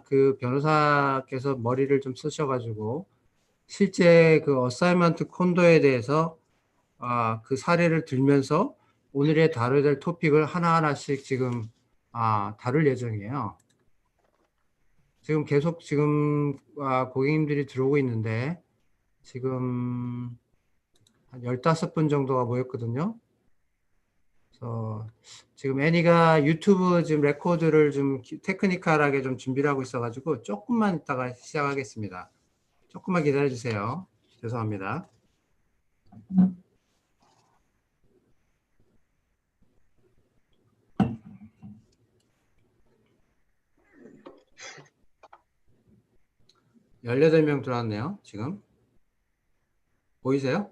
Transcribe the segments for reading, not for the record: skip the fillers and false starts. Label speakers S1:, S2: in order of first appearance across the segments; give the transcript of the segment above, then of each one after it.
S1: 그 변호사께서 머리를 좀 쓰셔가지고 실제 그 어사이먼트 콘도에 대해서 그 사례를 들면서 오늘의 다뤄야 될 토픽을 하나하나씩 지금 다룰 예정이에요. 지금 계속 고객님들이 들어오고 있는데 지금 한 15분 정도가 모였거든요. 그래서 지금 애니가 유튜브 지금 레코드를 좀 테크니컬하게 좀 준비를 하고 있어가지고 조금만 있다가 시작하겠습니다. 조금만 기다려 주세요. 죄송합니다. 열여덟 명 들어왔네요. 지금 보이세요?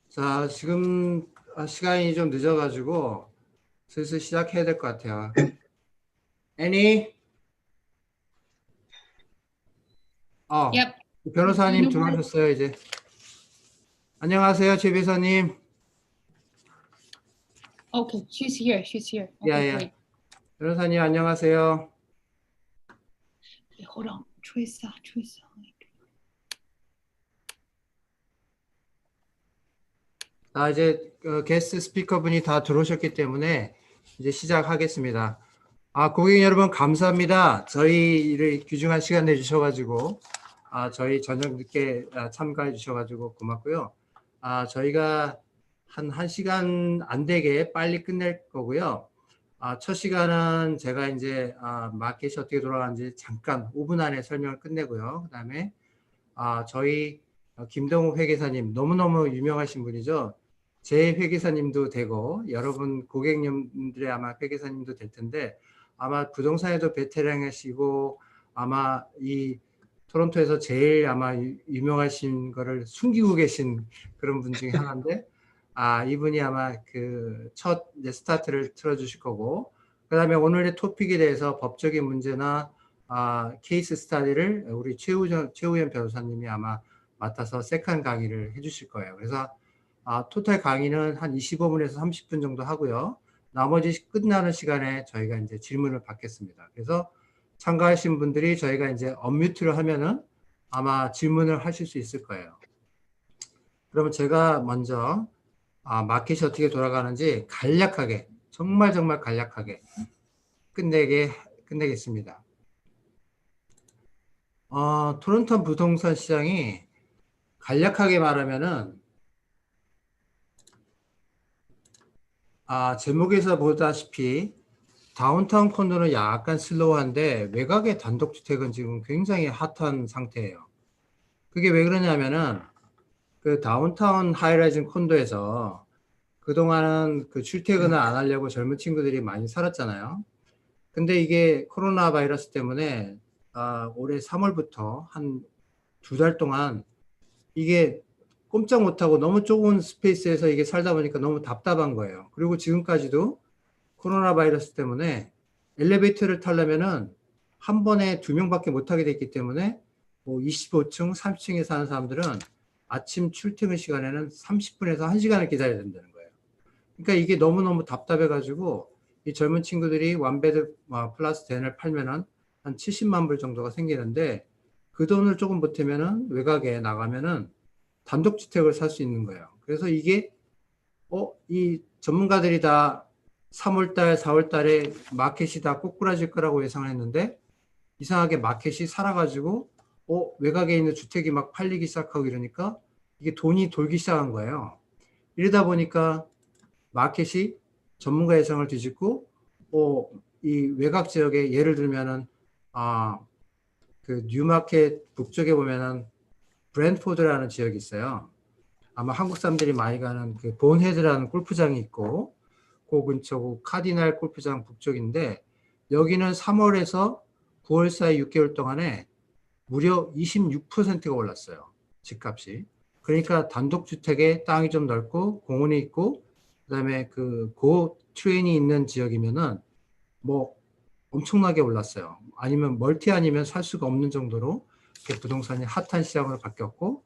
S1: 자, 지금 시간이 좀 늦어가지고 슬슬 시작해야 될 것 같아요. 애니?
S2: Yep.
S1: 변호사님 들어오셨어요, 이제. 안녕하세요, 최 변호사님.
S2: Okay, she's here. She's here. Okay,
S1: 야,
S2: great.
S1: 변호사님 안녕하세요.
S2: Wait, hold on. Choice.
S1: 이제 게스트 스피커분이 다 들어오셨기 때문에 이제 시작하겠습니다. 고객 여러분 감사합니다. 저희를 귀중한 시간 내주셔가지고 저희 저녁 늦게 참가해 주셔가지고 고맙고요. 저희가 한 1시간 안 되게 빨리 끝낼 거고요. 첫 시간은 제가 이제 마켓이 어떻게 돌아가는지 잠깐 5분 안에 설명을 끝내고요. 그 다음에 저희 김동욱 회계사님 너무너무 유명하신 분이죠. 제 회계사님도 되고 여러분 고객님들의 아마 회계사님도 될 텐데 아마 부동산에도 베테랑이시고 아마 이 토론토에서 제일 아마 유명하신 거를 숨기고 계신 그런 분 중에 하나인데 이분이 아마 그 첫 스타트를 틀어주실 거고 그 다음에 오늘의 토픽에 대해서 법적인 문제나 케이스 스타디를 우리 최우현 변호사님이 아마 맡아서 세컨 강의를 해주실 거예요. 그래서 토탈 강의는 한 25분에서 30분 정도 하고요. 나머지 끝나는 시간에 저희가 이제 질문을 받겠습니다. 그래서 참가하신 분들이 저희가 이제 언뮤트를 하면은 아마 질문을 하실 수 있을 거예요. 그러면 제가 먼저 마켓이 어떻게 돌아가는지 간략하게 정말 간략하게 끝내겠습니다. 토론토 부동산 시장이 간략하게 말하면은 제목에서 보다시피 다운타운 콘도는 약간 슬로우한데 외곽의 단독주택은 지금 굉장히 핫한 상태예요. 그게 왜 그러냐면은 그 다운타운 하이라이즈 콘도에서 그동안은 그 출퇴근을 안 하려고 젊은 친구들이 많이 살았잖아요. 근데 이게 코로나 바이러스 때문에 올해 3월부터 한 2달 동안 이게 꼼짝 못하고 너무 좁은 스페이스에서 이게 살다 보니까 너무 답답한 거예요. 그리고 지금까지도 코로나 바이러스 때문에 엘리베이터를 타려면은 한 번에 2명밖에 못 타게 됐기 때문에 뭐 25층, 30층에 사는 사람들은 아침 출퇴근 시간에는 30분에서 1시간을 기다려야 된다는 거예요. 그러니까 이게 너무너무 답답해가지고 이 젊은 친구들이 원베드 플러스 10을 팔면은 한 70만 불 정도가 생기는데 그 돈을 조금 보태면은 외곽에 나가면은 단독주택을 살 수 있는 거예요. 그래서 이게 이 전문가들이 다 3월달, 4월달에 마켓이 다 꼬꾸라질 거라고 예상을 했는데 이상하게 마켓이 살아가지고 외곽에 있는 주택이 막 팔리기 시작하고 이러니까 이게 돈이 돌기 시작한 거예요. 이러다 보니까 마켓이 전문가 예상을 뒤집고 이 외곽 지역에 예를 들면은 그 뉴마켓 북쪽에 보면은 브랜포드라는 지역이 있어요. 아마 한국 사람들이 많이 가는 그 본헤드라는 골프장이 있고 그 근처고 카디날 골프장 북쪽인데 여기는 3월에서 9월 사이 6개월 동안에 무려 26%가 올랐어요. 집값이. 그러니까 단독주택에 땅이 좀 넓고 공원이 있고 그다음에 그 고 트레인이 있는 지역이면은 뭐 엄청나게 올랐어요. 아니면 멀티 아니면 살 수가 없는 정도로 부동산이 핫한 시장으로 바뀌었고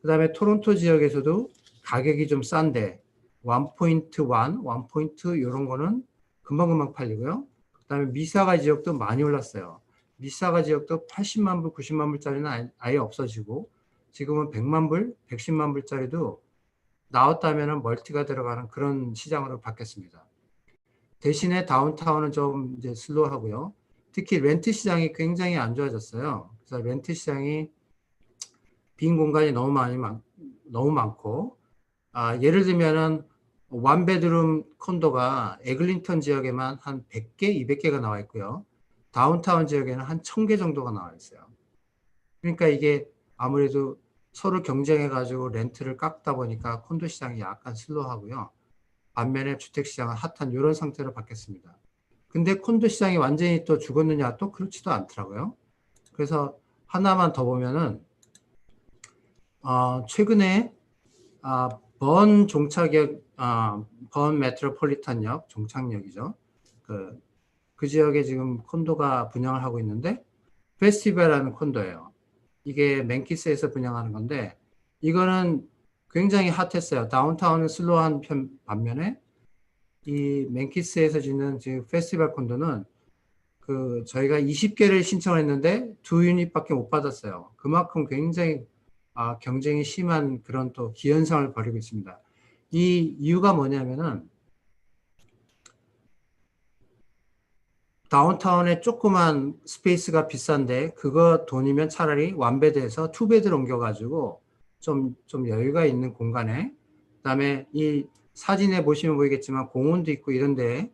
S1: 그다음에 토론토 지역에서도 가격이 좀 싼데 1.1, 1포인트 이런 거는 금방금방 팔리고요. 그다음에 미사가 지역도 많이 올랐어요. 미사가 지역도 80만 불, 90만 불짜리는 아예 없어지고 지금은 100만 불, 110만 불짜리도 나왔다면 멀티가 들어가는 그런 시장으로 바뀌었습니다. 대신에 다운타운은 좀 이제 슬로우하고요. 특히 렌트 시장이 굉장히 안 좋아졌어요. 그래서 렌트 시장이 빈 공간이 너무 많고 예를 들면은 원베드룸 콘도가 에글린턴 지역에만 한 100개, 200개가 나와 있고요. 다운타운 지역에는 한 1000개 정도가 나와 있어요. 그러니까 이게 아무래도 서로 경쟁해 가지고 렌트를 깎다 보니까 콘도 시장이 약간 슬로우하고요. 반면에 주택 시장은 핫한 이런 상태로 바뀌었습니다. 근데 콘도 시장이 완전히 또 죽었느냐 또 그렇지도 않더라고요. 그래서 하나만 더 보면은 최근에 번 종착역, 번 메트로폴리탄역 종착역이죠. 그 지역에 지금 콘도가 분양을 하고 있는데 페스티벌이라는 콘도예요. 이게 맨키스에서 분양하는 건데 이거는 굉장히 핫했어요. 다운타운은 슬로우한 반면에 이 맨키스에서 짓는 지금 페스티벌 콘도는 저희가 20개를 신청했는데 2유닛밖에 못 받았어요. 그만큼 굉장히 경쟁이 심한 그런 또 기현상을 벌이고 있습니다. 이 이유가 뭐냐면은 다운타운에 조그만 스페이스가 비싼데 그거 돈이면 차라리 원베드에서 투베드로 옮겨가지고 좀 여유가 있는 공간에 그다음에 이 사진에 보시면 보이겠지만 공원도 있고 이런데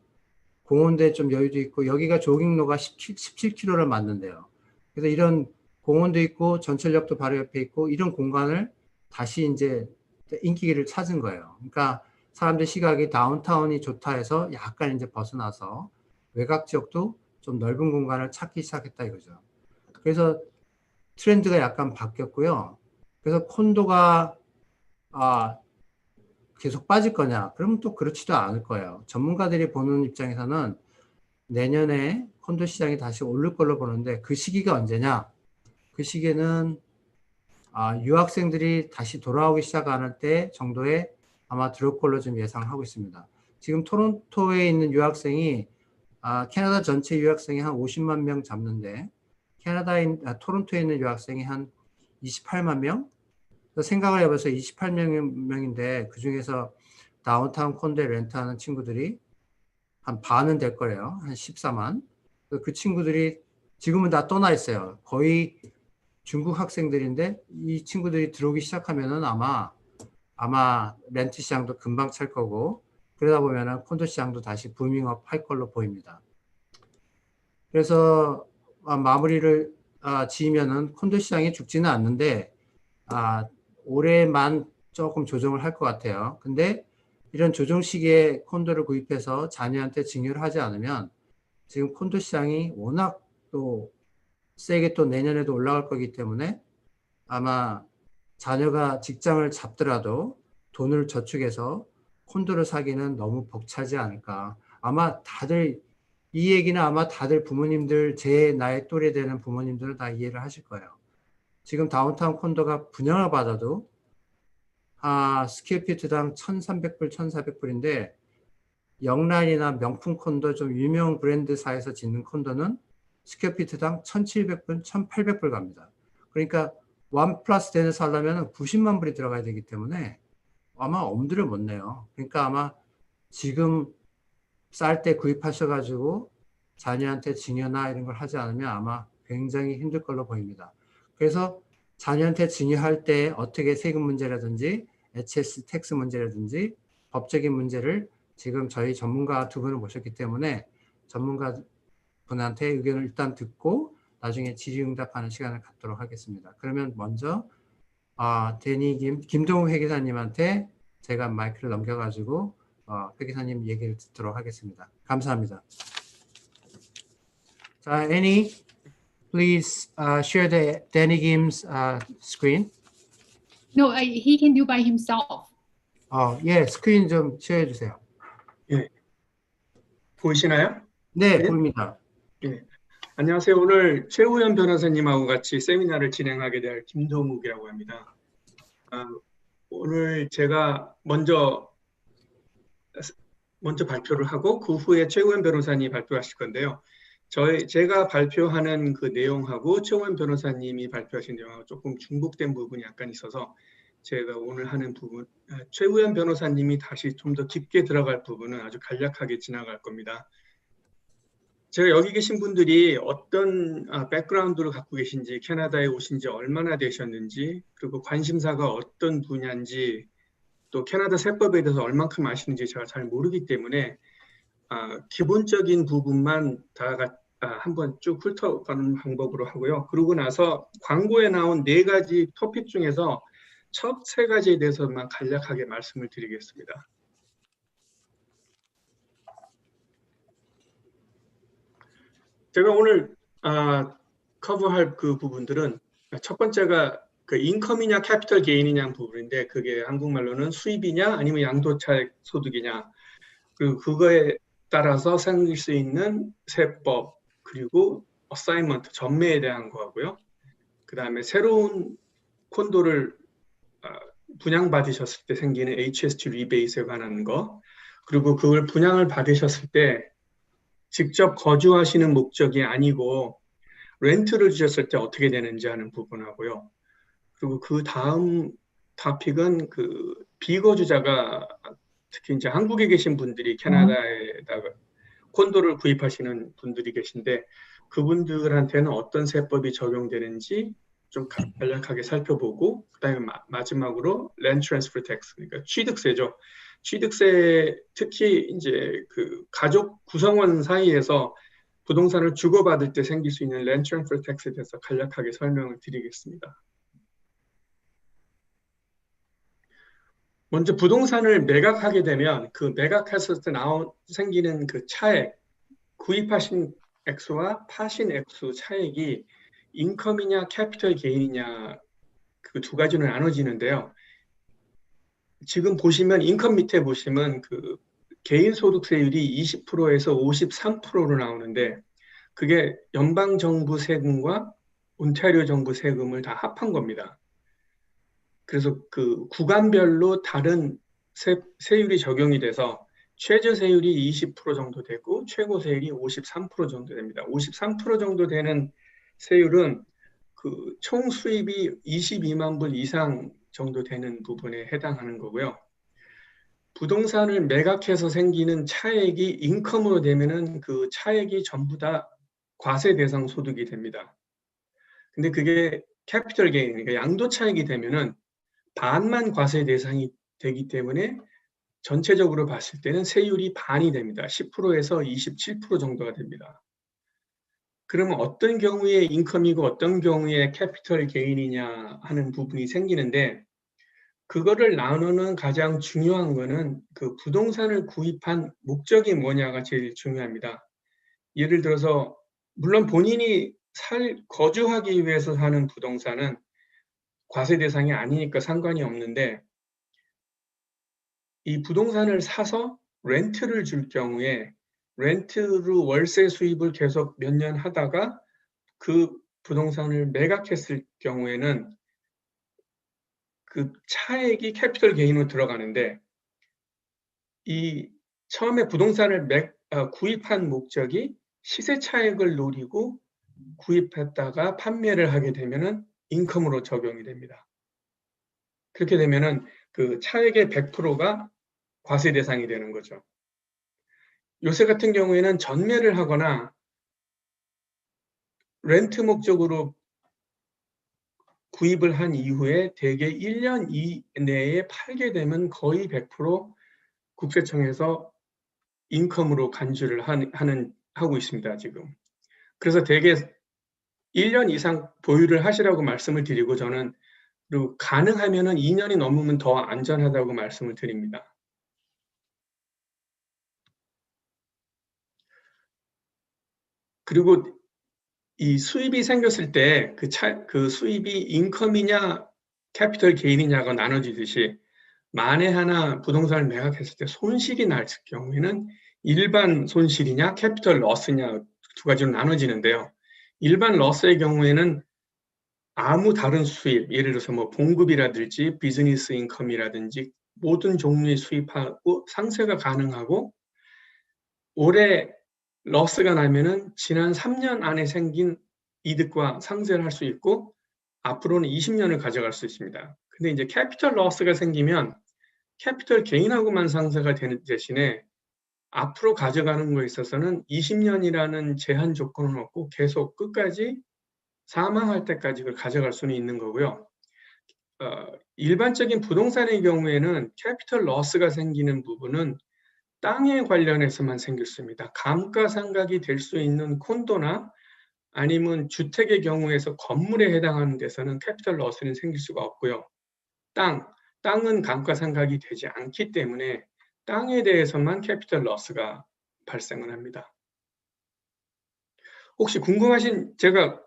S1: 공원대 좀 여유도 있고 여기가 조깅로가 17km를 맞는데요. 그래서 이런 공원도 있고 전철역도 바로 옆에 있고 이런 공간을 다시 이제 인기를 찾은 거예요. 그러니까 사람들 시각이 다운타운이 좋다 해서 약간 이제 벗어나서 외곽 지역도 좀 넓은 공간을 찾기 시작했다 이거죠. 그래서 트렌드가 약간 바뀌었고요. 그래서 콘도가 계속 빠질 거냐? 그러면 또 그렇지도 않을 거예요. 전문가들이 보는 입장에서는 내년에 콘도 시장이 다시 오를 걸로 보는데 그 시기가 언제냐? 그 시기는 유학생들이 다시 돌아오기 시작하는 때 정도에 아마 들어올 걸로 좀 예상하고 있습니다. 지금 토론토에 있는 유학생이 캐나다 전체 유학생이 한 50만 명 잡는데 토론토에 있는 유학생이 한 28만 명? 생각을 해봐서 28명인데 그 중에서 다운타운 콘도에 렌트하는 친구들이 한 반은 될 거예요. 한 14만. 그 친구들이 지금은 다 떠나 있어요. 거의 중국 학생들인데 이 친구들이 들어오기 시작하면은 아마 렌트 시장도 금방 찰 거고 그러다 보면은 콘도 시장도 다시 부밍업 할 걸로 보입니다. 그래서 마무리를 지으면은 콘도 시장이 죽지는 않는데 올해만 조금 조정을 할 것 같아요. 근데 이런 조정 시기에 콘도를 구입해서 자녀한테 증여를 하지 않으면 지금 콘도 시장이 워낙 또 세게 또 내년에도 올라갈 거기 때문에 아마 자녀가 직장을 잡더라도 돈을 저축해서 콘도를 사기는 너무 벅차지 않을까. 아마 다들 이 얘기는 아마 다들 부모님들 제 나이 또래 되는 부모님들은 다 이해를 하실 거예요. 지금 다운타운 콘도가 분양을 받아도 스퀘어피트당 1,300불, 1,400불인데 영란이나 명품 콘도 좀 유명 브랜드사에서 짓는 콘도는 스퀘어피트당 1,700불, 1,800불 갑니다. 그러니까 원 플러스 10을 살려면 90만 불이 들어가야 되기 때문에 아마 엄두를 못 내요. 그러니까 아마 지금 쌀 때 구입하셔가지고 자녀한테 증여나 이런 걸 하지 않으면 아마 굉장히 힘들 걸로 보입니다. 그래서 자녀한테 증여할 때 어떻게 세금 문제라든지 HS 텍스 문제라든지 법적인 문제를 지금 저희 전문가 두 분을 모셨기 때문에 전문가 분한테 의견을 일단 듣고 나중에 질의응답하는 시간을 갖도록 하겠습니다. 그러면 먼저 김동욱 회계사님한테 제가 마이크를 넘겨가지고 회계사님 얘기를 듣도록 하겠습니다. 감사합니다. 자, Annie, please share the Danny Kim's screen.
S2: No, he can do by himself.
S1: 예, 스크린 좀 쉐어해 주세요.
S3: 예. 보이시나요?
S1: 네,
S3: 네?
S1: 보입니다.
S3: 예. 안녕하세요. 오늘 최우현 변호사님하고 같이 세미나를 진행하게 될 김동욱이라고 합니다. 오늘 제가 먼저 발표를 하고 그 후에 최우현 변호사님이 발표하실 건데요. 제가 발표하는 그 내용하고 최우현 변호사님이 발표하신 내용하고 조금 중복된 부분이 약간 있어서 제가 오늘 하는 부분, 최우현 변호사님이 다시 좀 더 깊게 들어갈 부분은 아주 간략하게 지나갈 겁니다. 제가 여기 계신 분들이 어떤 백그라운드를 갖고 계신지, 캐나다에 오신 지 얼마나 되셨는지, 그리고 관심사가 어떤 분야인지, 또 캐나다 세법에 대해서 얼만큼 아시는지 제가 잘 모르기 때문에 기본적인 부분만 한번 쭉 훑어가는 방법으로 하고요. 그러고 나서 광고에 나온 4가지 토픽 중에서 첫 3가지에 대해서만 간략하게 말씀을 드리겠습니다. 제가 오늘 커버할 그 부분들은 첫 번째가 그 인컴이냐 캐피털 게인이냐 부분인데, 그게 한국말로는 수입이냐 아니면 양도차익 소득이냐, 그리고 그거에 따라서 생길 수 있는 세법, 그리고 어사이먼트, 전매에 대한 거고요. 그 다음에 새로운 콘도를 분양받으셨을 때 생기는 HST 리베이트에 관한 거, 그리고 그걸 분양을 받으셨을 때 직접 거주하시는 목적이 아니고 렌트를 주셨을 때 어떻게 되는지 하는 부분하고요. 그리고 그 다음 토픽은 그 비거주자가, 특히 이제 한국에 계신 분들이 캐나다에다가 콘도를 구입하시는 분들이 계신데 그분들한테는 어떤 세법이 적용되는지 좀 간략하게 살펴보고, 그다음에 마지막으로 land transfer tax, 그러니까 취득세죠. 취득세, 특히 이제 그 가족 구성원 사이에서 부동산을 주고받을 때 생길 수 있는 land transfer tax에 대해서 간략하게 설명을 드리겠습니다. 먼저 부동산을 매각하게 되면 그 매각했을 때 생기는 그 차액, 구입하신 액수와 파신 액수 차액이 인컴이냐 캐피털 게인이냐, 그 2가지로 나눠지는데요. 지금 보시면 인컴 밑에 보시면 그 개인 소득세율이 20%에서 53%로 나오는데, 그게 연방 정부 세금과 온타리오 정부 세금을 다 합한 겁니다. 그래서 그 구간별로 다른 세율이 적용이 돼서 최저 세율이 20% 정도 되고 최고 세율이 53% 정도 됩니다. 53% 정도 되는 세율은 그 총 수입이 22만 불 이상 정도 되는 부분에 해당하는 거고요. 부동산을 매각해서 생기는 차액이 인컴으로 되면은 그 차액이 전부 다 과세 대상 소득이 됩니다. 근데 그게 캐피털 게인, 그러니까 양도 차익이 되면은 반만 과세 대상이 되기 때문에 전체적으로 봤을 때는 세율이 반이 됩니다. 10%에서 27% 정도가 됩니다. 그러면 어떤 경우에 인컴이고 어떤 경우에 캐피털 게인이냐 하는 부분이 생기는데, 그거를 나누는 가장 중요한 거는 그 부동산을 구입한 목적이 뭐냐가 제일 중요합니다. 예를 들어서 물론 본인이 거주하기 위해서 사는 부동산은 과세 대상이 아니니까 상관이 없는데, 이 부동산을 사서 렌트를 줄 경우에 렌트로 월세 수입을 계속 몇 년 하다가 그 부동산을 매각했을 경우에는 그 차액이 캐피털 게인으로 들어가는데, 이 처음에 부동산을 구입한 목적이 시세 차익을 노리고 구입했다가 판매를 하게 되면은 인컴으로 적용이 됩니다. 그렇게 되면은 그 차액의 100%가 과세 대상이 되는 거죠. 요새 같은 경우에는 전매를 하거나 렌트 목적으로 구입을 한 이후에 대개 1년 이내에 팔게 되면 거의 100% 국세청에서 인컴으로 간주를 하고 있습니다, 지금. 그래서 대개 1년 이상 보유를 하시라고 말씀을 드리고 저는 그리고 가능하면은 2년이 넘으면 더 안전하다고 말씀을 드립니다. 그리고 이 수입이 생겼을 때 그 수입이 인컴이냐 캐피털 게인이냐가 나눠지듯이 만에 하나 부동산을 매각했을 때 손실이 날 경우에는 일반 손실이냐 캐피털 러스냐 두 가지로 나눠지는데요. 일반 러스의 경우에는 아무 다른 수입, 예를 들어서 뭐 봉급이라든지 비즈니스 인컴이라든지 모든 종류의 수입하고 상쇄가 가능하고 올해 러스가 나면은 지난 3년 안에 생긴 이득과 상쇄를 할 수 있고 앞으로는 20년을 가져갈 수 있습니다. 근데 이제 캐피털 러스가 생기면 캐피털 게인하고만 상쇄가 되는 대신에 앞으로 가져가는 거에 있어서는 20년이라는 제한 조건은 없고 계속 끝까지 사망할 때까지 그걸 가져갈 수는 있는 거고요. 일반적인 부동산의 경우에는 캐피털 러스가 생기는 부분은 땅에 관련해서만 생겼습니다. 감가상각이 될 수 있는 콘도나 아니면 주택의 경우에서 건물에 해당하는 데서는 캐피털 러스는 생길 수가 없고요. 땅은 감가상각이 되지 않기 때문에 땅에 대해서만 캐피털 러스가 발생을 합니다. 혹시 제가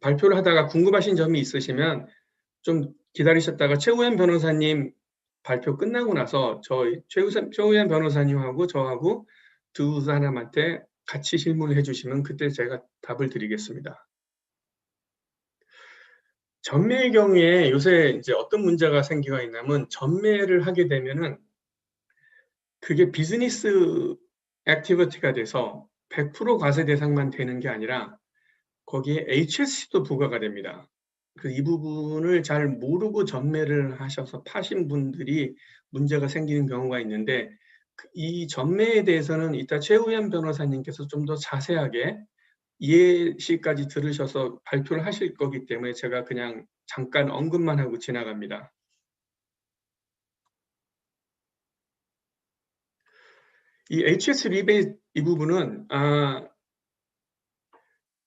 S3: 발표를 하다가 궁금하신 점이 있으시면 좀 기다리셨다가 최우현 변호사님 발표 끝나고 나서 최우현 변호사님하고 저하고 두 사람한테 같이 질문을 해주시면 그때 제가 답을 드리겠습니다. 전매의 경우에 요새 이제 어떤 문제가 생기가 있냐면 전매를 하게 되면은 그게 비즈니스 액티비티가 돼서 100% 과세 대상만 되는 게 아니라 거기에 HST도 부과가 됩니다. 이 부분을 잘 모르고 전매를 하셔서 파신 분들이 문제가 생기는 경우가 있는데 이 전매에 대해서는 이따 최우현 변호사님께서 좀 더 자세하게 예시까지 들으셔서 발표를 하실 거기 때문에 제가 그냥 잠깐 언급만 하고 지나갑니다. 이 HS 리베이트 이 부분은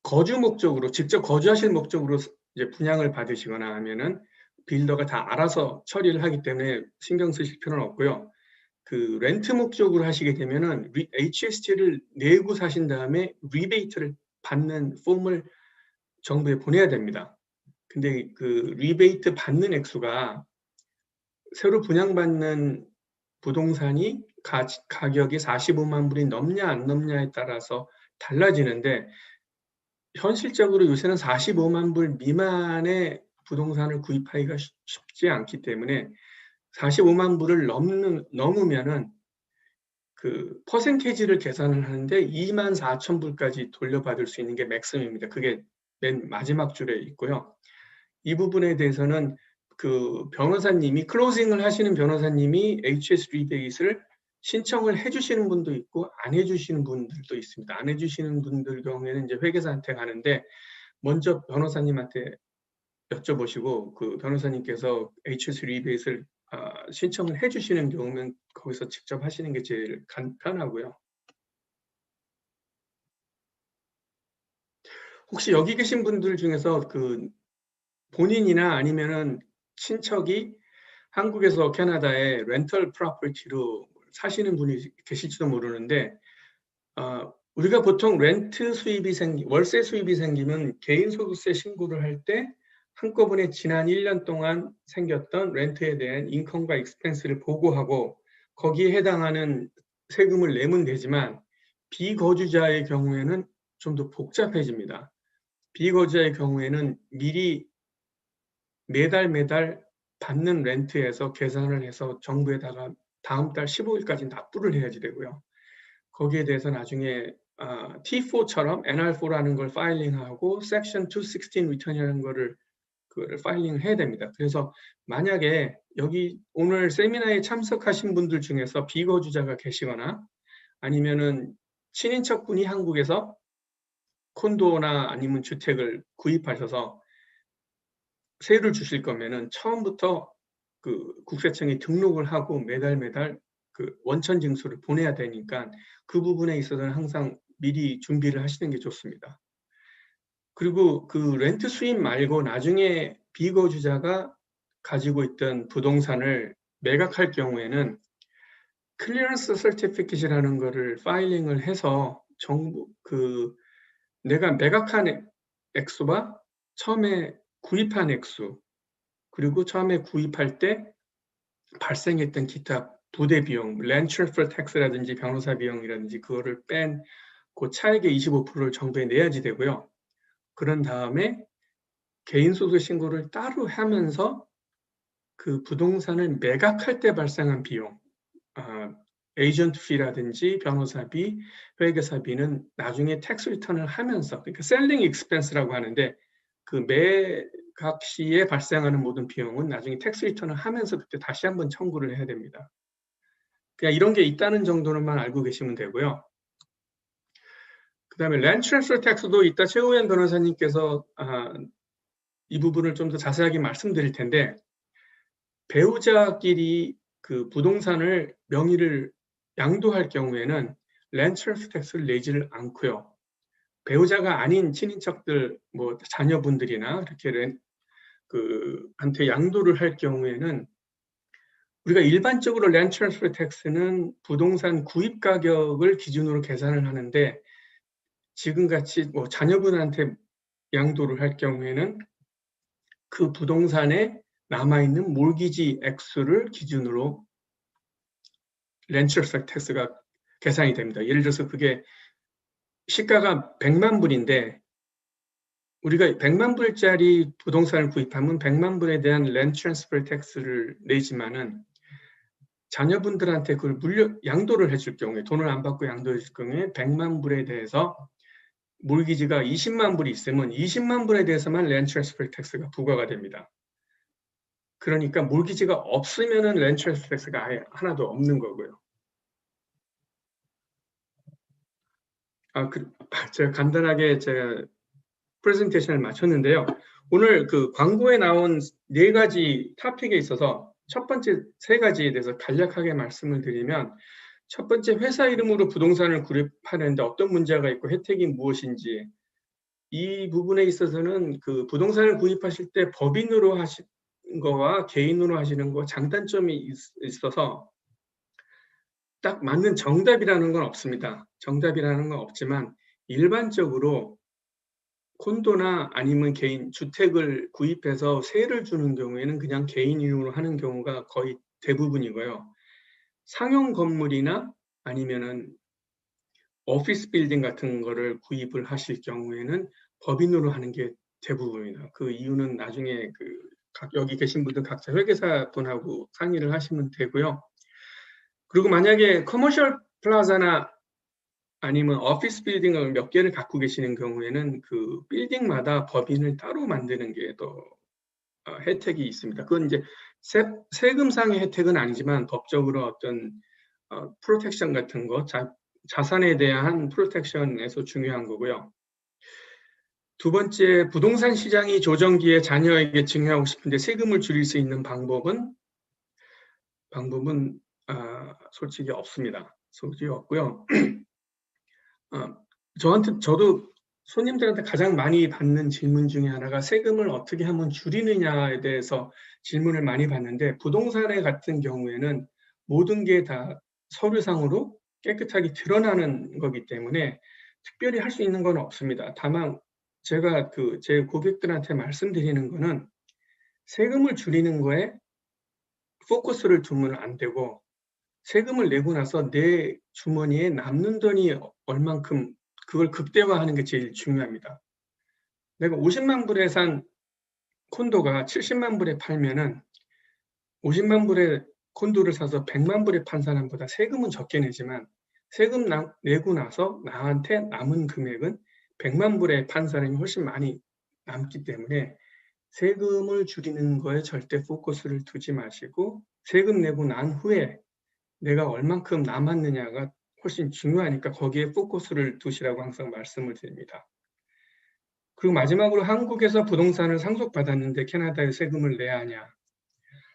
S3: 거주 목적으로 직접 거주하실 목적으로 이제 분양을 받으시거나 하면은 빌더가 다 알아서 처리를 하기 때문에 신경 쓰실 필요는 없고요. 그 렌트 목적으로 하시게 되면은 HST를 내고 사신 다음에 리베이트를 받는 폼을 정부에 보내야 됩니다. 근데 그 리베이트 받는 액수가 새로 분양받는 부동산이 가격이 45만 불이 넘냐 안 넘냐에 따라서 달라지는데 현실적으로 요새는 45만 불 미만의 부동산을 구입하기가 쉽지 않기 때문에 45만 불을 넘으면은 그 퍼센테이지를 계산을 하는데 2만 4천 불까지 돌려받을 수 있는 게 맥sim입니다. 그게 맨 마지막 줄에 있고요. 이 부분에 대해서는 그 변호사님이 클로징을 하시는 변호사님이 HS 리베이트를 신청을 해주시는 분도 있고 안 해주시는 분들도 있습니다. 안 해주시는 분들 경우에는 이제 회계사한테 가는데 먼저 변호사님한테 여쭤보시고 그 변호사님께서 HS 리베이트를 신청을 해주시는 경우는 거기서 직접 하시는 게 제일 간편하고요. 혹시 여기 계신 분들 중에서 그 본인이나 아니면은 친척이 한국에서 캐나다에 렌털 프로퍼티로 사시는 분이 계실지도 모르는데 우리가 보통 월세 수입이 생기면 개인소득세 신고를 할 때 한꺼번에 지난 1년 동안 생겼던 렌트에 대한 인컴과 익스펜스를 보고하고 거기에 해당하는 세금을 내면 되지만 비거주자의 경우에는 좀 더 복잡해집니다. 비거주자의 경우에는 미리 매달 받는 렌트에서 계산을 해서 정부에다가 다음 달 15일까지 납부를 해야지 되고요. 거기에 대해서 나중에 T4처럼 NR4라는 걸 파일링하고 Section 216 return이라는 그거를 파일링을 해야 됩니다. 그래서 만약에 여기 오늘 세미나에 참석하신 분들 중에서 비거주자가 계시거나 아니면은 친인척분이 한국에서 콘도나 아니면 주택을 구입하셔서 세율을 주실 거면은 처음부터 그 국세청에 등록을 하고 매달 그 원천 징수를 보내야 되니까 그 부분에 있어서는 항상 미리 준비를 하시는 게 좋습니다. 그리고 그 렌트 수입 말고 나중에 비거주자가 가지고 있던 부동산을 매각할 경우에는 클리어런스 서티피킷이라는 거를 파일링을 해서 정부 내가 매각한 액수와 처음에 구입한 액수 그리고 처음에 구입할 때 발생했던 기타 부대 비용, land transfer tax라든지 변호사 비용이라든지 그거를 뺀 그 차액의 25%를 정부에 내야지 되고요. 그런 다음에 개인소득 신고를 따로 하면서 그 부동산을 매각할 때 발생한 비용, 에이전트 피라든지 변호사비, 회계사비는 나중에 텍스 리턴을 하면서, 그러니까 셀링 익스펜스라고 하는데 그 매각 시에 발생하는 모든 비용은 나중에 텍스 리턴을 하면서 그때 다시 한번 청구를 해야 됩니다. 그냥 이런 게 있다는 정도는만 알고 계시면 되고요. 그 다음에 랜드 트랜스퍼 텍스도 이따 최우현 변호사님께서 이 부분을 좀 더 자세하게 말씀드릴 텐데 배우자끼리 그 부동산을 명의를 양도할 경우에는 랜드 트랜스퍼 텍스를 내지를 않고요. 배우자가 아닌 친인척들, 뭐 자녀분들이나 이렇게 한테 양도를 할 경우에는 우리가 일반적으로 랜드 트랜스퍼 텍스는 부동산 구입 가격을 기준으로 계산을 하는데 지금같이 뭐 자녀분한테 양도를 할 경우에는 그 부동산에 남아있는 몰기지 액수를 기준으로 랜드 트랜스퍼 텍스가 계산이 됩니다. 예를 들어서 그게 시가가 100만 불인데 우리가 100만 불짜리 부동산을 구입하면 100만 불에 대한 랜드 트랜스퍼 텍스를 내지만은 자녀분들한테 그걸 양도를 해줄 경우에 돈을 안 받고 양도해 줄 경우에 100만 불에 대해서 몰기지가 20만 불이 있으면 20만 불에 대해서만 랜드 트랜스퍼 텍스가 부과가 됩니다. 그러니까 몰기지가 없으면은 랜드 트랜스퍼 텍스가 아예 하나도 없는 거고요. 제가 간단하게 제가 프레젠테이션을 마쳤는데요. 오늘 그 광고에 나온 4가지 토픽에 있어서 첫 번째 3가지에 대해서 간략하게 말씀을 드리면 첫 번째 회사 이름으로 부동산을 구입하는데 어떤 문제가 있고 혜택이 무엇인지 이 부분에 있어서는 그 부동산을 구입하실 때 법인으로 하신 거와 개인으로 하시는 거 장단점이 있어서 딱 맞는 정답이라는 건 없습니다. 정답이라는 건 없지만 일반적으로 콘도나 아니면 개인 주택을 구입해서 세를 주는 경우에는 그냥 개인 이름으로 하는 경우가 거의 대부분이고요. 상용 건물이나 아니면은 오피스 빌딩 같은 거를 구입을 하실 경우에는 법인으로 하는 게 대부분입니다. 그 이유는 나중에 여기 계신 분들 각자 회계사 분하고 상의를 하시면 되고요. 그리고 만약에 커머셜 플라자나 아니면 오피스 빌딩을 몇 개를 갖고 계시는 경우에는 그 빌딩마다 법인을 따로 만드는 게 더 혜택이 있습니다. 그건 이제 세금상의 혜택은 아니지만 법적으로 어떤 프로텍션 같은 거, 자산에 대한 프로텍션에서 중요한 거고요. 두 번째, 부동산 시장이 조정기에 자녀에게 증여하고 싶은데 세금을 줄일 수 있는 방법은 솔직히 없습니다. 솔직히 없고요. 저도 손님들한테 가장 많이 받는 질문 중에 하나가 세금을 어떻게 하면 줄이느냐에 대해서 질문을 많이 받는데 부동산에 같은 경우에는 모든 게 다 서류상으로 깨끗하게 드러나는 거기 때문에 특별히 할 수 있는 건 없습니다. 다만 제가 제 고객들한테 말씀드리는 거는 세금을 줄이는 거에 포커스를 두면 안 되고 세금을 내고 나서 내 주머니에 남는 돈이 얼만큼 그걸 극대화하는 게 제일 중요합니다. 내가 50만 불에 산 콘도가 70만 불에 팔면은 50만 불에 콘도를 사서 100만 불에 판 사람보다 세금은 적게 내지만 세금 내고 나서 나한테 남은 금액은 100만 불에 판 사람이 훨씬 많이 남기 때문에 세금을 줄이는 거에 절대 포커스를 두지 마시고 세금 내고 난 후에 내가 얼만큼 남았느냐가 훨씬 중요하니까 거기에 포커스를 두시라고 항상 말씀을 드립니다. 그리고 마지막으로 한국에서 부동산을 상속받았는데 캐나다에 세금을 내야 하냐.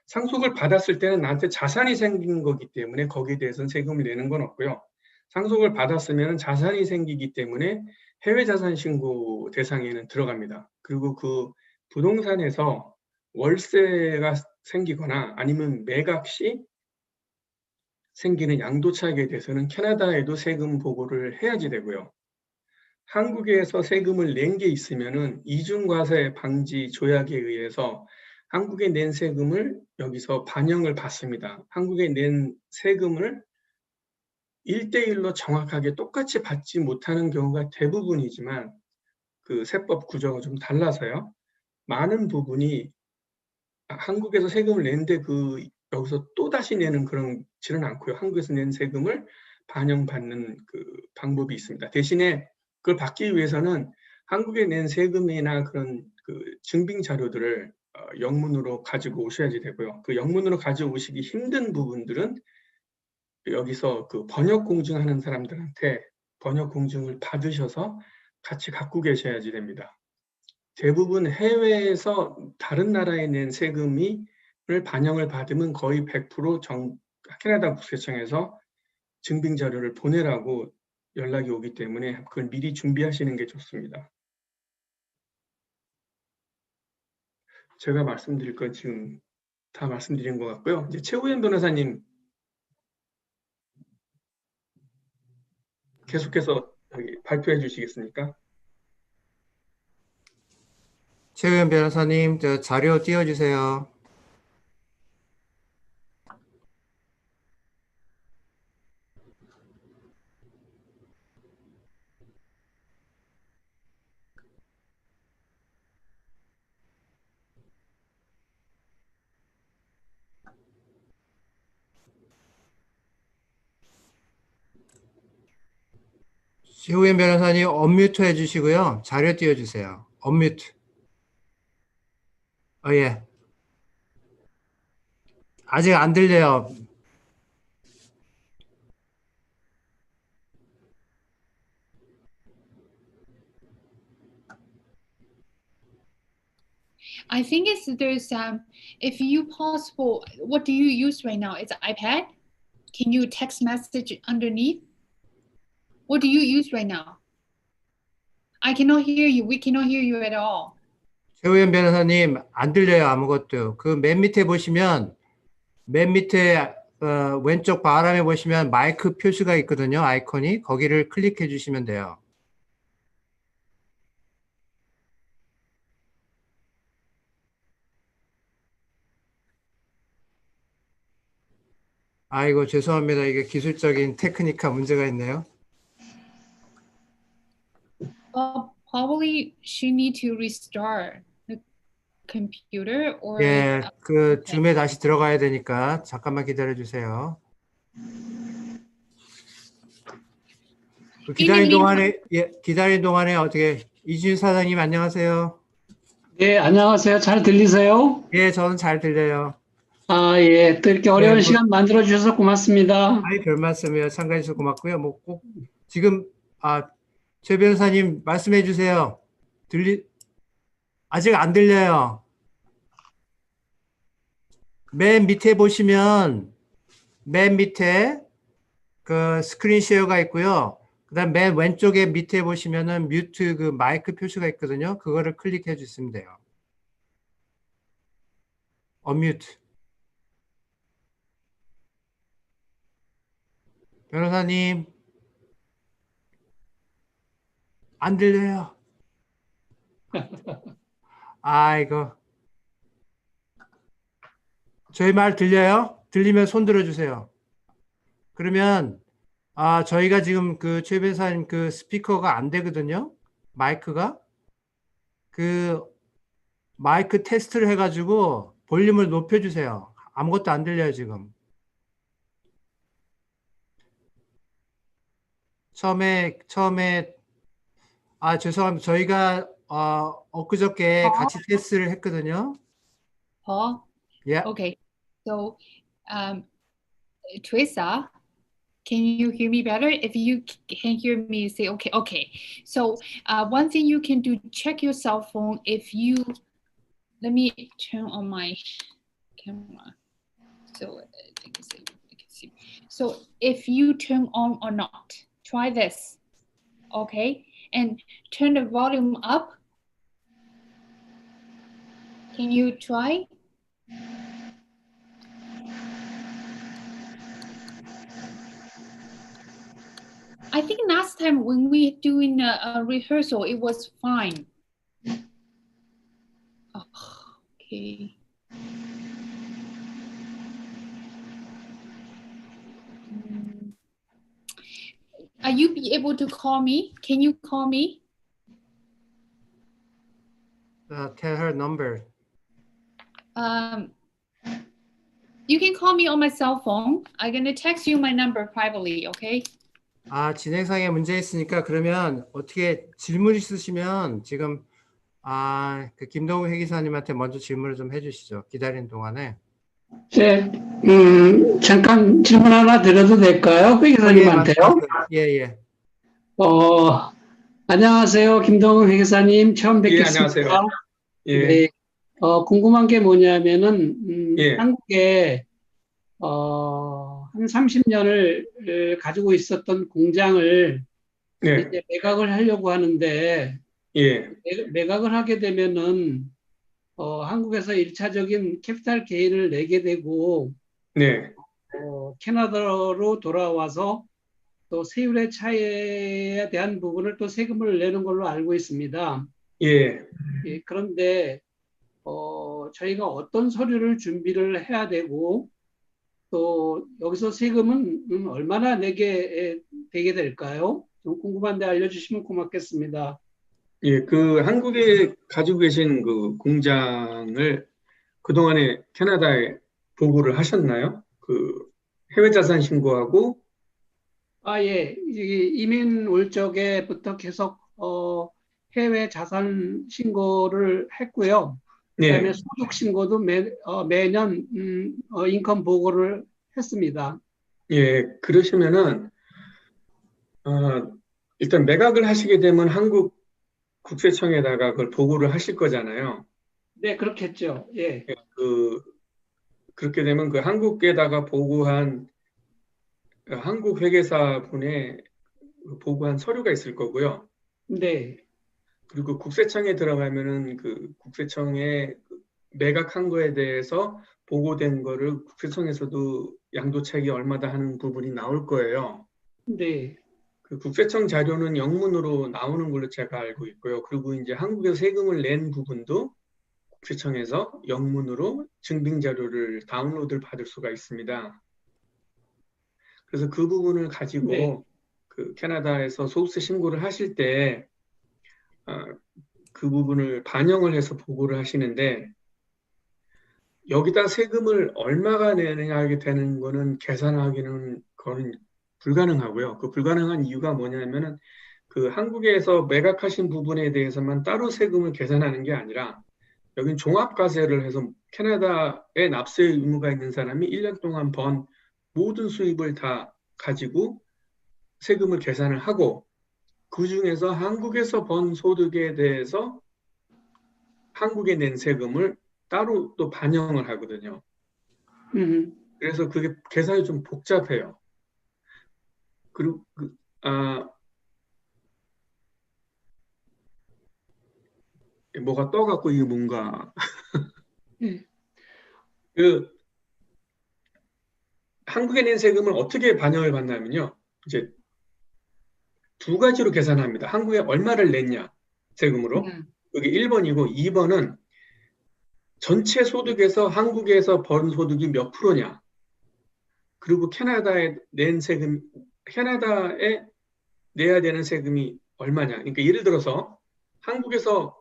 S3: 상속을 받았을 때는 나한테 자산이 생긴 거기 때문에 거기에 대해서는 세금을 내는 건 없고요. 상속을 받았으면 자산이 생기기 때문에 해외 자산 신고 대상에는 들어갑니다. 그리고 그 부동산에서 월세가 생기거나 아니면 매각 시 생기는 양도 차익에 대해서는 캐나다에도 세금 보고를 해야지 되고요. 한국에서 세금을 낸 게 있으면은 이중과세 방지 조약에 의해서 한국에 낸 세금을 여기서 반영을 받습니다. 한국에 낸 세금을 1대1로 정확하게 똑같이 받지 못하는 경우가 대부분이지만 그 세법 구조가 좀 달라서요. 많은 부분이 한국에서 세금을 낸데 여기서 또 다시 내는 그런지는 않고요. 한국에서 낸 세금을 반영받는 그 방법이 있습니다. 대신에 그걸 받기 위해서는 한국에 낸 세금이나 그런 그 증빙 자료들을 영문으로 가지고 오셔야지 되고요. 그 영문으로 가져오시기 힘든 부분들은 여기서 그 번역 공증하는 사람들한테 번역 공증을 받으셔서 같이 갖고 계셔야지 됩니다. 대부분 해외에서 다른 나라에 낸 세금을 반영을 받으면 거의 100% 캐나다 국세청에서 증빙 자료를 보내라고 연락이 오기 때문에 그걸 미리 준비하시는 게 좋습니다. 제가 말씀드릴 건 지금 다 말씀드린 것 같고요. 이제 최우현 변호사님 계속해서 발표해 주시겠습니까?
S1: 최우현 변호사님, 저 자료 띄워주세요. 최우현 변호사님, 언뮤트 해주시고요. 자료 띄워주세요. 언뮤트. 예. 아직 안 들려요.
S2: I think there's if you possible, what do you use right now? It's iPad. Can you text message underneath? What do you use right now? I cannot hear you. We cannot hear you at all.
S1: 최우현 변호사님, 안 들려요. 아무것도. 그 맨 밑에 보시면, 맨 밑에 왼쪽 바람에 보시면 마이크 표시가 있거든요. 아이콘이. 거기를 클릭해 주시면 돼요. 아이고, 죄송합니다. 이게 기술적인 테크니카 문제가 있네요.
S2: Probably she need to restart the computer or
S1: 예, 그
S2: okay.
S1: 줌에 다시 들어가야 되니까 잠깐만 기다려 주세요. 그 기다리는 동안에, 예, 기다리는 동안에 어떻게, 이진유 사장님 안녕하세요.
S4: 예, 안녕하세요. 잘 들리세요?
S1: 예, 저는 잘 들려요.
S4: 아, 예. 또 이렇게 어려운 시간 만들어 주셔서 고맙습니다.
S1: 아이, 별 말씀이요. 참가해 주셔서 고맙고요. 뭐 꼭, 지금, 최 변호사님 말씀해 주세요. 아직 안 들려요. 맨 밑에 보시면, 맨 밑에 그 스크린 쉐어가 있고요. 그 다음 맨 왼쪽에 밑에 보시면은 뮤트 그 마이크 표시가 있거든요. 그거를 클릭해 주시면 돼요. 언뮤트. 변호사님, 안 들려요. 아이고. 저희 말 들려요? 들리면 손 들어주세요. 그러면, 저희가 지금 그 최 변호사님 그 스피커가 안 되거든요. 마이크가. 그 마이크 테스트를 해가지고 볼륨을 높여주세요. 아무것도 안 들려요, 지금. 처음에 죄송합니다. 저희가 엊그저께 같이 테스트를 했거든요.
S2: Paul?
S1: 예.
S2: Okay. So, Teresa, can you hear me better? If you can't hear me, say okay. Okay. So, one thing you can do, check your cell phone. Let me turn on my camera so I can see. So, if you turn on or not, try this. Okay, and turn the volume up. Can you try? I think last time when we doing a rehearsal, it was fine. Okay. Are you be able to call me? Can you call me?
S1: Tell her number.
S2: You can call me on my cell phone. I'm gonna text you my number privately, okay?
S1: 진행상에 문제 있으니까 그러면 어떻게 질문 있으시면 지금 그 김동우 회계사님한테 먼저 질문을 좀 해주시죠. 기다리는 동안에.
S4: 네, 잠깐 질문 하나 드려도 될까요? 회계사님한테요?
S1: 예.
S4: 안녕하세요. 김동훈 회계사님. 처음
S3: 예,
S4: 뵙겠습니다.
S3: 안녕하세요. 예,
S4: 네, 궁금한 게 뭐냐면은,
S3: 예.
S4: 한국에, 한 30년을 가지고 있었던 공장을
S3: 네,
S4: 이제 매각을 하려고 하는데,
S3: 예,
S4: 매각을 하게 되면은, 한국에서 1차적인 캐피탈 게인을 내게 되고,
S3: 네,
S4: 캐나다로 돌아와서 또 세율의 차이에 대한 부분을 또 세금을 내는 걸로 알고 있습니다.
S3: 예.
S4: 예, 그런데 저희가 어떤 서류를 준비를 해야 되고 또 여기서 세금은 얼마나 내게 되게 될까요? 좀 궁금한데 알려주시면 고맙겠습니다.
S3: 예, 그 한국에 가지고 계신 그 공장을 그동안에 캐나다에 보고를 하셨나요? 그 해외 자산 신고하고,
S4: 예, 이민 올 적에부터 계속 해외 자산 신고를 했고요. 그다음에
S3: 네,
S4: 소득 신고도 매년 인컴 보고를 했습니다.
S3: 예, 그러시면은, 일단 매각을 하시게 되면 한국 국세청에다가 그걸 보고를 하실 거잖아요.
S4: 네, 그렇겠죠. 예.
S3: 예, 그렇게 되면 그 한국에다가 보고한 한국 회계사 분의 보고한 서류가 있을 거고요.
S4: 네.
S3: 그리고 국세청에 들어가면은 그 국세청에 매각한 거에 대해서 보고된 거를 국세청에서도 양도차익이 얼마다 하는 부분이 나올 거예요.
S4: 네.
S3: 그 국세청 자료는 영문으로 나오는 걸로 제가 알고 있고요. 그리고 이제 한국에서 세금을 낸 부분도 국세청에서 영문으로 증빙 자료를 다운로드를 받을 수가 있습니다. 그래서 그 부분을 가지고
S4: 네.
S3: 그 캐나다에서 소득세 신고를 하실 때 그 부분을 반영을 해서 보고를 하시는데 여기다 세금을 얼마가 내느냐에 되는 거는 계산하기는 그거는 불가능하고요. 그 불가능한 이유가 뭐냐면은 그 한국에서 매각하신 부분에 대해서만 따로 세금을 계산하는 게 아니라 여긴 종합과세를 해서 캐나다에 납세 의무가 있는 사람이 1년 동안 번 모든 수입을 다 가지고 세금을 계산을 하고 그 중에서 한국에서 번 소득에 대해서 한국에 낸 세금을 따로 또 반영을 하거든요. 그래서 그게 계산이 좀 복잡해요. 그리고 뭐가 떠갖고 이게 뭔가 그 한국에 낸 세금을 어떻게 반영을 받냐면요. 이제 두 가지로 계산합니다. 한국에 얼마를 냈냐 세금으로. 여기 1번이고 2번은 전체 소득에서 한국에서 번 소득이 몇 프로냐. 그리고 캐나다에 낸 세금, 캐나다에 내야 되는 세금이 얼마냐. 그러니까 예를 들어서 한국에서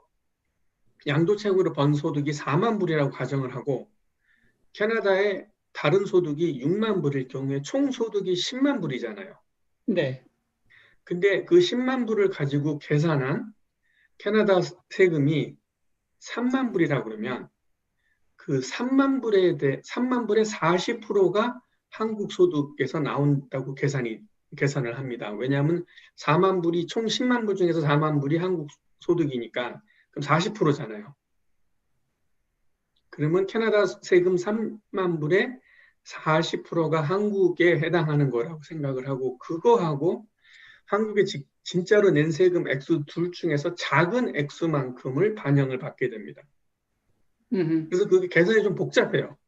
S3: 양도차익으로 번 소득이 4만 불이라고 가정을 하고 캐나다에 다른 소득이 6만 불일 경우에 총 소득이 10만 불이잖아요.
S4: 네.
S3: 근데 그 10만 불을 가지고 계산한 캐나다 세금이 3만 불이라 그러면 그 3만 불의 40%가 한국 소득에서 나온다고 계산을 합니다. 왜냐하면 4만 불이 총 10만 불 중에서 4만 불이 한국 소득이니까 그럼 40%잖아요. 그러면 캐나다 세금 3만 불의 40%가 한국에 해당하는 거라고 생각을 하고 그거하고 한국에 진짜로 낸 세금 액수 둘 중에서 작은 액수만큼을 반영을 받게 됩니다. 그래서 그게 계산이 좀 복잡해요.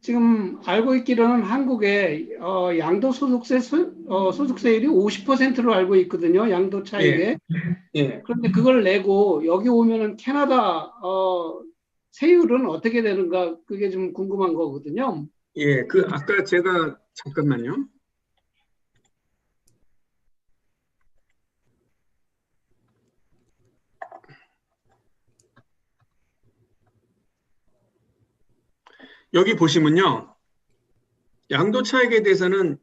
S4: 지금 알고 있기로는 한국에 소득세율이 50%로 알고 있거든요. 양도 차익에.
S3: 예.
S4: 그런데 그걸 내고 여기 오면은 캐나다 세율은 어떻게 되는가 그게 좀 궁금한 거거든요.
S3: 예, 아까 제가, 잠깐만요. 여기 보시면요. 양도 차익에 대해서는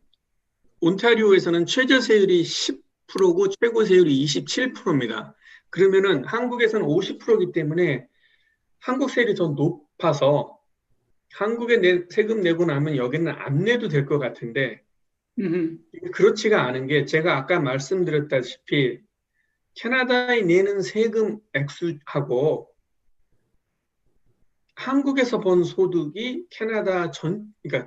S3: 온타리오에서는 최저세율이 10%고 최고세율이 27%입니다. 그러면은 한국에서는 50%이기 때문에 한국 세율이 더 높아서 한국에 세금 내고 나면 여기는 안 내도 될 것 같은데 그렇지가 않은 게 제가 아까 말씀드렸다시피 캐나다에 내는 세금 액수하고 한국에서 번 소득이 그러니까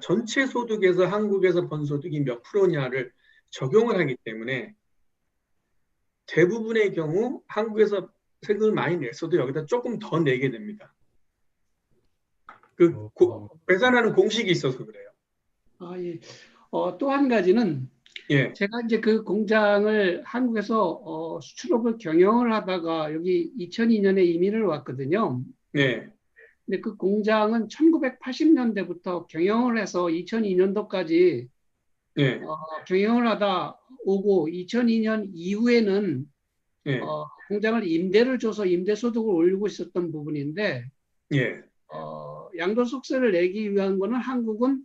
S3: 전체 소득에서 한국에서 번 소득이 몇 프로냐를 적용을 하기 때문에 대부분의 경우 한국에서 세금을 많이 냈어도 여기다 조금 더 내게 됩니다. 계산하는 공식이 있어서 그래요.
S4: 예. 또 한 가지는
S3: 예,
S4: 제가 이제 그 공장을 한국에서 수출업을 경영을 하다가 여기 2002년에 이민을 왔거든요.
S3: 네,
S4: 근데 그 공장은 1980년대부터 경영을 해서 2002년도까지
S3: 예,
S4: 경영을 하다 오고 2002년 이후에는
S3: 예,
S4: 공장을 임대를 줘서 임대소득을 올리고 있었던 부분인데
S3: 예,
S4: 양도소득세를 내기 위한 거는 한국은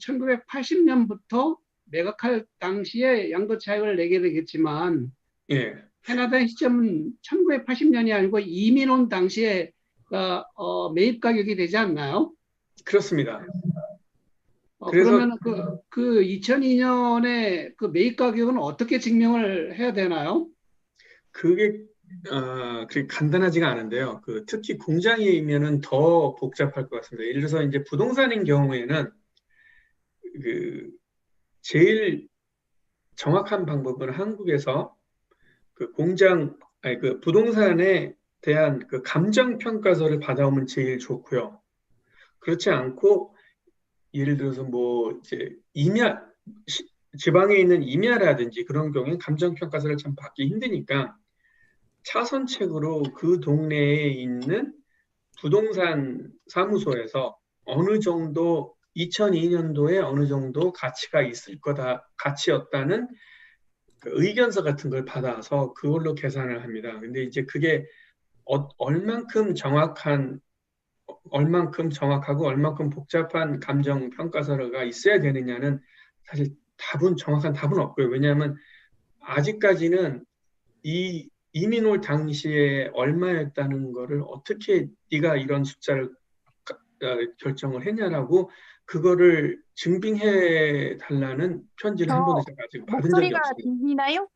S4: 1980년부터 매각할 당시에 양도차익을 내게 되겠지만
S3: 예.
S4: 캐나다의 시점은 1980년이 아니고 이민 온 당시에 매입 가격이 되지 않나요?
S3: 그렇습니다. 그래서
S4: 그러면 그 2002년에 그 매입 가격은 어떻게 증명을 해야 되나요?
S3: 그게 그렇게 간단하지가 않은데요. 특히 공장에 있면은 더 복잡할 것 같습니다. 예를 들어서 이제 부동산인 경우에는 제일 정확한 방법은 한국에서 그 부동산에 대한 그 감정 평가서를 받아오면 제일 좋고요. 그렇지 않고 예를 들어서 뭐 이제 지방에 있는 임야라든지 그런 경우에는 감정 평가서를 참 받기 힘드니까 차선책으로 그 동네에 있는 부동산 사무소에서 어느 정도 2002년도에 어느 정도 가치가 있을 거다, 가치였다는 그 의견서 같은 걸 받아서 그걸로 계산을 합니다. 근데 이제 그게 얼만큼 정확하고 얼만큼 복잡한 감정 평가서가 있어야 되느냐는 사실 정확한 답은 없고요. 왜냐하면 아직까지는 이민 올 당시에 얼마였다는 거를 어떻게 네가 이런 숫자를 결정을 했냐라고 그거를 증빙해 달라는 편지를 한 번도 제가 아직 받은 적이
S5: 목소리가
S3: 없습니다.
S5: 들리나요?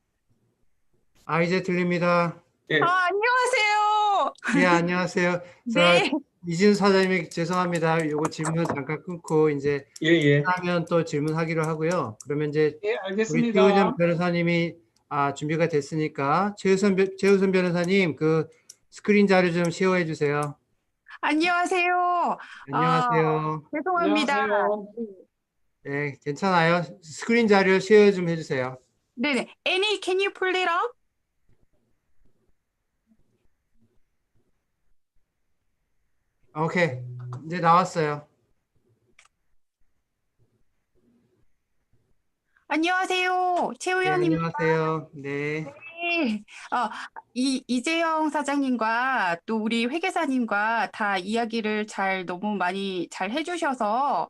S1: 이제 들립니다.
S3: 예,
S5: 안녕하세요.
S1: 예, 안녕하세요.
S5: 네.
S1: 이진수 사장님이 죄송합니다. 요거 질문 잠깐 끊고 이제
S3: 예, 예.
S1: 하면 또 질문하기로 하고요. 그러면 이제
S4: 예,
S1: 우리
S4: 알겠습니다.
S1: 최은영 변호사님이 준비가 됐으니까 최우선 변호사님 그 스크린 자료 좀 쉐어해 주세요.
S5: 안녕하세요.
S1: 안녕하세요.
S5: 죄송합니다.
S4: 안녕하세요.
S1: 네, 괜찮아요. 스크린 자료 쉐어 좀 해주세요.
S5: 네네. Annie, can you pull it up?
S1: 오케이, 이제 나왔어요.
S5: 안녕하세요.
S1: 네,
S5: 최우연입니다.
S1: 안녕하세요. 네.
S5: 네. 이재영 사장님과 또 우리 회계사님과 다 이야기를 너무 많이 잘 해주셔서,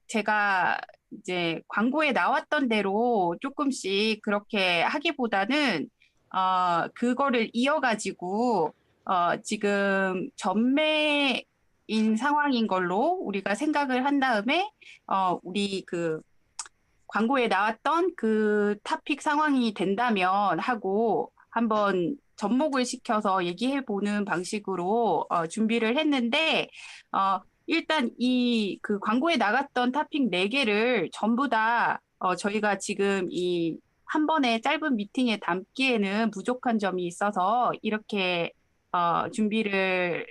S5: 제가 이제 광고에 나왔던 대로 조금씩 그렇게 하기보다는 그거를 이어가지고 지금 전매인 상황인 걸로 우리가 생각을 한 다음에 우리 그 광고에 나왔던 그 토픽 상황이 된다면 하고 한번 접목을 시켜서 얘기해 보는 방식으로 준비를 했는데 일단 이 그 광고에 나갔던 토픽 4개를 전부 다 저희가 지금 이 한 번에 짧은 미팅에 담기에는 부족한 점이 있어서 이렇게 준비를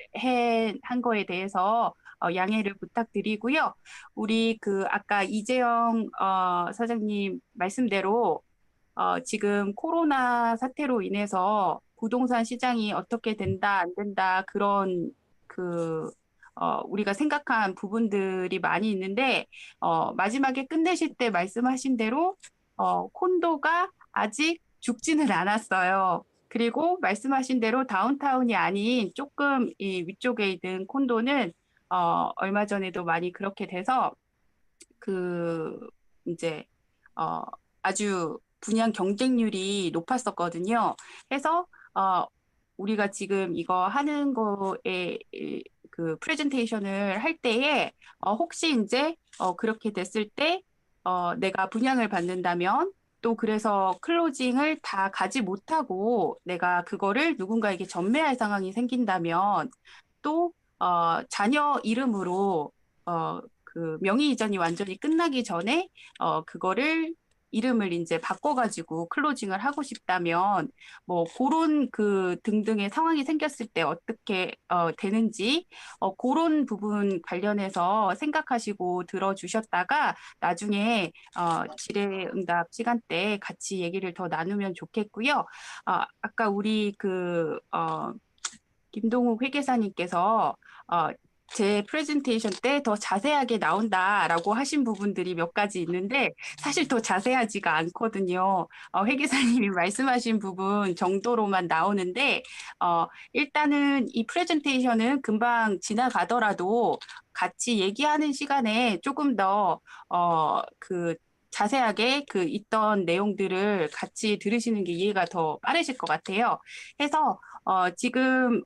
S5: 한 거에 대해서 양해를 부탁드리고요. 우리 그 아까 이재영 사장님 말씀대로 지금 코로나 사태로 인해서 부동산 시장이 어떻게 된다, 안 된다, 그런 우리가 생각한 부분들이 많이 있는데, 마지막에 끝내실 때 말씀하신 대로, 콘도가 아직 죽지는 않았어요. 그리고 말씀하신 대로 다운타운이 아닌 조금 이 위쪽에 있는 콘도는, 얼마 전에도 많이 그렇게 돼서, 이제, 어, 아주 분양 경쟁률이 높았었거든요. 해서, 우리가 지금 이거 하는 거에 그 프레젠테이션을 할 때에 혹시 이제 그렇게 됐을 때 내가 분양을 받는다면 또 그래서 클로징을 다 가지 못하고 내가 그거를 누군가에게 전매할 상황이 생긴다면 또 자녀 이름으로 그 명의 이전이 완전히 끝나기 전에 그거를 이름을 이제 바꿔가지고 클로징을 하고 싶다면 뭐 그런 그 등등의 상황이 생겼을 때 어떻게 되는지 그런 부분 관련해서 생각하시고 들어주셨다가 나중에 질의응답 시간 때 같이 얘기를 더 나누면 좋겠고요. 아까 우리 김동욱 회계사님께서 제 프레젠테이션 때 더 자세하게 나온다라고 하신 부분들이 몇 가지 있는데 사실 더 자세하지가 않거든요. 회계사님이 말씀하신 부분 정도로만 나오는데 일단은 이 프레젠테이션은 금방 지나가더라도 같이 얘기하는 시간에 조금 더 자세하게 그 있던 내용들을 같이 들으시는 게 이해가 더 빠르실 것 같아요. 해서 지금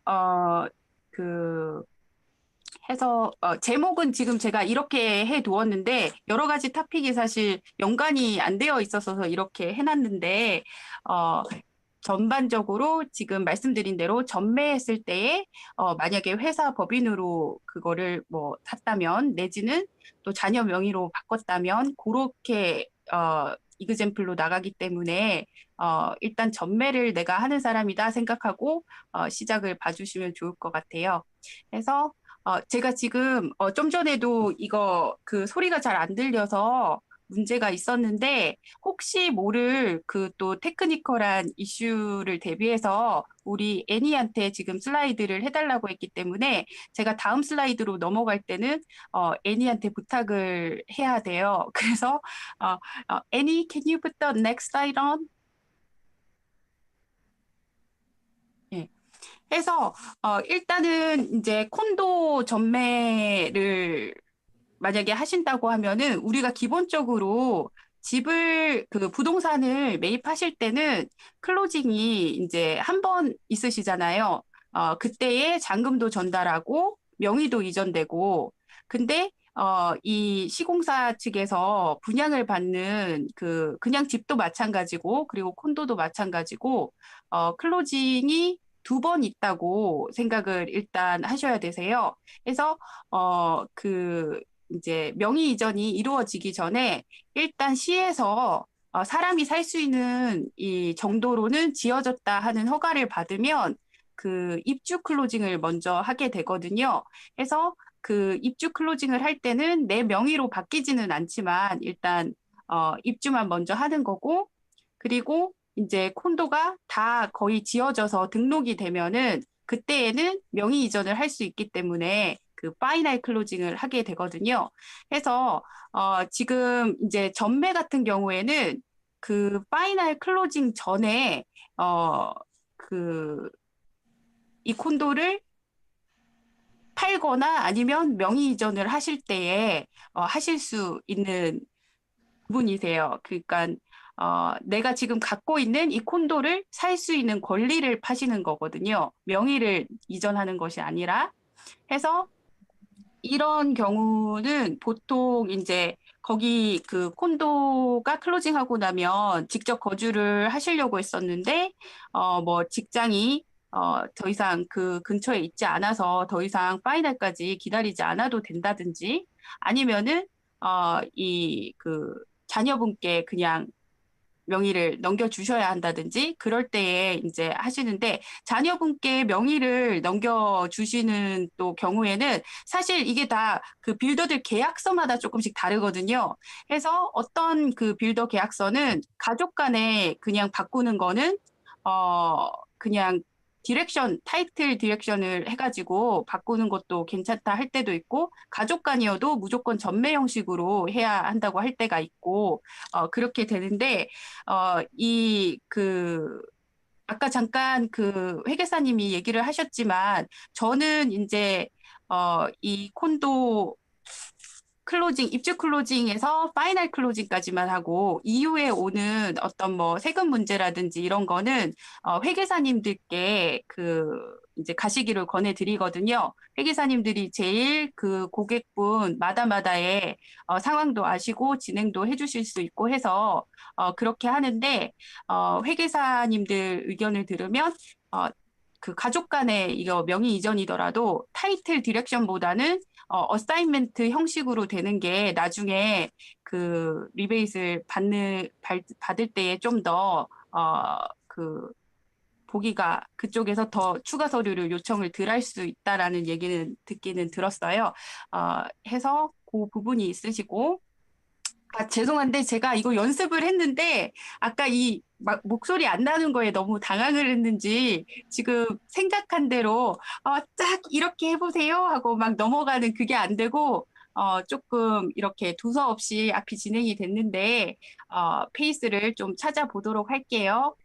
S5: 해서 제목은 지금 제가 이렇게 해두었는데 여러 가지 토픽이 사실 연관이 안 되어 있어서 이렇게 해놨는데 전반적으로 지금 말씀드린 대로 전매했을 때에 만약에 회사 법인으로 그거를 뭐 샀다면 내지는 또 자녀 명의로 바꿨다면 그렇게 이그젬플로 나가기 때문에 일단 전매를 내가 하는 사람이다 생각하고 시작을 봐주시면 좋을 것 같아요. 그래서 제가 지금 좀 전에도 이거 그 소리가 잘 안 들려서 문제가 있었는데 혹시 모를 그 또 테크니컬한 이슈를 대비해서 우리 애니한테 지금 슬라이드를 해달라고 했기 때문에 제가 다음 슬라이드로 넘어갈 때는 애니한테 부탁을 해야 돼요. 그래서 Annie, can you put the next slide on? 예. 해서 일단은 이제 콘도 전매를 만약에 하신다고 하면은 우리가 기본적으로 집을 그 부동산을 매입하실 때는 클로징이 이제 한 번 있으시잖아요. 그때에 잔금도 전달하고 명의도 이전되고 근데 이 시공사 측에서 분양을 받는 그냥 집도 마찬가지고 그리고 콘도도 마찬가지고 클로징이 2번 있다고 생각을 일단 하셔야 되세요. 그래서 이제 명의 이전이 이루어지기 전에 일단 시에서 사람이 살 수 있는 이 정도로는 지어졌다 하는 허가를 받으면 그 입주 클로징을 먼저 하게 되거든요. 그래서 그 입주 클로징을 할 때는 내 명의로 바뀌지는 않지만 일단 입주만 먼저 하는 거고 그리고 이제 콘도가 다 거의 지어져서 등록이 되면은 그때에는 명의 이전을 할 수 있기 때문에 그 파이널 클로징을 하게 되거든요. 해서 지금 이제 전매 같은 경우에는 그 파이널 클로징 전에 이 콘도를 팔거나 아니면 명의 이전을 하실 때에 하실 수 있는 부분이세요. 그러니까 내가 지금 갖고 있는 이 콘도를 살 수 있는 권리를 파시는 거거든요. 명의를 이전하는 것이 아니라. 해서 이런 경우는 보통 이제 거기 그 콘도가 클로징하고 나면 직접 거주를 하시려고 했었는데, 뭐 직장이 더 이상 그 근처에 있지 않아서 더 이상 파이널까지 기다리지 않아도 된다든지, 아니면은 이 그 자녀분께 그냥 명의를 넘겨주셔야 한다든지 그럴 때에 이제 하시는데, 자녀분께 명의를 넘겨주시는 또 경우에는 사실 이게 다 그 빌더들 계약서마다 조금씩 다르거든요. 해서 어떤 그 빌더 계약서는 가족 간에 그냥 바꾸는 거는 그냥 타이틀 디렉션을 해가지고 바꾸는 것도 괜찮다 할 때도 있고, 가족 간이어도 무조건 전매 형식으로 해야 한다고 할 때가 있고, 그렇게 되는데, 아까 잠깐 그 회계사님이 얘기를 하셨지만, 저는 이제, 이 콘도 입주 클로징에서 파이널 클로징까지만 하고, 이후에 오는 어떤 뭐 세금 문제라든지 이런 거는, 회계사님들께 이제 가시기를 권해드리거든요. 회계사님들이 제일 그 고객분 마다마다의 상황도 아시고 진행도 해주실 수 있고 해서, 그렇게 하는데, 회계사님들 의견을 들으면, 그 가족 간의 이거 명의 이전이더라도 타이틀 디렉션보다는 어사인먼트 형식으로 되는 게 나중에 그 리베이트를 받을 때에 좀 더 보기가 그쪽에서 더 추가 서류를 요청을 덜 할 수 있다라는 얘기는 듣기는 들었어요. 해서 그 부분이 있으시고, 죄송한데 제가 이거 연습을 했는데 아까 목소리 안 나는 거에 너무 당황을 했는지 지금 생각한 대로 딱 이렇게 해보세요 하고 막 넘어가는 그게 안 되고 조금 이렇게 두서없이 앞이 진행이 됐는데 페이스를 좀 찾아보도록 할게요.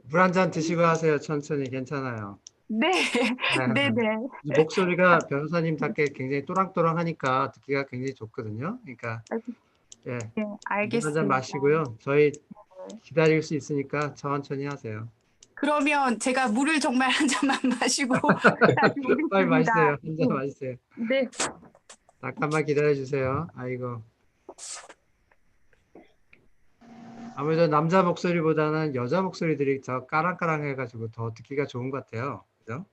S1: 물 한 잔 드시고 하세요. 천천히. 괜찮아요.
S5: 네, 네, 네.
S1: 이 목소리가 변호사님답게 굉장히 또랑또랑하니까 듣기가 굉장히 좋거든요. 그러니까 예,
S5: 네,
S1: 물 한 잔
S5: 알겠습니다.
S1: 마시고요. 저희 기다릴 수 있으니까 천천히 하세요.
S5: 그러면 제가 물을 정말 한 잔만 마시고 다시
S1: 빨리
S5: 오겠습니다.
S1: 마시세요. 한 잔 마시세요.
S5: 네.
S1: 잠깐만 기다려 주세요. 아이고. 아무래도 남자 목소리보다는 여자 목소리들이 더 까랑까랑해가지고 더 듣기가 좋은 것 같아요. 그죠?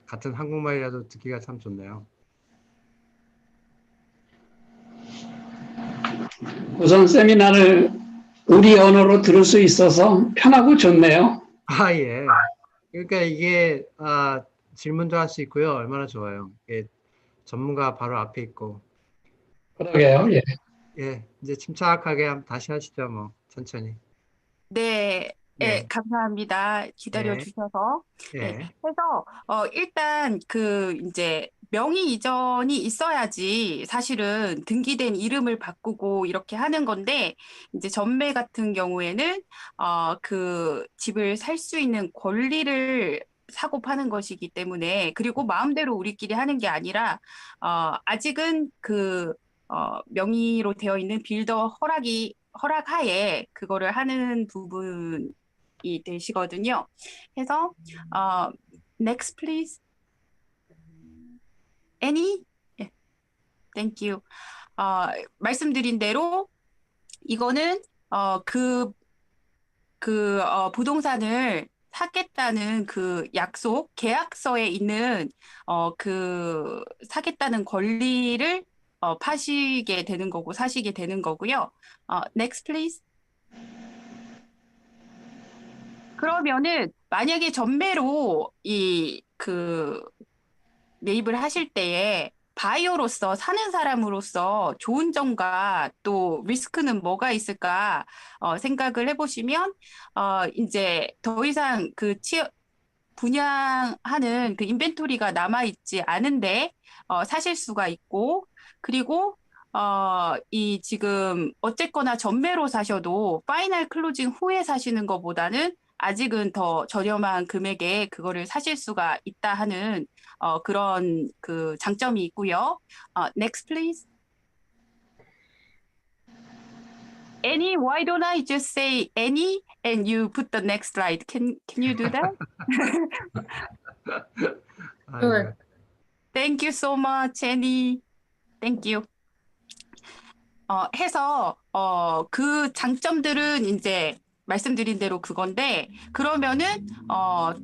S1: 같은 한국말이라도 듣기가 참 좋네요.
S4: 우선 세미나를 우리 언어로 들을 수 있어서 편하고 좋네요.
S1: 아, 예. 그러니까 이게 질문도 할 수 있고요. 얼마나 좋아요. 이게 전문가 바로 앞에 있고.
S4: 그러게요. 예.
S1: 예, 이제 침착하게 다시 하시죠. 뭐 천천히.
S5: 네,
S1: 예,
S5: 네, 감사합니다. 기다려
S1: 예,
S5: 주셔서. 네,
S1: 예.
S5: 그래서 일단 이제 명의 이전이 있어야지 사실은 등기된 이름을 바꾸고 이렇게 하는 건데, 이제 전매 같은 경우에는 그 집을 살 수 있는 권리를 사고 파는 것이기 때문에, 그리고 마음대로 우리끼리 하는 게 아니라 아직은 명의로 되어 있는 빌더 허락하에 그거를 하는 부분이 되시거든요. 해서 next please. Any? 예, thank you. 말씀드린 대로 이거는 부동산을 사겠다는 그 약속, 계약서에 있는 사겠다는 권리를 파시게 되는 거고 사시게 되는 거고요. Next please. 그러면은 만약에 전매로 매입을 하실 때에 바이어로서 사는 사람으로서 좋은 점과 또 리스크는 뭐가 있을까 생각을 해보시면 이제 더 이상 분양하는 그 인벤토리가 남아있지 않은데 사실 수가 있고, 그리고 지금 어쨌거나 전매로 사셔도 파이널 클로징 후에 사시는 것보다는 아직은 더 저렴한 금액에 그거를 사실 수가 있다 하는 그런 그 장점이 있고요. Next please. Annie, why don't I just say Annie and you put the next slide? Can you do that?
S2: Sure.
S5: Thank you so much, Annie. Thank you. 해서 그 장점들은 이제 말씀드린 대로 그건데 그러면은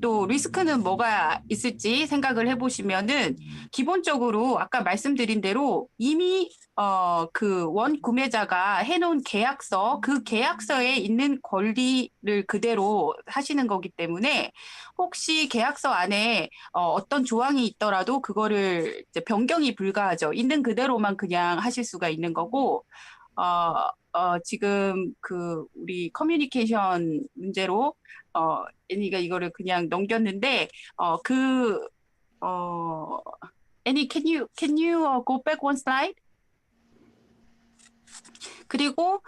S5: 또 리스크는 뭐가 있을지 생각을 해보시면은 기본적으로 아까 말씀드린 대로 이미 그 원 구매자가 해놓은 계약서 그 계약서에 있는 권리를 그대로 하시는 거기 때문에 혹시 계약서 안에 어떤 조항이 있더라도 그거를 이제 변경이 불가하죠. 있는 그대로만 그냥 하실 수가 있는 거고 지금 그 우리 커뮤니케이션 문제로 애니가 이거를 그냥 넘겼는데 애니 can you go back one slide? 그리고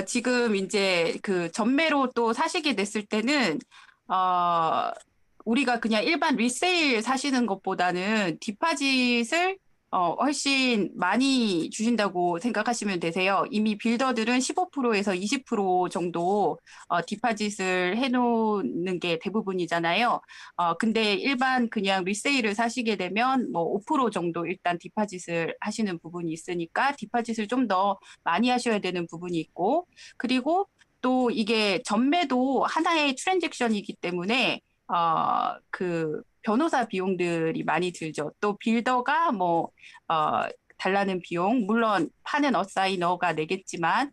S5: 지금 이제 그 전매로 또 사시게 됐을 때는 우리가 그냥 일반 리세일 사시는 것보다는 디파짓을 훨씬 많이 주신다고 생각하시면 되세요. 이미 빌더들은 15%에서 20% 정도 디파짓을 해놓는 게 대부분이잖아요. 근데 일반 그냥 리세일을 사시게 되면 뭐 5% 정도 일단 디파짓을 하시는 부분이 있으니까 디파짓을 좀 더 많이 하셔야 되는 부분이 있고, 그리고 또 이게 전매도 하나의 트랜잭션이기 때문에 그 변호사 비용들이 많이 들죠. 또 빌더가 뭐 달라는 비용, 물론 파는 어사이너가 내겠지만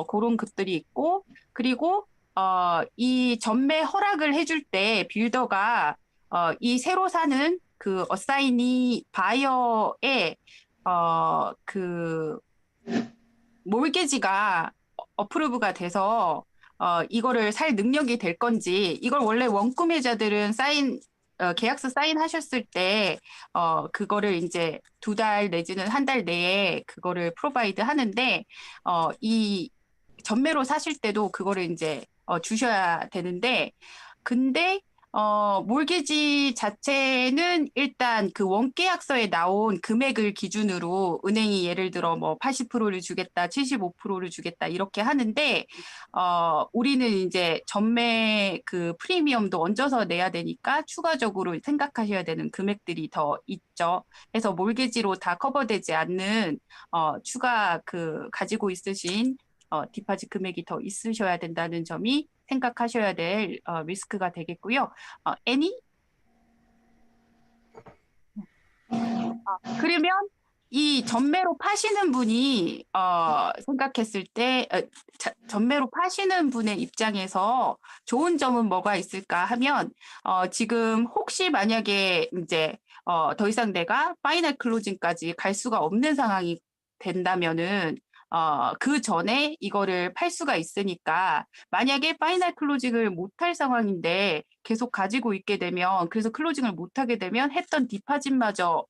S5: 그런 것들이 있고, 그리고 이 전매 허락을 해줄 때 빌더가 이 새로 사는 그 어사이니 바이어의 그 몰개지가 어프로브가 돼서 이거를 살 능력이 될 건지, 이걸 원래 원구매자들은 계약서 사인하셨을 때 그거를 이제 2달 내지는 1달 내에 그거를 프로바이드 하는데 이 전매로 사실 때도 그거를 이제 주셔야 되는데, 근데 몰개지 자체는 일단 그 원계약서에 나온 금액을 기준으로 은행이 예를 들어 뭐 80%를 주겠다, 75%를 주겠다 이렇게 하는데 우리는 이제 전매 그 프리미엄도 얹어서 내야 되니까 추가적으로 생각하셔야 되는 금액들이 더 있죠. 그래서 몰개지로 다 커버되지 않는 추가 그 가지고 있으신 디파짓 금액이 더 있으셔야 된다는 점이 생각하셔야 될 리스크가 되겠고요. 애니? 그러면 이 전매로 파시는 분이 생각했을 때 전매로 파시는 분의 입장에서 좋은 점은 뭐가 있을까 하면 지금 혹시 만약에 이제 더 이상 내가 파이널 클로징까지 갈 수가 없는 상황이 된다면은 그 전에 이거를 팔 수가 있으니까, 만약에 파이널 클로징을 못할 상황인데 계속 가지고 있게 되면, 그래서 클로징을 못하게 되면 했던 디파짓마저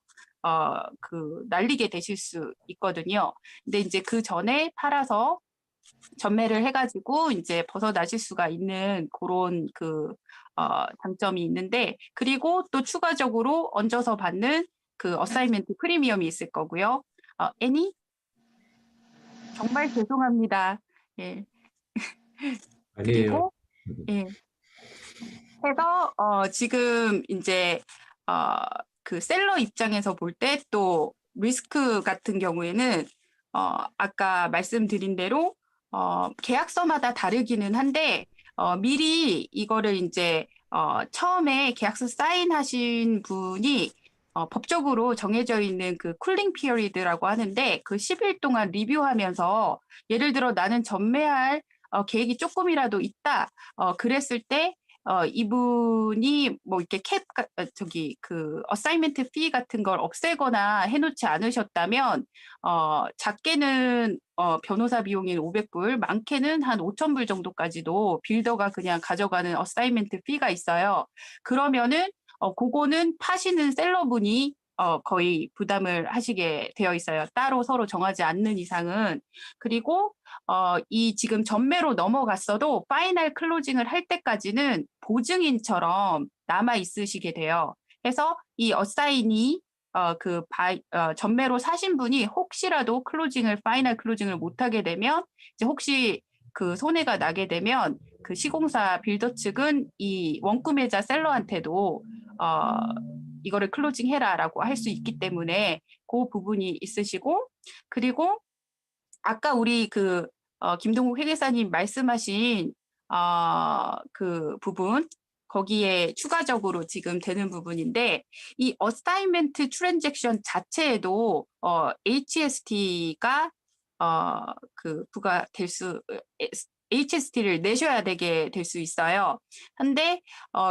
S5: 그 날리게 되실 수 있거든요. 근데 이제 그 전에 팔아서 전매를 해가지고 이제 벗어나실 수가 있는 그런 그 장점이 있는데, 그리고 또 추가적으로 얹어서 받는 그 어사이먼트 프리미엄이 있을 거고요. 애니? 정말 죄송합니다. 예.
S6: 아니에요.
S5: 그리고 예. 해서 지금 이제 그 셀러 입장에서 볼 때 또 리스크 같은 경우에는 아까 말씀드린 대로 계약서마다 다르기는 한데 미리 이거를 이제 처음에 계약서 사인하신 분이 법적으로 정해져 있는 그 쿨링 피어리드라고 하는데, 그 10일 동안 리뷰하면서 예를 들어 나는 전매할 계획이 조금이라도 있다. 그랬을 때 이분이 뭐 이렇게 그 어사이먼트 피 같은 걸 없애거나 해놓지 않으셨다면 작게는 변호사 비용인 500불, 많게는 한 5,000불 정도까지도 빌더가 그냥 가져가는 어사이먼트 피가 있어요. 그러면은 그거는 파시는 셀러분이 거의 부담을 하시게 되어 있어요. 따로 서로 정하지 않는 이상은. 그리고 이 지금 전매로 넘어갔어도 파이널 클로징을 할 때까지는 보증인처럼 남아 있으시게 돼요. 그래서 이 어사인이 전매로 사신 분이 혹시라도 파이널 클로징을 못하게 되면 이제 혹시 그 손해가 나게 되면 그 시공사 빌더 측은 이 원구매자 셀러한테도 이거를 클로징해라라고 할 수 있기 때문에 그 부분이 있으시고, 그리고 아까 우리 김동욱 회계사님 말씀하신 그 부분, 거기에 추가적으로 지금 되는 부분인데, 이 어사이먼트 트랜잭션 자체에도 HST가 부과될 HST를 내셔야 되게 될 수 있어요. 근데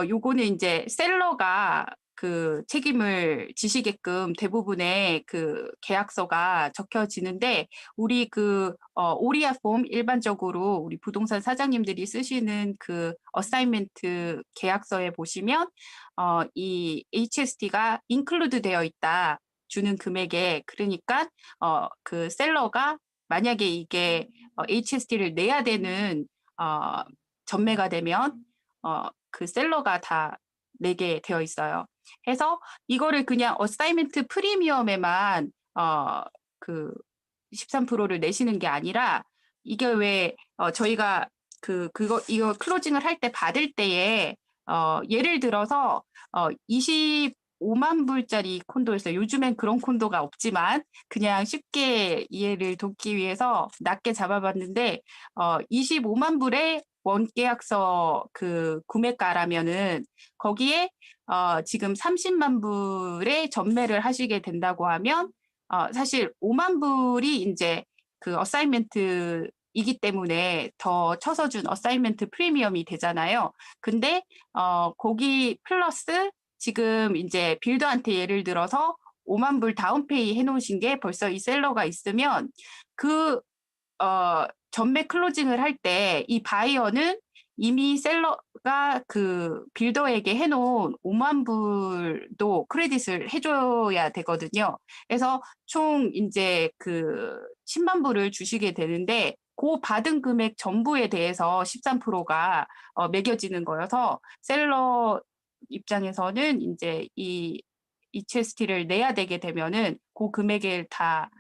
S5: 요거는 이제 셀러가 그 책임을 지시게끔 대부분의 그 계약서가 적혀지는데, 우리 오리아 폼 일반적으로 우리 부동산 사장님들이 쓰시는 그 어사이먼트 계약서에 보시면 이 HST가 인클루드 되어 있다, 주는 금액에. 그러니까 그 셀러가 만약에 이게 HST를 내야 되는 전매가 되면 그 셀러가 다 내게 되어 있어요. 해서 이거를 그냥 어사이먼트 프리미엄에만 그 13%를 내시는 게 아니라, 이게 왜 저희가 이거 클로징을 할 때 받을 때에 예를 들어서 25만 불짜리 콘도였어요. 요즘엔 그런 콘도가 없지만 그냥 쉽게 이해를 돕기 위해서 낮게 잡아봤는데 25만 불의 원계약서 그 구매가라면은 거기에 지금 30만 불의 전매를 하시게 된다고 하면 사실 5만 불이 이제 그 어사이먼트이기 때문에 더 쳐서 준 어사이먼트 프리미엄이 되잖아요. 근데 거기 플러스 지금 이제 빌더한테 예를 들어서 5만 불 다운페이 해놓으신 게 벌써 이 셀러가 있으면 전매 클로징을 할 때 이 바이어는 이미 셀러가 그 빌더에게 해놓은 5만 불도 크레딧을 해줘야 되거든요. 그래서 총 이제 그 10만 불을 주시게 되는데, 그 받은 금액 전부에 대해서 13%가 매겨지는 거여서 셀러 입장에서는 이제 이 HST를 내야 되게 되면은 그 금액을 다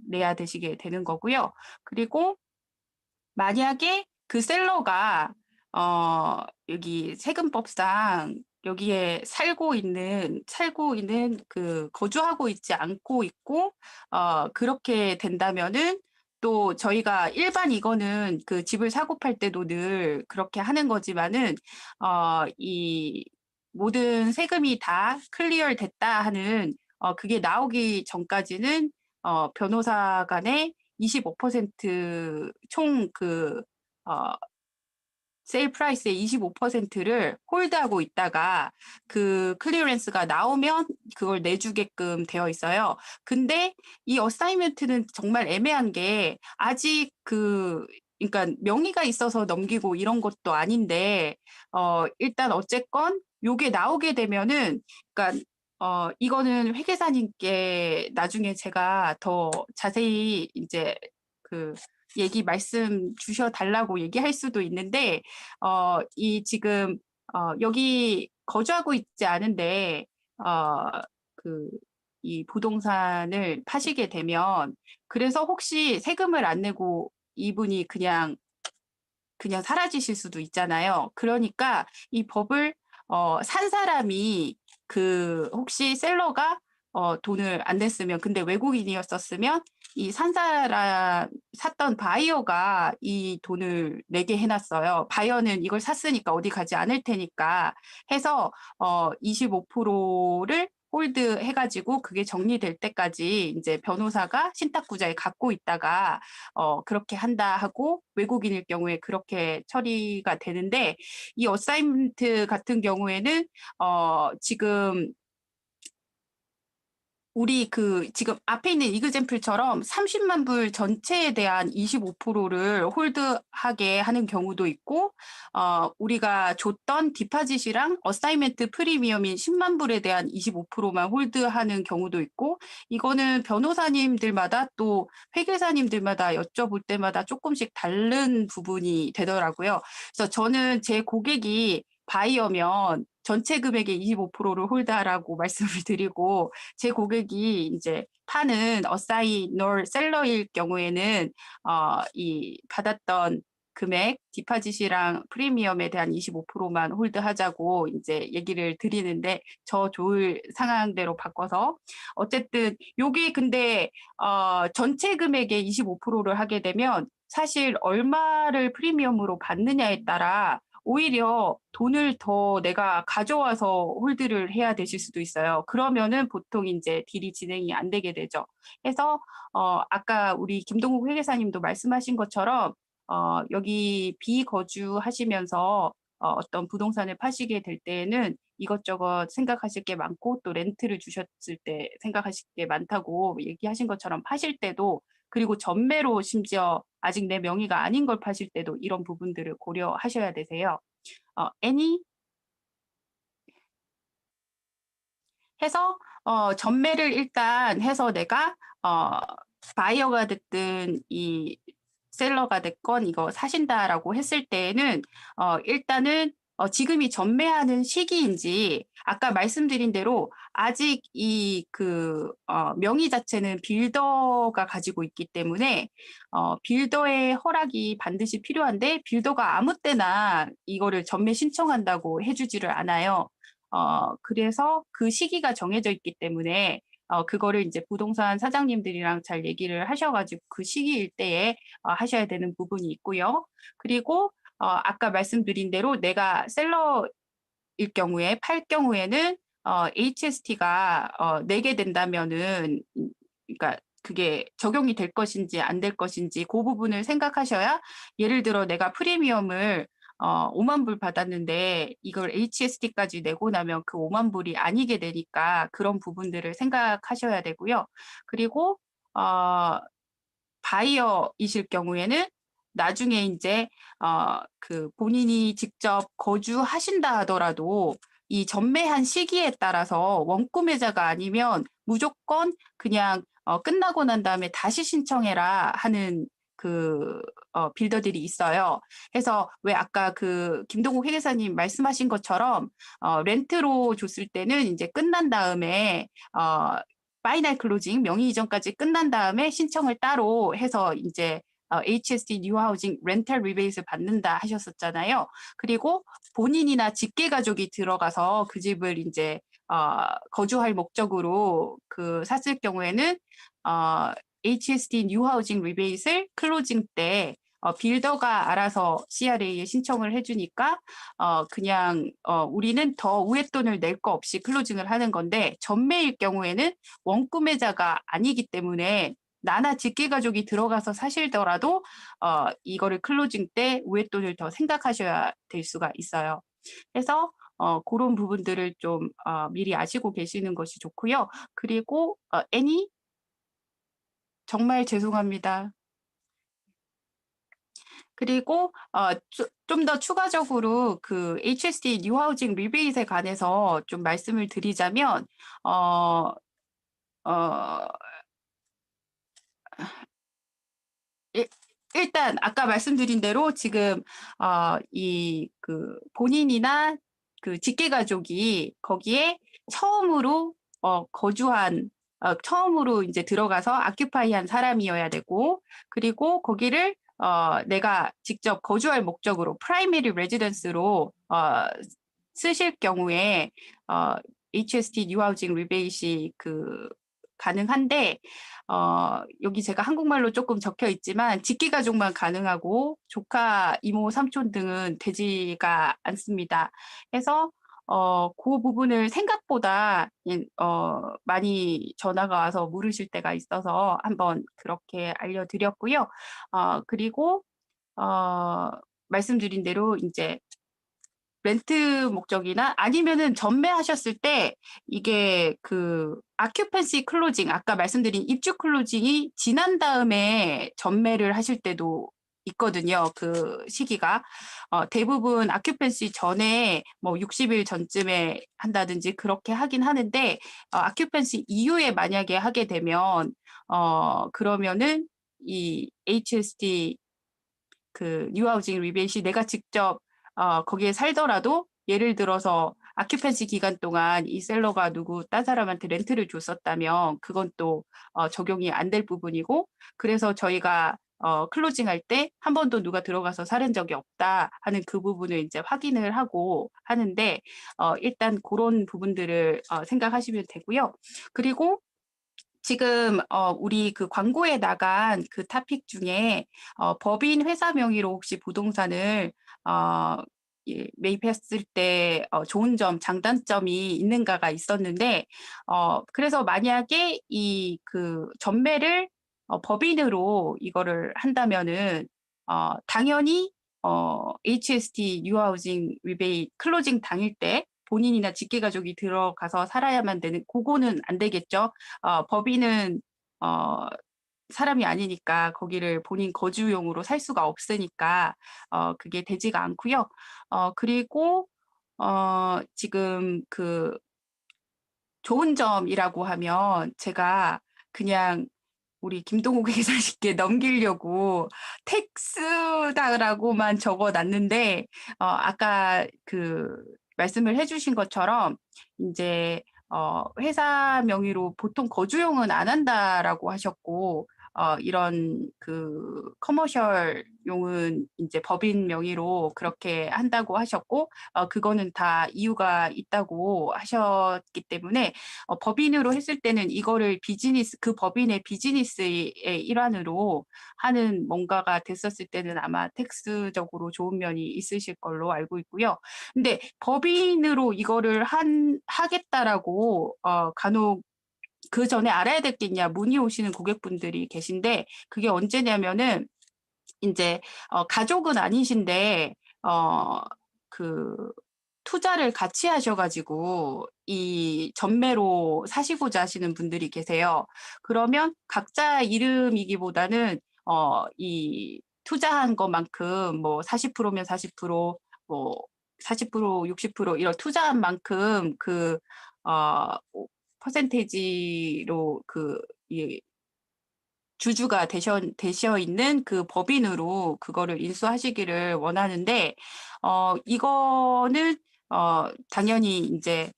S5: 내야 되시게 되는 거고요. 그리고 만약에 그 셀러가 여기 세금법상 여기에 살고 있는 그 거주하고 있지 않고 있고 그렇게 된다면은, 또 저희가 일반 이거는 그 집을 사고 팔 때도 늘 그렇게 하는 거지만은 이 모든 세금이 다 클리어 됐다 하는 그게 나오기 전까지는 변호사 간에 25% 세일 프라이스의 25%를 홀드하고 있다가 그 클리어런스가 나오면 그걸 내주게끔 되어 있어요. 근데 이 어사이먼트는 정말 애매한 게, 아직 그러니까 명의가 있어서 넘기고 이런 것도 아닌데 일단 어쨌건 요게 나오게 되면은, 그러니까 이거는 회계사님께 나중에 제가 더 자세히 이제 얘기 말씀 주셔 달라고 얘기할 수도 있는데, 이 지금 여기 거주하고 있지 않은데 이 부동산을 파시게 되면, 그래서 혹시 세금을 안 내고 이분이 그냥 사라지실 수도 있잖아요. 그러니까 이 법을 산 사람이 혹시 셀러가 돈을 안 냈으면, 근데 외국인이었었으면 이 샀던 바이어가 이 돈을 내게 해놨어요. 바이어는 이걸 샀으니까 어디 가지 않을 테니까 해서 25%를 홀드 해가지고 그게 정리될 때까지 이제 변호사가 신탁구자에 갖고 있다가 그렇게 한다 하고, 외국인일 경우에 그렇게 처리가 되는데, 이 어사이먼트 같은 경우에는 지금 우리 지금 앞에 있는 이그젬플처럼 30만 불 전체에 대한 25%를 홀드하게 하는 경우도 있고, 우리가 줬던 디파짓이랑 어사이먼트 프리미엄인 10만 불에 대한 25%만 홀드하는 경우도 있고, 이거는 변호사님들마다 또 회계사님들마다 여쭤볼 때마다 조금씩 다른 부분이 되더라고요. 그래서 저는 제 고객이 바이어면 전체 금액의 25%를 홀드하라고 말씀을 드리고, 제 고객이 이제 파는 어사이너 셀러일 경우에는 이 받았던 금액, 디파짓이랑 프리미엄에 대한 25%만 홀드하자고 이제 얘기를 드리는데 저 좋을 상황대로 바꿔서 어쨌든 요게 근데 전체 금액의 25%를 하게 되면 사실 얼마를 프리미엄으로 받느냐에 따라 오히려 돈을 더 내가 가져와서 홀드를 해야 되실 수도 있어요. 그러면은 보통 이제 딜이 진행이 안 되게 되죠. 그래서 아까 우리 김동국 회계사님도 말씀하신 것처럼 여기 비거주하시면서 어떤 부동산을 파시게 될 때에는 이것저것 생각하실 게 많고 또 렌트를 주셨을 때 생각하실 게 많다고 얘기하신 것처럼 파실 때도 그리고 전매로 심지어 아직 내 명의가 아닌 걸 파실 때도 이런 부분들을 고려하셔야 되세요. 애니 해서 전매를 일단 해서 내가 바이어가 됐든 이 셀러가 됐건 이거 사신다라고 했을 때에는 일단은 지금이 전매하는 시기인지 아까 말씀드린 대로 아직 이 명의 자체는 빌더가 가지고 있기 때문에 빌더의 허락이 반드시 필요한데 빌더가 아무 때나 이거를 전매 신청한다고 해주지를 않아요. 그래서 그 시기가 정해져 있기 때문에 그거를 이제 부동산 사장님들이랑 잘 얘기를 하셔가지고 그 시기일 때에 하셔야 되는 부분이 있고요. 그리고 아까 말씀드린 대로 내가 셀러일 경우에 팔 경우에는 HST가 내게 된다면은 그러니까 그게 적용이 될 것인지 안 될 것인지 그 부분을 생각하셔야 예를 들어 내가 프리미엄을 5만 불 받았는데 이걸 HST까지 내고 나면 그 5만 불이 아니게 되니까 그런 부분들을 생각하셔야 되고요. 그리고 바이어이실 경우에는 나중에 이제 본인이 직접 거주하신다 하더라도 이 전매한 시기에 따라서 원구매자가 아니면 무조건 그냥 끝나고 난 다음에 다시 신청해라 하는 빌더들이 있어요. 그래서 왜 아까 김동국 회계사님 말씀하신 것처럼 렌트로 줬을 때는 이제 끝난 다음에 파이널 클로징 명의 이전까지 끝난 다음에 신청을 따로 해서 이제 HST 뉴 하우징 렌탈 리베이트를 받는다 하셨었잖아요. 그리고 본인이나 직계 가족이 들어가서 그 집을 이제 거주할 목적으로 샀을 경우에는 HST 뉴 하우징 리베이트를 클로징 때 빌더가 알아서 CRA에 신청을 해주니까 그냥 우리는 더 우웏돈을 낼 거 없이 클로징을 하는 건데 전매일 경우에는 원구매자가 아니기 때문에 나나 직계가족이 들어가서 사실더라도 이거를 클로징 때 우웏돈을 더 생각하셔야 될 수가 있어요. 그래서 그런 부분들을 좀 미리 아시고 계시는 것이 좋고요. 그리고 애니 정말 죄송합니다. 그리고 좀 더 추가적으로 HST 뉴 하우징 리베이트에 관해서 좀 말씀을 드리자면 일단 아까 말씀드린 대로 지금 본인이나 직계 가족이 거기에 처음으로 거주한 처음으로 이제 들어가서 아큐파이한 사람이어야 되고 그리고 거기를 내가 직접 거주할 목적으로 프라이머리 레지던스로 쓰실 경우에 HST 뉴 하우징 리베이트이 가능한데 여기 제가 한국말로 조금 적혀 있지만 직계 가족만 가능하고 조카, 이모, 삼촌 등은 되지가 않습니다. 그래서 그 부분을 생각보다 많이 전화가 와서 물으실 때가 있어서 한번 그렇게 알려드렸고요. 그리고 말씀드린 대로 이제 렌트 목적이나 아니면은 전매하셨을 때 이게 아큐펜시 클로징 아까 말씀드린 입주 클로징이 지난 다음에 전매를 하실 때도 있거든요. 그 시기가 대부분 아큐펜시 전에 뭐 60일 전쯤에 한다든지 그렇게 하긴 하는데 아큐펜시 이후에 만약에 하게 되면 그러면은 이 HST 뉴 하우징 리베이트이 내가 직접 거기에 살더라도 예를 들어서 아큐펜시 기간 동안 이 셀러가 딴 사람한테 렌트를 줬었다면 그건 또 적용이 안 될 부분이고 그래서 저희가 클로징할 때 한 번도 누가 들어가서 사는 적이 없다 하는 그 부분을 이제 확인을 하고 하는데 일단 그런 부분들을 생각하시면 되고요. 그리고 지금 우리 그 광고에 나간 그 토픽 중에 법인 회사 명의로 혹시 부동산을 매입했을 때 좋은 점, 장단점이 있는가가 있었는데 그래서 만약에 이 그 전매를 법인으로 이거를 한다면은 당연히 HST 뉴하우징 리베이트 클로징 당일 때 본인이나 직계가족이 들어가서 살아야만 되는 그거는 안 되겠죠. 법인은 사람이 아니니까 거기를 본인 거주용으로 살 수가 없으니까 그게 되지가 않고요. 그리고 지금 그 좋은 점이라고 하면 제가 그냥 우리 김동욱 회장님께 넘기려고 텍스다라고만 적어놨는데 아까 그 말씀을 해주신 것처럼 이제 회사 명의로 보통 거주용은 안 한다라고 하셨고 이런 그 커머셜용은 이제 법인 명의로 그렇게 한다고 하셨고 그거는 다 이유가 있다고 하셨기 때문에 법인으로 했을 때는 이거를 비즈니스 그 법인의 비즈니스의 일환으로 하는 뭔가가 됐었을 때는 아마 텍스적으로 좋은 면이 있으실 걸로 알고 있고요. 근데 법인으로 이거를 하겠다라고 간혹 그 전에 알아야 될 게 있냐 문의 오시는 고객분들이 계신데 그게 언제냐면은 이제 가족은 아니신데 그 투자를 같이 하셔가지고 이 전매로 사시고자 하시는 분들이 계세요. 그러면 각자 이름이기보다는 이 투자한 것만큼 뭐 40%면 40%, 뭐 40%, 60% 이런 투자한 만큼 그 퍼센테이지로 이 주주가 되셔 있는 그 법인으로 그거를 인수하시기를 원하는데 이거는 당연히 이제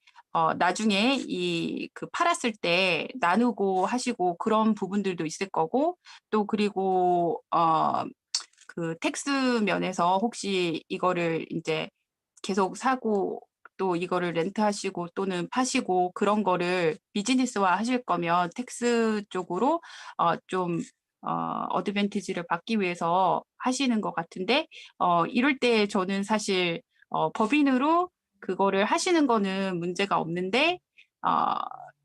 S5: 나중에 이 그 팔았을 때 나누고 하시고 그런 부분들도 있을 거고 또 그리고 그 텍스 면에서 혹시 이거를 이제 계속 사고 또 이거를 렌트하시고 또는 파시고 그런 거를 비즈니스화 하실 거면 텍스 쪽으로 좀 어드밴티지를 받기 위해서 하시는 것 같은데 이럴 때 저는 사실 법인으로 그거를 하시는 거는 문제가 없는데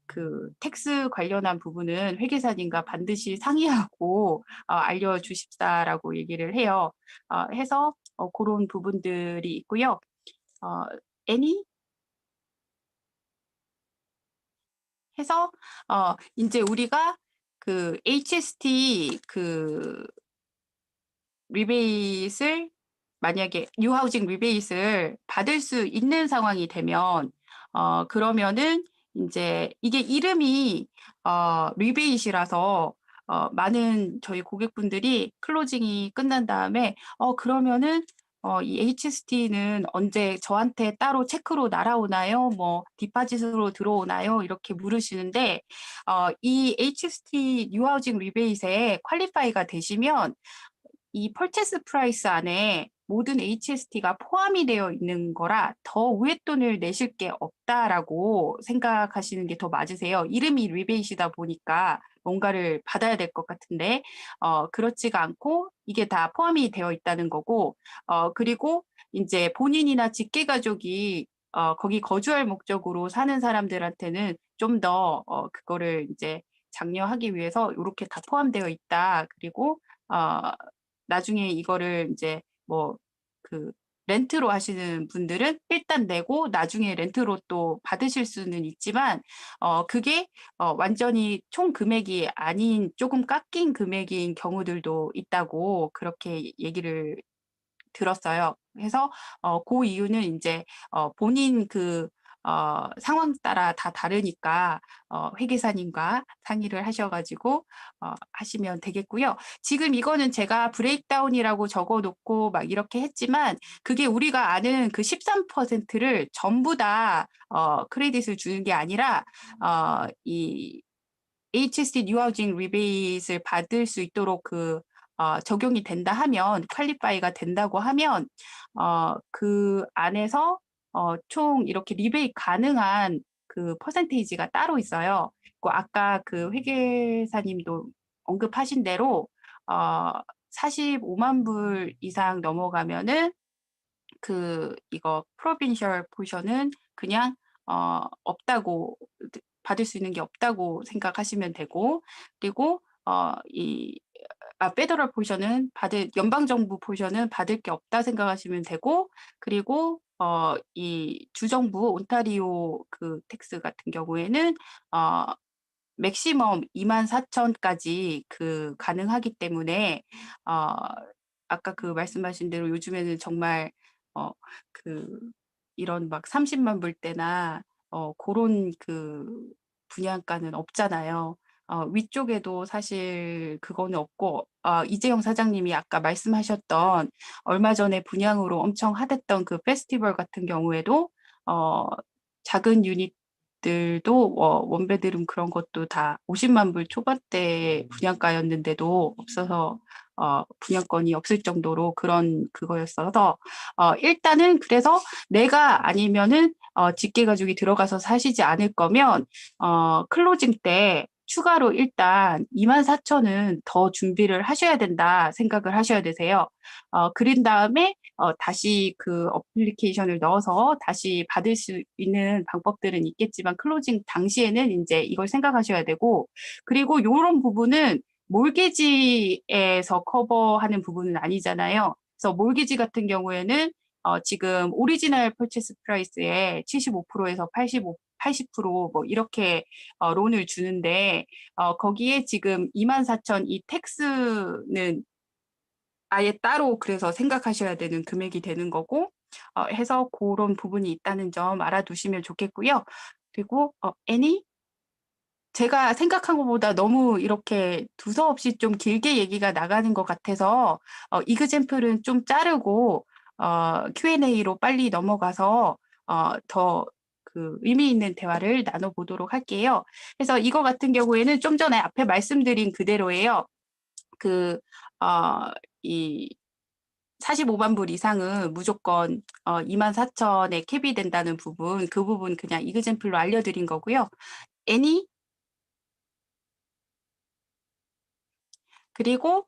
S5: 그 텍스 관련한 부분은 회계사님과 반드시 상의하고 알려주십사라고 얘기를 해요. 해서 그런 부분들이 있고요. 애니 해서 이제 우리가 그 HST 그 리베이트를 만약에 뉴하우징 리베이트를 받을 수 있는 상황이 되면 그러면은 이제 이게 이름이 리베이트라서 많은 저희 고객분들이 클로징이 끝난 다음에 그러면은 이 HST는 언제 저한테 따로 체크로 날아오나요? 뭐 디파짓으로 들어오나요? 이렇게 물으시는데 이 HST 뉴하우징 리베이트에 퀄리파이가 되시면 이 퍼체스 프라이스 안에 모든 HST가 포함이 되어 있는 거라 더 우웏돈을 내실 게 없다라고 생각하시는 게 더 맞으세요. 이름이 리베이트이다 보니까 뭔가를 받아야 될 것 같은데 그렇지가 않고 이게 다 포함이 되어 있다는 거고 그리고 이제 본인이나 직계가족이 거기 거주할 목적으로 사는 사람들한테는 좀 더 그거를 이제 장려하기 위해서 이렇게 다 포함되어 있다. 그리고 나중에 이거를 이제 뭐 그 렌트로 하시는 분들은 일단 내고 나중에 렌트로 또 받으실 수는 있지만 그게 완전히 총 금액이 아닌 조금 깎인 금액인 경우들도 있다고 그렇게 얘기를 들었어요. 그래서 그 이유는 이제 본인 그 상황 따라 다 다르니까 회계사님과 상의를 하셔가지고 하시면 되겠고요. 지금 이거는 제가 브레이크다운이라고 적어놓고 막 이렇게 했지만 그게 우리가 아는 그 13%를 전부 다 크레딧을 주는 게 아니라 이 HST 뉴하우징 리베이트를 받을 수 있도록 그 적용이 된다 하면, 퀄리파이가 된다고 하면 그 안에서 총 이렇게 리베이트 가능한 그 퍼센테이지가 따로 있어요. 그 아까 그 회계사님도 언급하신 대로 45만 불 이상 넘어가면은 그 이거 프로빈셜 포션은 그냥 없다고, 받을 수 있는 게 없다고 생각하시면 되고, 그리고 페더럴 포션은 연방 정부 포션은 받을 게 없다 생각하시면 되고, 그리고 이 주정부 온타리오 그 텍스 같은 경우에는 맥시멈 24,000까지 그 가능하기 때문에 아까 그 말씀하신 대로 요즘에는 정말 그 이런 막 30만 불 때나 그런 그 분양가는 없잖아요. 위쪽에도 사실 그거는 없고, 이재용 사장님이 아까 말씀하셨던 얼마 전에 분양으로 엄청 핫했던 그 페스티벌 같은 경우에도 작은 유닛들도 원베드룸 그런 것도 다 50만 불 초반대 분양가였는데도 없어서 분양권이 없을 정도로 그런 그거였어서 일단은 그래서 내가 아니면은 직계가족이 들어가서 사시지 않을 거면 클로징 때 추가로 일단 24,000은 더 준비를 하셔야 된다 생각을 하셔야 되세요. 그린 다음에 다시 그 어플리케이션을 넣어서 다시 받을 수 있는 방법들은 있겠지만 클로징 당시에는 이제 이걸 생각하셔야 되고, 그리고 이런 부분은 몰개지에서 커버하는 부분은 아니잖아요. 그래서 몰개지 같은 경우에는 지금 오리지널 퍼체스 프라이스의 75%에서 80% 이렇게 론을 주는데 거기에 지금 24,000 이 텍스는 아예 따로 그래서 생각하셔야 되는 금액이 되는 거고, 해서 그런 부분이 있다는 점 알아두시면 좋겠고요. 그리고 애니? 제가 생각한 것보다 너무 이렇게 두서없이 좀 길게 얘기가 나가는 것 같아서 이그젬플은 좀 자르고 Q&A로 빨리 넘어가서 더 그 의미 있는 대화를 나눠보도록 할게요. 그래서 이거 같은 경우에는 좀 전에 앞에 말씀드린 그대로예요. 이 45만 불 이상은 무조건 24,000에 캡이 된다는 부분, 그 부분 그냥 이그젬플로 알려드린 거고요. 애니? 그리고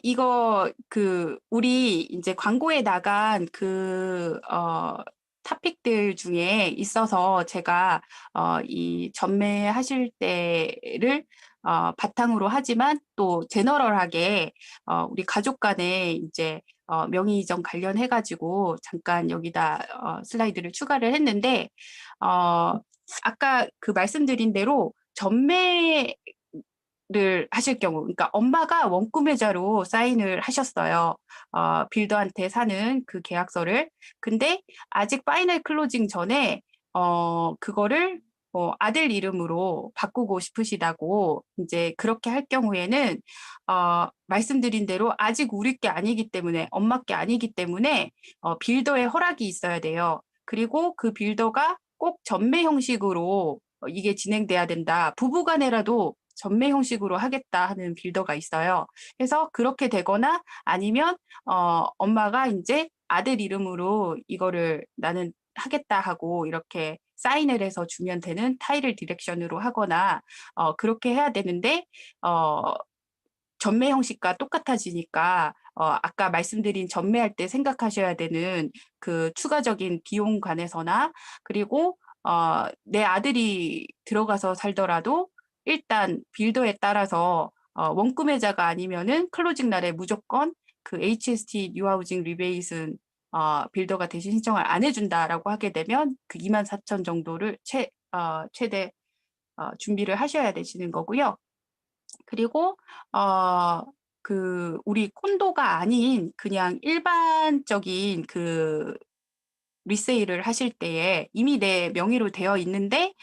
S5: 이거 그 우리 이제 광고에 나간 그 토픽들 중에 있어서 제가 이 전매하실 때를 바탕으로 하지만 또 제너럴하게 우리 가족 간에 이제 명의 이전 관련해가지고 잠깐 여기다 슬라이드를 추가를 했는데 아까 그 말씀드린 대로 전매 를 하실 경우, 그러니까 엄마가 원구매자로 사인을 하셨어요. 빌더한테 사는 그 계약서를. 근데 아직 파이널 클로징 전에 그거를 아들 이름으로 바꾸고 싶으시다고 이제 그렇게 할 경우에는 말씀드린 대로 아직 우리 게 아니기 때문에, 엄마 게 아니기 때문에 빌더의 허락이 있어야 돼요. 그리고 그 빌더가 꼭 전매 형식으로 이게 진행돼야 된다. 부부간에라도 전매 형식으로 하겠다 하는 빌더가 있어요. 그래서 그렇게 되거나 아니면 엄마가 이제 아들 이름으로 이거를 나는 하겠다 하고 이렇게 사인을 해서 주면 되는 타이틀 디렉션으로 하거나 그렇게 해야 되는데 전매 형식과 똑같아지니까 아까 말씀드린 전매할 때 생각하셔야 되는 그 추가적인 비용 관해서나, 그리고 내 아들이 들어가서 살더라도 일단 빌더에 따라서 원구매자가 아니면은 클로징 날에 무조건 그 HST 뉴하우징 리베이트는 빌더가 대신 신청을 안 해준다라고 하게 되면 그 24,000 정도를 최대 준비를 하셔야 되시는 거고요. 그리고 그 우리 콘도가 아닌 그냥 일반적인 그 리세일을 하실 때에 이미 내 명의로 되어 있는데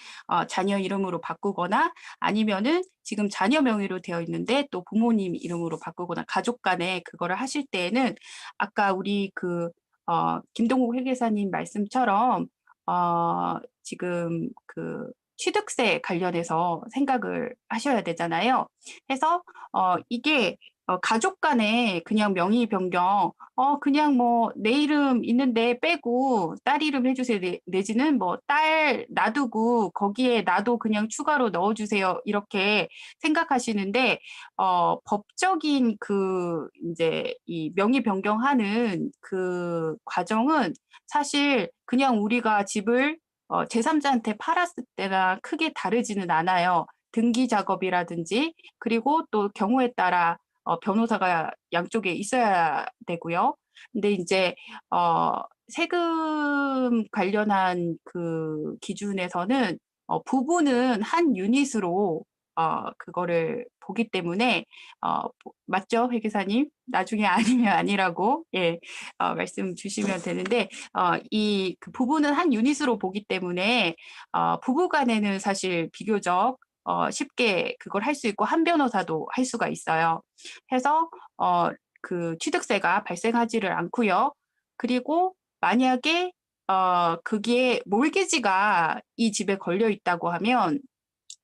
S5: 자녀 이름으로 바꾸거나 아니면은 지금 자녀 명의로 되어 있는데 또 부모님 이름으로 바꾸거나 가족 간에 그거를 하실 때에는 아까 우리 그 김동국 회계사님 말씀처럼 지금 그 취득세 관련해서 생각을 하셔야 되잖아요. 해서 이게 가족 간에 그냥 명의 변경, 그냥 뭐 내 이름 있는데 빼고 딸 이름 해주세요. 내지는 뭐 딸 놔두고 거기에 나도 그냥 추가로 넣어주세요. 이렇게 생각하시는데, 법적인 그 이제 이 명의 변경하는 그 과정은 사실 그냥 우리가 집을 제3자한테 팔았을 때나 크게 다르지는 않아요. 등기 작업이라든지, 그리고 또 경우에 따라 변호사가 양쪽에 있어야 되고요. 근데 이제 세금 관련한 그 기준에서는 부부는 한 유닛으로 그거를 보기 때문에 맞죠, 회계사님? 나중에 아니면 아니라고 예, 말씀 주시면 되는데 이 그 부부는 한 유닛으로 보기 때문에 부부 간에는 사실 비교적 쉽게 그걸 할 수 있고 한 변호사도 할 수가 있어요. 해서 그 취득세가 발생하지를 않고요. 그리고 만약에 그게 몰개지가 이 집에 걸려 있다고 하면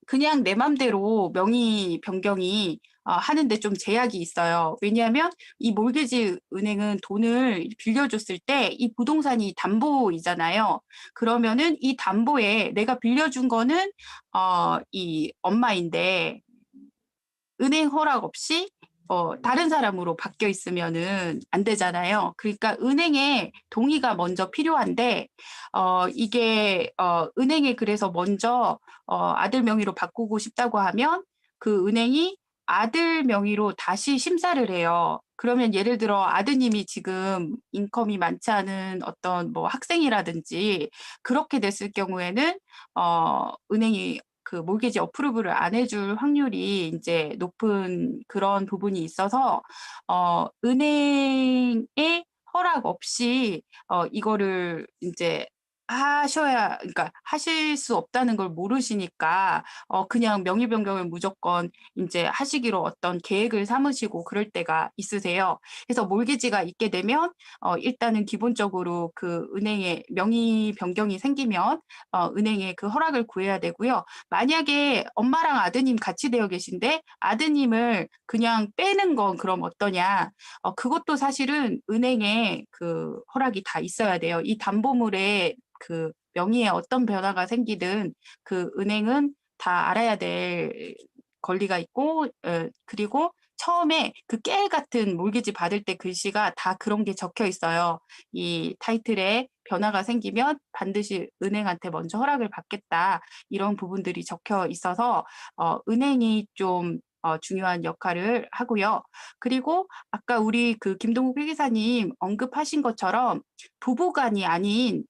S5: 그냥 내 맘대로 명의 변경이 하는데 좀 제약이 있어요. 왜냐하면 이 몰개지 은행은 돈을 빌려줬을 때 이 부동산이 담보이잖아요. 그러면은 이 담보에 내가 빌려준 거는 이 엄마인데 은행 허락 없이 다른 사람으로 바뀌어 있으면은 안 되잖아요. 그러니까 은행에 동의가 먼저 필요한데 이게 은행에 그래서 먼저 아들 명의로 바꾸고 싶다고 하면 그 은행이 아들 명의로 다시 심사를 해요. 그러면 예를 들어 아드님이 지금 인컴이 많지 않은 어떤 뭐 학생이라든지 그렇게 됐을 경우에는 은행이 그 몰개지 어프로브를 안 해줄 확률이 이제 높은 그런 부분이 있어서 은행의 허락 없이 이거를 이제 그러니까 하실 수 없다는 걸 모르시니까 그냥 명의 변경을 무조건 이제 하시기로 어떤 계획을 삼으시고 그럴 때가 있으세요. 그래서 몰개지가 있게 되면 일단은 기본적으로 그 은행에 명의 변경이 생기면 은행에 그 허락을 구해야 되고요. 만약에 엄마랑 아드님 같이 되어 계신데 아드님을 그냥 빼는 건 그럼 어떠냐? 그것도 사실은 은행에 그 허락이 다 있어야 돼요. 이 담보물에 그 명의에 어떤 변화가 생기든 그 은행은 다 알아야 될 권리가 있고, 그리고 처음에 그 깨알 같은 몰개지 받을 때 글씨가 다 그런 게 적혀 있어요. 이 타이틀에 변화가 생기면 반드시 은행한테 먼저 허락을 받겠다. 이런 부분들이 적혀 있어서 은행이 좀 중요한 역할을 하고요. 그리고 아까 우리 그 김동국 회계사님 언급하신 것처럼 부부간이 아닌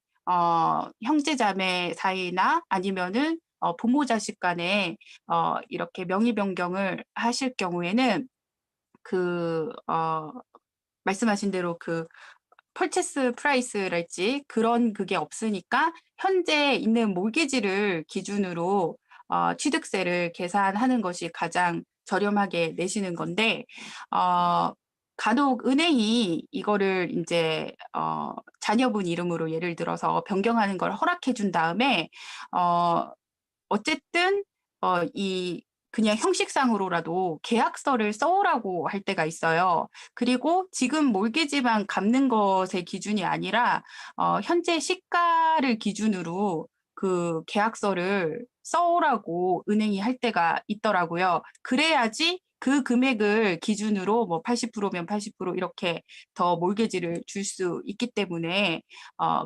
S5: 형제 자매 사이나 아니면은 부모 자식 간에 이렇게 명의 변경을 하실 경우에는 그 말씀하신 대로 그 펄체스 프라이스랄지 그런 그게 없으니까 현재 있는 몰개지를 기준으로 취득세를 계산하는 것이 가장 저렴하게 내시는 건데 간혹 은행이 이거를 이제 자녀분 이름으로 예를 들어서 변경하는 걸 허락해 준 다음에 어쨌든 이 그냥 형식상으로라도 계약서를 써오라고 할 때가 있어요. 그리고 지금 몰개지만 갚는 것의 기준이 아니라 현재 시가를 기준으로 그 계약서를 써오라고 은행이 할 때가 있더라고요. 그래야지 그 금액을 기준으로 뭐 80%면 80% 이렇게 더 몰개지를 줄 수 있기 때문에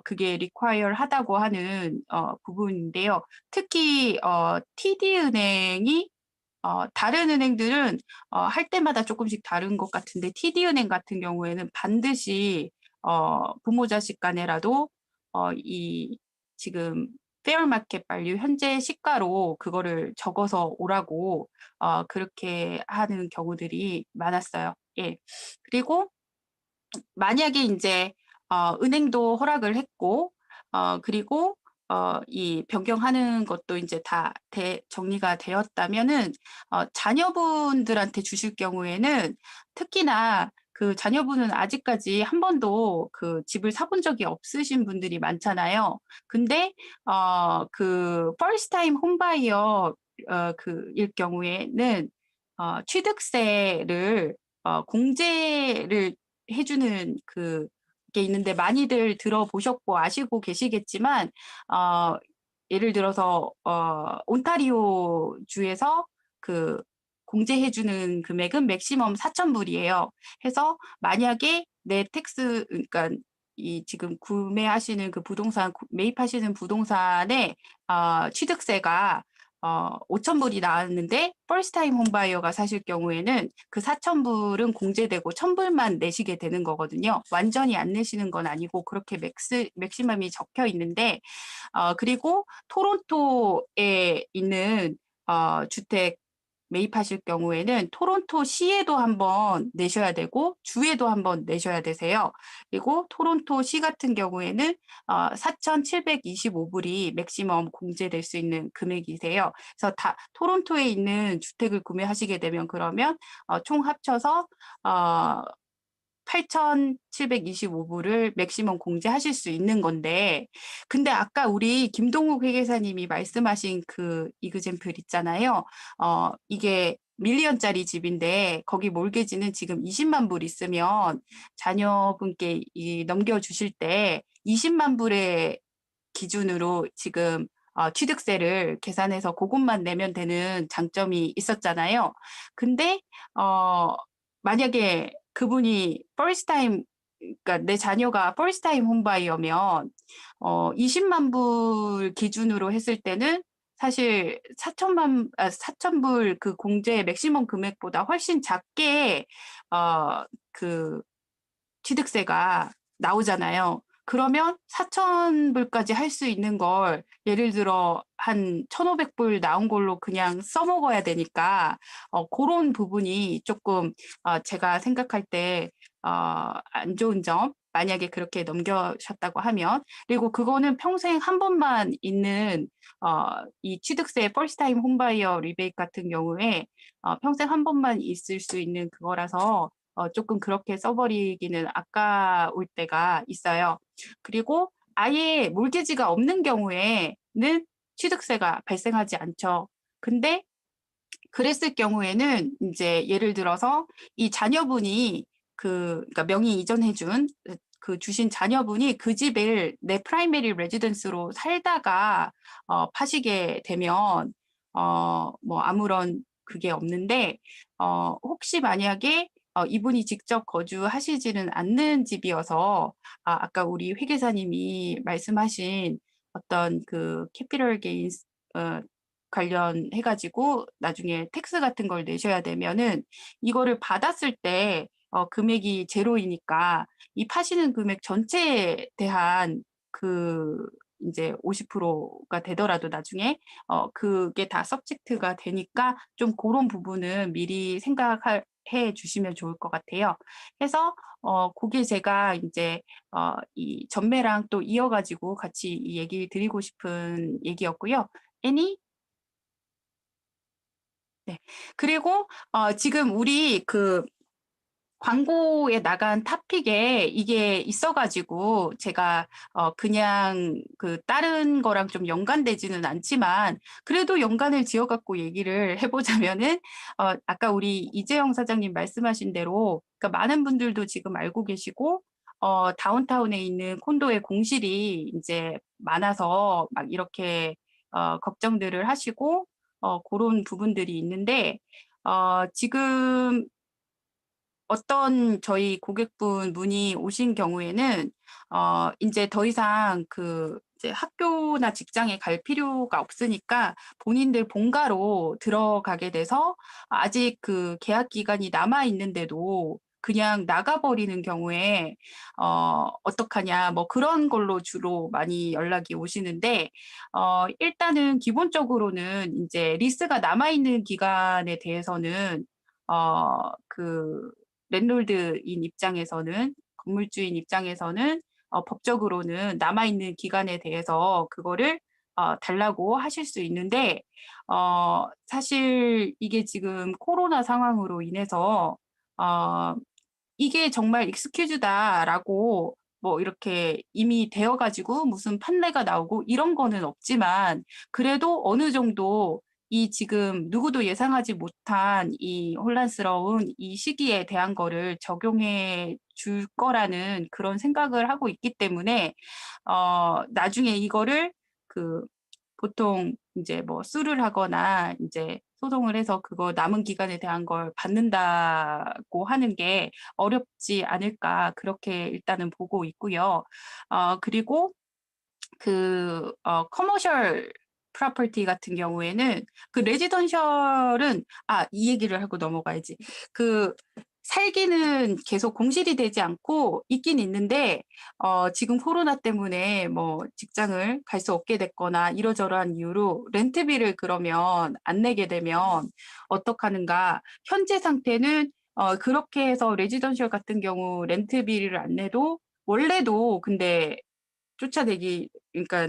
S5: 그게 require 하다고 하는 부분인데요. 특히 TD은행이 다른 은행들은 할 때마다 조금씩 다른 것 같은데 TD은행 같은 경우에는 반드시 부모 자식 간에라도 이 지금 페어마켓 발류 현재 시가로 그거를 적어서 오라고 그렇게 하는 경우들이 많았어요. 예. 그리고 만약에 이제 은행도 허락을 했고 그리고 이 변경하는 것도 이제 다 정리가 되었다면은 자녀분들한테 주실 경우에는 특히나 그 자녀분은 아직까지 한 번도 그 집을 사본 적이 없으신 분들이 많잖아요. 근데 그 first time homebuyer 그일 경우에는 취득세를 공제를 해주는 그게 있는데 많이들 들어보셨고 아시고 계시겠지만 예를 들어서 온타리오 주에서 그 공제해주는 금액은 맥시멈 4,000불이에요. 해서 만약에 내 텍스 그러니까 이 지금 구매하시는 그 부동산 매입하시는 부동산의 취득세가 5,000불이 나왔는데 퍼스트 타임 홈바이어가 사실 경우에는 그 4,000불은 공제되고 1,000불만 내시게 되는 거거든요. 완전히 안 내시는 건 아니고 그렇게 맥시멈이 적혀 있는데 그리고 토론토에 있는 주택 매입하실 경우에는 토론토 시에도 한번 내셔야 되고 주에도 한번 내셔야 되세요. 그리고 토론토 시 같은 경우에는 4,725불이 맥시멈 공제될 수 있는 금액이세요. 그래서 다 토론토에 있는 주택을 구매하시게 되면 그러면 총 합쳐서 8,725불을 맥시멈 공제하실 수 있는 건데, 근데 아까 우리 김동욱 회계사님이 말씀하신 그 이그젬플 있잖아요. 이게 밀리언짜리 집인데 거기 몰개지는 지금 20만 불 있으면 자녀분께 넘겨주실 때 20만 불의 기준으로 지금 취득세를 계산해서 그것만 내면 되는 장점이 있었잖아요. 근데 만약에 그분이 first time 그러니까 내 자녀가 first time 홈바이어면 20만 불 기준으로 했을 때는 사실 4,000불 그 공제 맥시멈 금액보다 훨씬 작게 그 취득세가 나오잖아요. 그러면 4,000불까지 할 수 있는 걸 예를 들어 한 1,500불 나온 걸로 그냥 써먹어야 되니까 그런 부분이 조금 제가 생각할 때 안 좋은 점 만약에 그렇게 넘겨셨다고 하면 그리고 그거는 평생 한 번만 있는 이 취득세 퍼스트 타임 홈바이어 리베이트 같은 경우에 평생 한 번만 있을 수 있는 그거라서 조금 그렇게 써버리기는 아까울 때가 있어요. 그리고 아예 몰개지가 없는 경우에는 취득세가 발생하지 않죠. 근데 그랬을 경우에는 이제 예를 들어서 이 자녀분이 그러니까 명의 이전해준 그 주신 자녀분이 그 집을 내 프라이머리 레지던스로 살다가 파시게 되면 뭐 아무런 그게 없는데 혹시 만약에 이분이 직접 거주하시지는 않는 집이어서 아까 우리 회계사님이 말씀하신 어떤 그 캐피털 게인스 관련해가지고 나중에 텍스 같은 걸 내셔야 되면은 이거를 받았을 때 금액이 제로이니까 이 파시는 금액 전체에 대한 그 이제 50%가 되더라도 나중에 그게 다 서브젝트가 되니까 좀 그런 부분은 미리 생각해 주시면 좋을 것 같아요. 그래서 그게 제가 이제 이 전매랑 또 이어가지고 같이 이 얘기 드리고 싶은 얘기였고요. 애니? 네. 그리고 지금 우리 그 광고에 나간 토픽에 이게 있어가지고 제가 그냥 그 다른 거랑 좀 연관되지는 않지만 그래도 연관을 지어갖고 얘기를 해보자면은 아까 우리 이재영 사장님 말씀하신 대로 그러니까 많은 분들도 지금 알고 계시고 다운타운에 있는 콘도의 공실이 이제 많아서 막 이렇게 걱정들을 하시고 그런 부분들이 있는데 지금 어떤 저희 고객분 문의 오신 경우에는 이제 더 이상 그 이제 학교나 직장에 갈 필요가 없으니까 본인들 본가로 들어가게 돼서 아직 그 계약 기간이 남아 있는데도 그냥 나가버리는 경우에 어떡하냐 뭐 그런 걸로 주로 많이 연락이 오시는데 일단은 기본적으로는 이제 리스가 남아 있는 기간에 대해서는 그 랜돌드인 입장에서는 건물주인 입장에서는 법적으로는 남아있는 기간에 대해서 그거를 달라고 하실 수 있는데 사실 이게 지금 코로나 상황으로 인해서 이게 정말 익스큐즈다라고 뭐 이렇게 이미 되어가지고 무슨 판례가 나오고 이런 거는 없지만 그래도 어느 정도 이 지금 누구도 예상하지 못한 이 혼란스러운 이 시기에 대한 거를 적용해 줄 거라는 그런 생각을 하고 있기 때문에 나중에 이거를 그 보통 이제 뭐 수를 하거나 이제 소송을 해서 그거 남은 기간에 대한 걸 받는다고 하는 게 어렵지 않을까 그렇게 일단은 보고 있고요. 그리고 커머셜 프로퍼티 같은 경우에는 그 레지던셜은 이 얘기를 하고 넘어가야지. 그 살기는 계속 공실이 되지 않고 있긴 있는데 지금 코로나 때문에 뭐 직장을 갈 수 없게 됐거나 이러저러한 이유로 렌트비를 그러면 안 내게 되면 어떡하는가? 현재 상태는 그렇게 해서 레지던셜 같은 경우 렌트비를 안 내도 원래도 근데 쫓아내기 그러니까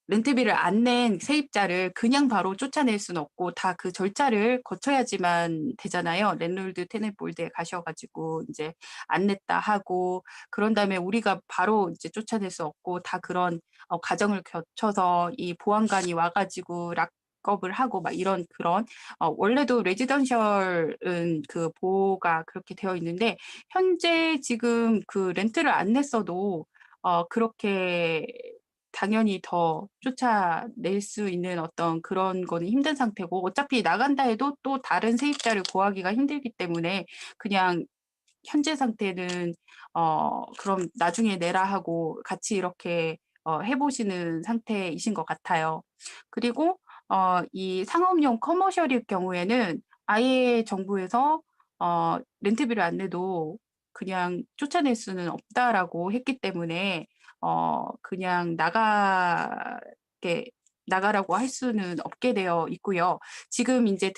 S5: 렌트비를 안 낸 세입자를 그냥 바로 쫓아낼 수는 없고 다 그 절차를 거쳐야지만 되잖아요. 랜드로드 테넌트 보드에 가셔가지고 이제 안 냈다 하고 그런 다음에 우리가 바로 이제 쫓아낼 수 없고 다 그런 과정을 거쳐서 이 보안관이 와가지고 락업을 하고 막 이런 그런 원래도 레지던셜은 그 보호가 그렇게 되어 있는데 현재 지금 그 렌트를 안 냈어도 그렇게 당연히 더 쫓아낼 수 있는 어떤 그런 거는 힘든 상태고 어차피 나간다 해도 또 다른 세입자를 구하기가 힘들기 때문에 그냥 현재 상태는 그럼 나중에 내라 하고 같이 이렇게 해보시는 상태이신 것 같아요. 그리고 이 상업용 커머셜일 경우에는 아예 정부에서 렌트비를 안 내도 그냥 쫓아낼 수는 없다라고 했기 때문에 그냥 나가라고 할 수는 없게 되어 있고요. 지금 이제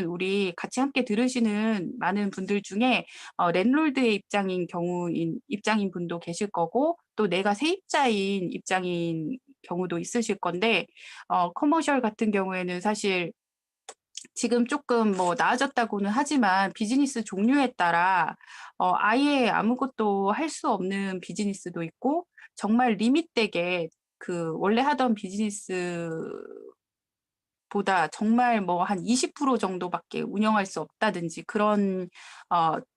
S5: 우리 같이 함께 들으시는 많은 분들 중에 랜롤드의 입장인 분도 계실 거고 또 내가 세입자인 입장인 경우도 있으실 건데 커머셜 같은 경우에는 사실 지금 조금 뭐 나아졌다고는 하지만 비즈니스 종류에 따라 아예 아무것도 할 수 없는 비즈니스도 있고 정말 리밋되게 그 원래 하던 비즈니스보다 정말 뭐 한 20% 정도밖에 운영할 수 없다든지 그런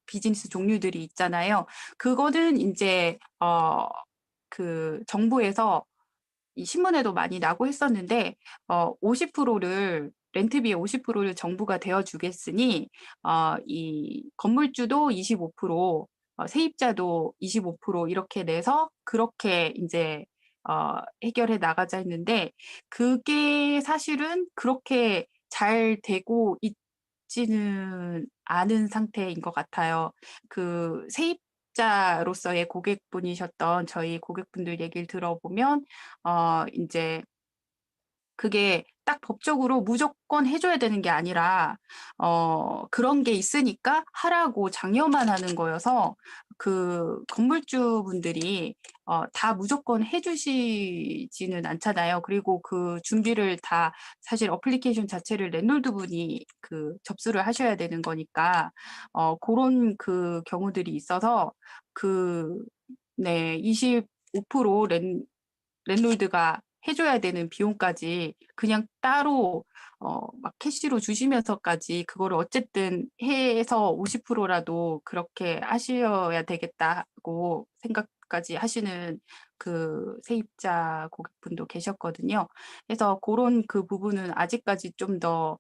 S5: 비즈니스 종류들이 있잖아요. 그거는 이제 그 정부에서 이 신문에도 많이 나고 했었는데 50%를 렌트비의 50%를 정부가 대어주겠으니 이 건물주도 25%, 세입자도 25% 이렇게 내서 그렇게 이제 해결해 나가자 했는데 그게 사실은 그렇게 잘 되고 있지는 않은 상태인 것 같아요. 그 세입자로서의 고객분이셨던 저희 고객분들 얘기를 들어보면 이제 그게 딱 법적으로 무조건 해줘야 되는 게 아니라 그런 게 있으니까 하라고 장려만 하는 거여서 그 건물주분들이 다 무조건 해주시지는 않잖아요. 그리고 그 준비를 다 사실 어플리케이션 자체를 랜롤드분이 그 접수를 하셔야 되는 거니까 그런 그 경우들이 있어서 네, 25% 랜롤드가 해줘야 되는 비용까지 그냥 따로 막 캐시로 주시면서까지 그거를 어쨌든 해서 50%라도 그렇게 하셔야 되겠다고 생각까지 하시는 그 세입자 고객분도 계셨거든요. 그래서 그런 그 부분은 아직까지 좀 더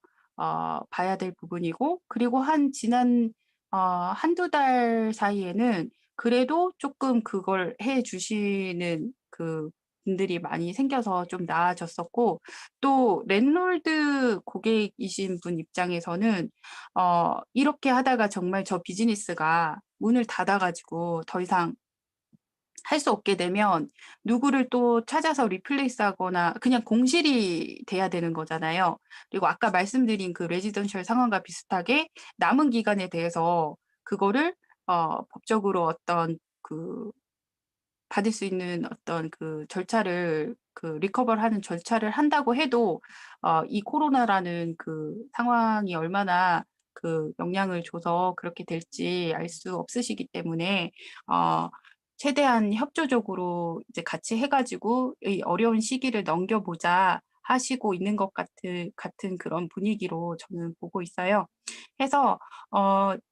S5: 봐야 될 부분이고 그리고 한두 달 사이에는 그래도 조금 그걸 해 주시는 그 분들이 많이 생겨서 좀 나아졌었고 또 랜롤드 고객이신 분 입장에서는 이렇게 하다가 정말 저 비즈니스가 문을 닫아가지고 더 이상 할 수 없게 되면 누구를 또 찾아서 리플레이스 하거나 그냥 공실이 돼야 되는 거잖아요. 그리고 아까 말씀드린 그 레지던셜 상황과 비슷하게 남은 기간에 대해서 그거를 법적으로 어떤 그 받을 수 있는 어떤 그 절차를 그 리커버를 하는 절차를 한다고 해도 이 코로나라는 그 상황이 얼마나 그 그 영향을 줘서 그렇게 될지 알 수 없으시기 때문에 최대한 협조적으로 이제 같이 해가지고 이 어려운 시기를 넘겨보자 하시고 있는 것 같은 그런 분위기로 저는 보고 있어요. 해서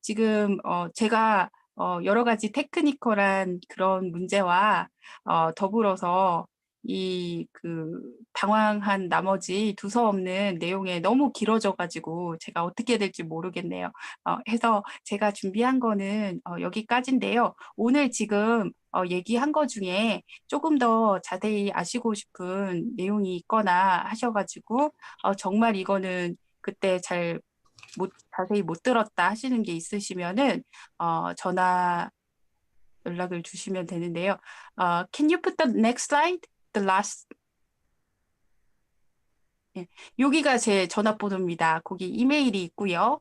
S5: 지금 제가 여러 가지 테크니컬한 그런 문제와 더불어서 이 당황한 나머지 두서없는 내용에 너무 길어져 가지고 제가 어떻게 될지 모르겠네요. 해서 제가 준비한 거는 여기까지인데요. 오늘 지금 얘기한 거 중에 조금 더 자세히 아시고 싶은 내용이 있거나 하셔가지고 정말 이거는 그때 자세히 못 들었다 하시는 게 있으시면은 전화 연락을 주시면 되는데요. Can you put the next slide? The last. 예, 여기가 제 전화번호입니다. 거기 이메일이 있고요.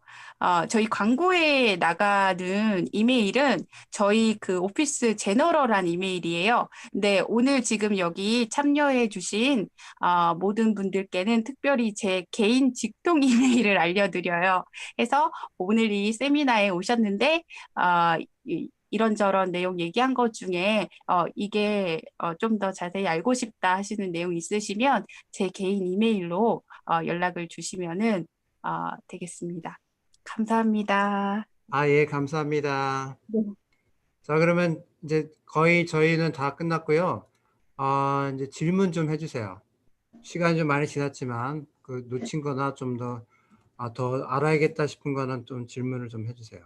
S5: 저희 광고에 나가는 이메일은 저희 그 오피스 제너럴한 이메일이에요. 근데 오늘 지금 여기 참여해 주신 모든 분들께는 특별히 제 개인 직통 이메일을 알려드려요. 해서 오늘 이 세미나에 오셨는데 이런저런 내용 얘기한 것 중에 이게 좀 더 자세히 알고 싶다 하시는 내용 있으시면 제 개인 이메일로 연락을 주시면은 되겠습니다. 감사합니다.
S1: 예, 감사합니다.
S5: 네.
S1: 자, 그러면 이제 거의 저희는 다 끝났고요. 이제 질문 좀 해주세요. 시간이 좀 많이 지났지만 그 놓친 거나 좀 더 알아야겠다 싶은 거는 좀 질문을 좀 해주세요.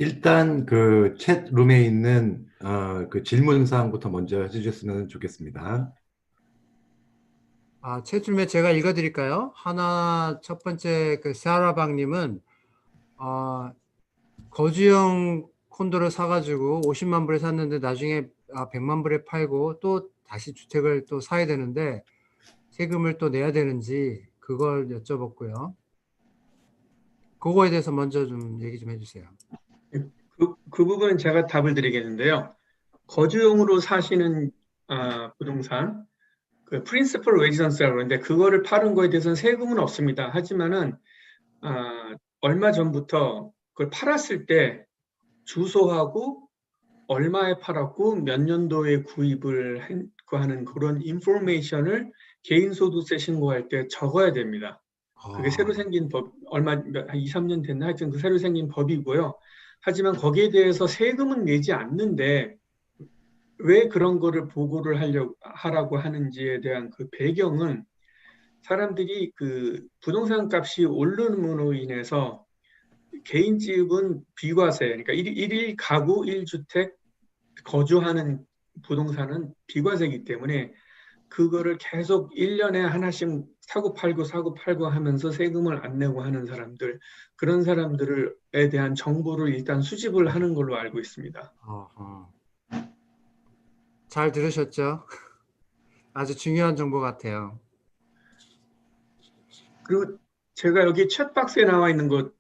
S6: 일단 그 챗룸에 있는 그 질문 사항부터 먼저 해주셨으면 좋겠습니다.
S1: 채줄매 제가 읽어드릴까요? 첫 번째 그 사라방님은 거주형 콘도를 사가지고 50만 불에 샀는데 나중에 100만 불에 팔고 또 다시 주택을 또 사야 되는데 세금을 또 내야 되는지 그걸 여쭤봤고요. 그거에 대해서 먼저 좀 얘기 좀 해주세요.
S3: 그 부분은 제가 답을 드리겠는데요. 거주용으로 사시는 부동산, 그 프린시플 레지던스라고 그러는데 그거를 파는 거에 대해서는 세금은 없습니다. 하지만은 얼마 전부터 그걸 팔았을 때 주소하고 얼마에 팔았고 몇 년도에 구입을 하는 그런 인포메이션을 개인소득세 신고할 때 적어야 됩니다. 그게 새로 생긴 법, 한 2, 3년 됐나 하여튼 그 새로 생긴 법이고요. 하지만 거기에 대해서 세금은 내지 않는데 왜 그런 거를 보고를 하라고 하는지에 대한 그 배경은 사람들이 그 부동산 값이 오름으로 인해서 개인집은 비과세, 그러니까 일일 가구 1주택 거주하는 부동산은 비과세이기 때문에 그거를 계속 1년에 하나씩 사고 팔고 하면서 세금을 안 내고 하는 사람들, 그런 사람들에 대한 정보를 일단 수집을 하는 걸로 알고 있습니다.
S1: 잘 들으셨죠? 아주 중요한 정보 같아요.
S3: 그리고 제가 여기 챗박스에 나와 있는 것,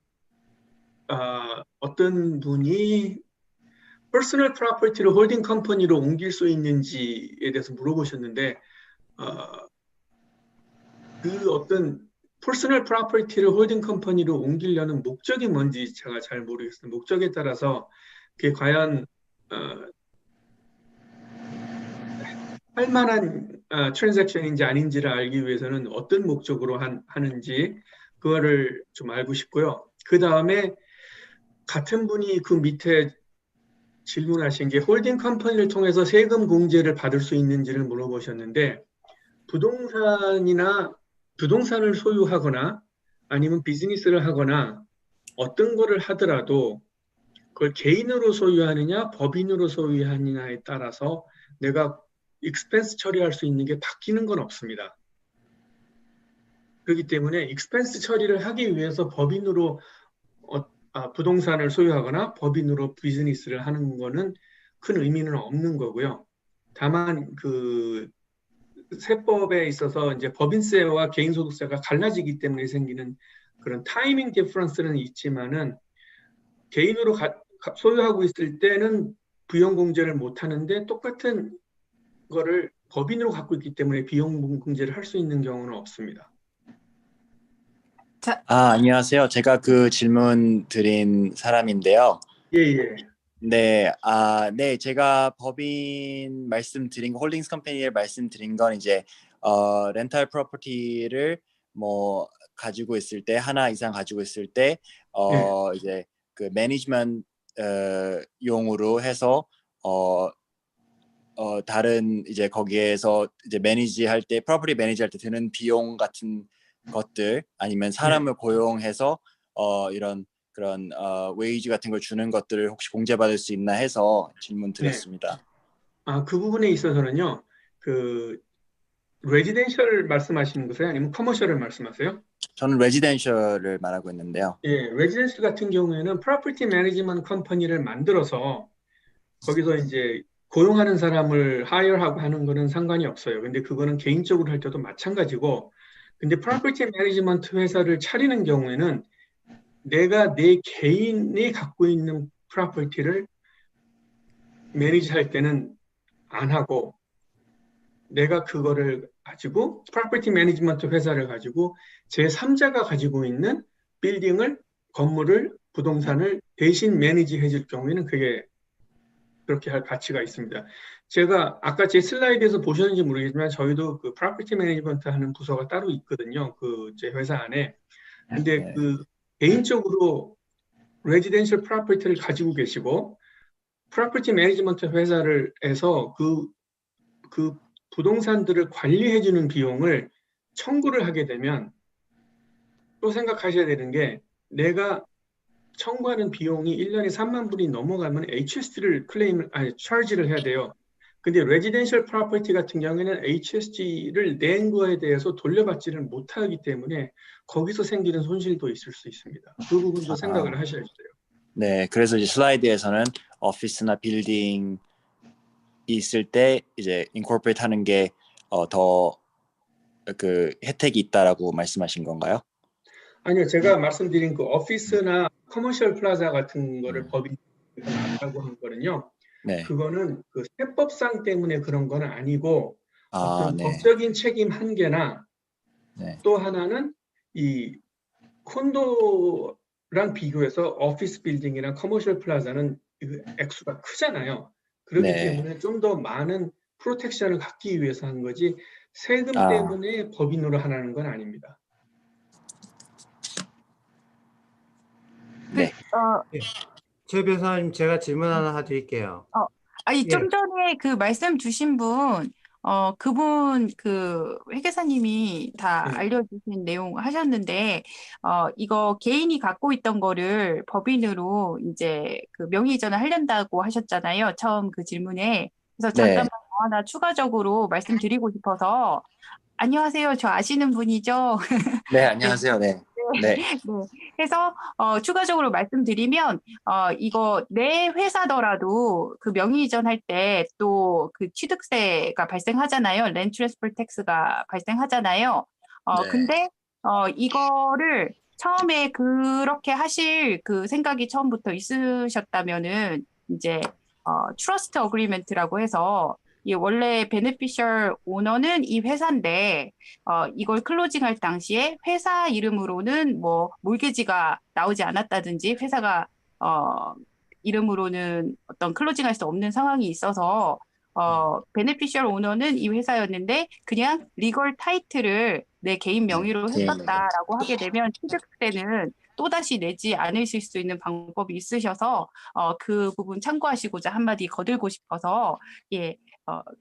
S3: 어떤 분이 퍼스널 프로퍼티를 홀딩 컴퍼니로 옮길 수 있는지에 대해서 물어보셨는데 그 어떤 퍼스널 프로퍼티를 홀딩 컴퍼니로 옮기려는 목적이 뭔지 제가 잘 모르겠어요. 목적에 따라서 그게 과연 할 만한 트랜잭션인지 아닌지를 알기 위해서는 어떤 목적으로 하는지 그거를 좀 알고 싶고요. 그 다음에 같은 분이 그 밑에 질문하신 게 홀딩 컴퍼니를 통해서 세금 공제를 받을 수 있는지를 물어보셨는데 부동산을 소유하거나 아니면 비즈니스를 하거나 어떤 거를 하더라도 그걸 개인으로 소유하느냐 법인으로 소유하느냐에 따라서 내가 익스펜스 처리할 수 있는 게 바뀌는 건 없습니다. 그렇기 때문에 익스펜스 처리를 하기 위해서 법인으로 부동산을 소유하거나 법인으로 비즈니스를 하는 거는 큰 의미는 없는 거고요. 다만 그 세법에 있어서 이제 법인세와 개인소득세가 갈라지기 때문에 생기는 그런 타이밍 디퍼런스는 있지만은 개인으로 소유하고 있을 때는 비용공제를 못 하는데 똑같은 거를 법인으로 갖고 있기 때문에 비용공제를 할 수 있는 경우는 없습니다.
S5: 자,
S7: 안녕하세요. 제가 그 질문 드린 사람인데요.
S3: 예, 예.
S7: 네, 네, 제가 법인 말씀드린 거, 홀딩스 컴퍼니를 말씀드린 건 이제 렌탈 프로퍼티를 뭐 가지고 있을 때 하나 이상 가지고 있을 때
S3: 네.
S7: 이제 그 매니지먼트 용으로 해서 다른 이제 거기에서 이제 매니지할 때 프로퍼티 매니지할 때 드는 비용 같은 것들 아니면 사람을 고용해서 이런 그런 웨이지 같은 걸 주는 것들을 혹시 공제받을 수 있나 해서 질문 드렸습니다.
S3: 그 부분에 있어서는요, 그 레지덴셜 말씀하시는 거세요? 아니면 커머셜을 말씀하세요?
S7: 저는 레지덴셜을 말하고 있는데요.
S3: 예, 레지덴셜 같은 경우에는 프로퍼티 매니지먼트 컴퍼니를 만들어서 거기서 이제 고용하는 사람을 하이어하고 하는 거는 상관이 없어요. 근데 그거는 개인적으로 할 때도 마찬가지고, 근데 프로퍼티 매니지먼트 회사를 차리는 경우에는 내가 내 개인이 갖고 있는 프로퍼티를 매니지할 때는 안 하고, 내가 그거를 가지고 프로퍼티 매니지먼트 회사를 가지고 제3자가 가지고 있는 빌딩을, 건물을, 부동산을 대신 매니지 해줄 경우에는 그게 그렇게 할 가치가 있습니다. 제가 아까 제 슬라이드에서 보셨는지 모르겠지만 저희도 그 프로퍼티 매니지먼트 하는 부서가 따로 있거든요. 그 제 회사 안에. 근데
S7: 네.
S3: 그 개인적으로 레지덴셜 프로퍼티를 가지고 계시고 프로퍼티 매니지먼트 회사를 해서 그 부동산들을 관리해주는 비용을 청구를 하게 되면 또 생각하셔야 되는 게 내가 청구하는 비용이 1년에 3만 불이 넘어가면 HST를 차지를 해야 돼요. 근데 레지덴셜 프로퍼티 같은 경우에는 HST를 낸 거에 대해서 돌려받지를 못하기 때문에 거기서 생기는 손실도 있을 수 있습니다. 그 부분도 생각을 하셔야 돼요.
S7: 네, 그래서 이제 슬라이드에서는 오피스나 빌딩이 있을 때 이제 인코퍼레이트 하는 게 더 그 혜택이 있다라고 말씀하신 건가요?
S3: 아니요, 제가 말씀드린 그 오피스나 커머셜 플라자 같은 거를 법인에서 안다고 한 거는요.
S7: 네.
S3: 그거는 그 세법상 때문에 그런 건 아니고 어떤
S7: 네.
S3: 법적인 책임 한계나
S7: 네.
S3: 또 하나는 이 콘도랑 비교해서 오피스 빌딩이나 커머셜 플라자는 그 액수가 크잖아요. 그렇기
S7: 네.
S3: 때문에 좀 더 많은 프로텍션을 갖기 위해서 한 거지 세금 때문에 법인으로 하라는 건 아닙니다.
S7: 네.
S1: 최 변호사님, 제가 질문 하나 드릴게요.
S5: 아니,
S1: 예.
S5: 좀 전에 그 말씀 주신 분, 그분 그 회계사님이 다
S3: 네.
S5: 알려주신 내용 하셨는데, 이거 개인이 갖고 있던 거를 법인으로 이제 그 명의 이전을 하려고 하셨잖아요. 처음 그 질문에. 그래서
S7: 네.
S5: 잠깐만 더 하나 추가적으로 말씀드리고 싶어서, 안녕하세요. 저 아시는 분이죠?
S7: 네, 안녕하세요. 네. 네.
S5: 네. 해서 추가적으로 말씀드리면 이거 내 회사더라도 그 명의 이전할 때 또 그 취득세가 발생하잖아요. 랜드 트랜스퍼 텍스가 발생하잖아요.
S7: 네.
S5: 근데 이거를 처음에 그렇게 하실 그 생각이 처음부터 있으셨다면은 이제 트러스트 어그리먼트라고 해서 이 원래 베네피셜 오너는 이 회사인데 이걸 클로징할 당시에 회사 이름으로는 뭐 몰개지가 나오지 않았다든지 회사가 이름으로는 어떤 클로징할 수 없는 상황이 있어서 베네피셜 오너는 이 회사였는데 그냥 리걸 타이틀을 내 개인 명의로
S7: 개인
S5: 했었다라고 하게 되면 취득세는 또다시 내지 않으실 수 있는 방법이 있으셔서 그 부분 참고하시고자 한마디 거들고 싶어서 예.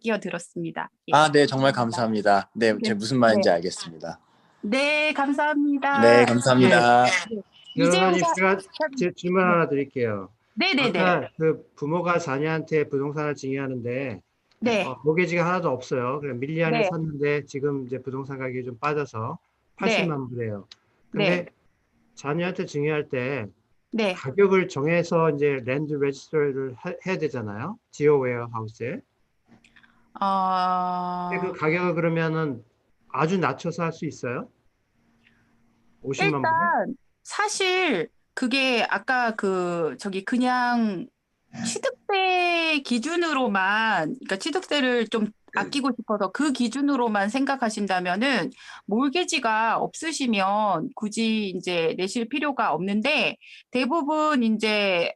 S5: 끼어들었습니다. 예.
S7: 네, 정말 감사합니다. 네, 제가 무슨 말인지 알겠습니다.
S5: 네, 감사합니다.
S7: 네, 감사합니다.
S1: 변호사님,
S5: 이재용
S1: 제가 질문 하나 드릴게요.
S5: 네네네.
S1: 아까 그 부모가 자녀한테 부동산을 증여하는데
S5: 네.
S1: 모기지가 하나도 없어요. 그냥 밀리안에
S5: 네.
S1: 샀는데 지금 이제 부동산 가격이 좀 빠져서
S5: 네.
S1: 80만 불이에요. 근데 자녀한테 증여할 때
S5: 네.
S1: 가격을 정해서 이제 랜드 레지스터를 해야 되잖아요. 지오 웨어하우스에. 근데 그 가격을 그러면은 아주 낮춰서 할 수 있어요? 50만 불에?
S5: 일단 사실 그게 아까 그냥 취득세 기준으로만, 그러니까 취득세를 좀 아끼고 싶어서 그 기준으로만 생각하신다면은 몰개지가 없으시면 굳이 이제 내실 필요가 없는데 대부분 이제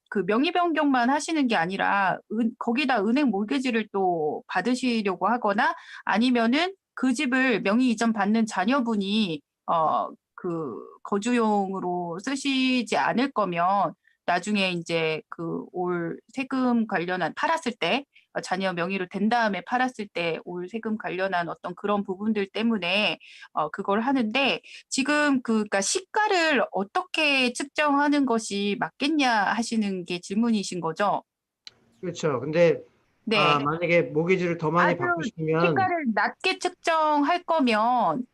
S5: 그 명의 변경만 하시는 게 아니라 거기다 은행 몰개지를 또 받으시려고 하거나 아니면은 그 집을 명의 이전 받는 자녀분이 그 거주용으로 쓰시지 않을 거면 나중에 이제 그 올 세금 관련한 팔았을 때 자녀 명의로 된 다음에 팔았을 때 올 세금 관련한 어떤 그런 부분들 때문에 그걸 하는데 지금 그러니까 시가를 어떻게 측정하는 것이 맞겠냐 하시는 게 질문이신 거죠?
S1: 그렇죠. 근데
S5: 네.
S1: 만약에 모기지를 더 많이
S5: 아주
S1: 받고 싶으면
S5: 시가를 낮게 측정할 거면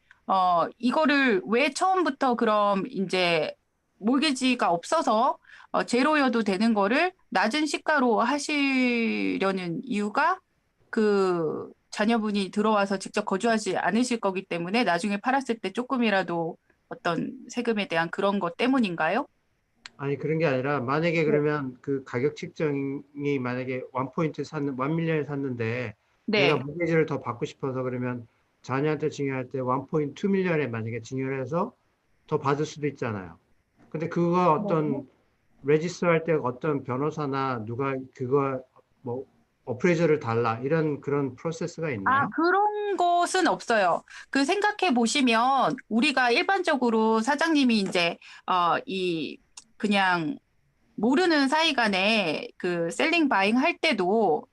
S5: 이거를 왜 처음부터 그럼 이제 몰개지가 없어서 제로여도 되는 거를 낮은 시가로 하시려는 이유가 그 자녀분이 들어와서 직접 거주하지 않으실 거기 때문에 나중에 팔았을 때 조금이라도 어떤 세금에 대한 그런 것 때문인가요?
S1: 아니 그런 게 아니라 만약에
S5: 네.
S1: 그러면 그 가격 측정이 만약에 1밀리언을 샀는데 내가
S5: 네.
S1: 모기지를 더 받고 싶어서 그러면 자녀한테 증여할 때 1.2밀리언에 만약에 증여를 해서 더 받을 수도 있잖아요. 근데 그거 어떤 레지스터 할 때 어떤 변호사나 누가 그거 뭐 어프레이저를 달라 이런 그런 프로세스가 있나요?
S5: 그런 것은 없어요. 그 생각해 보시면 우리가 일반적으로 사장님이 이제 이 그냥 모르는 사이 간에 그 셀링 바잉 할 때도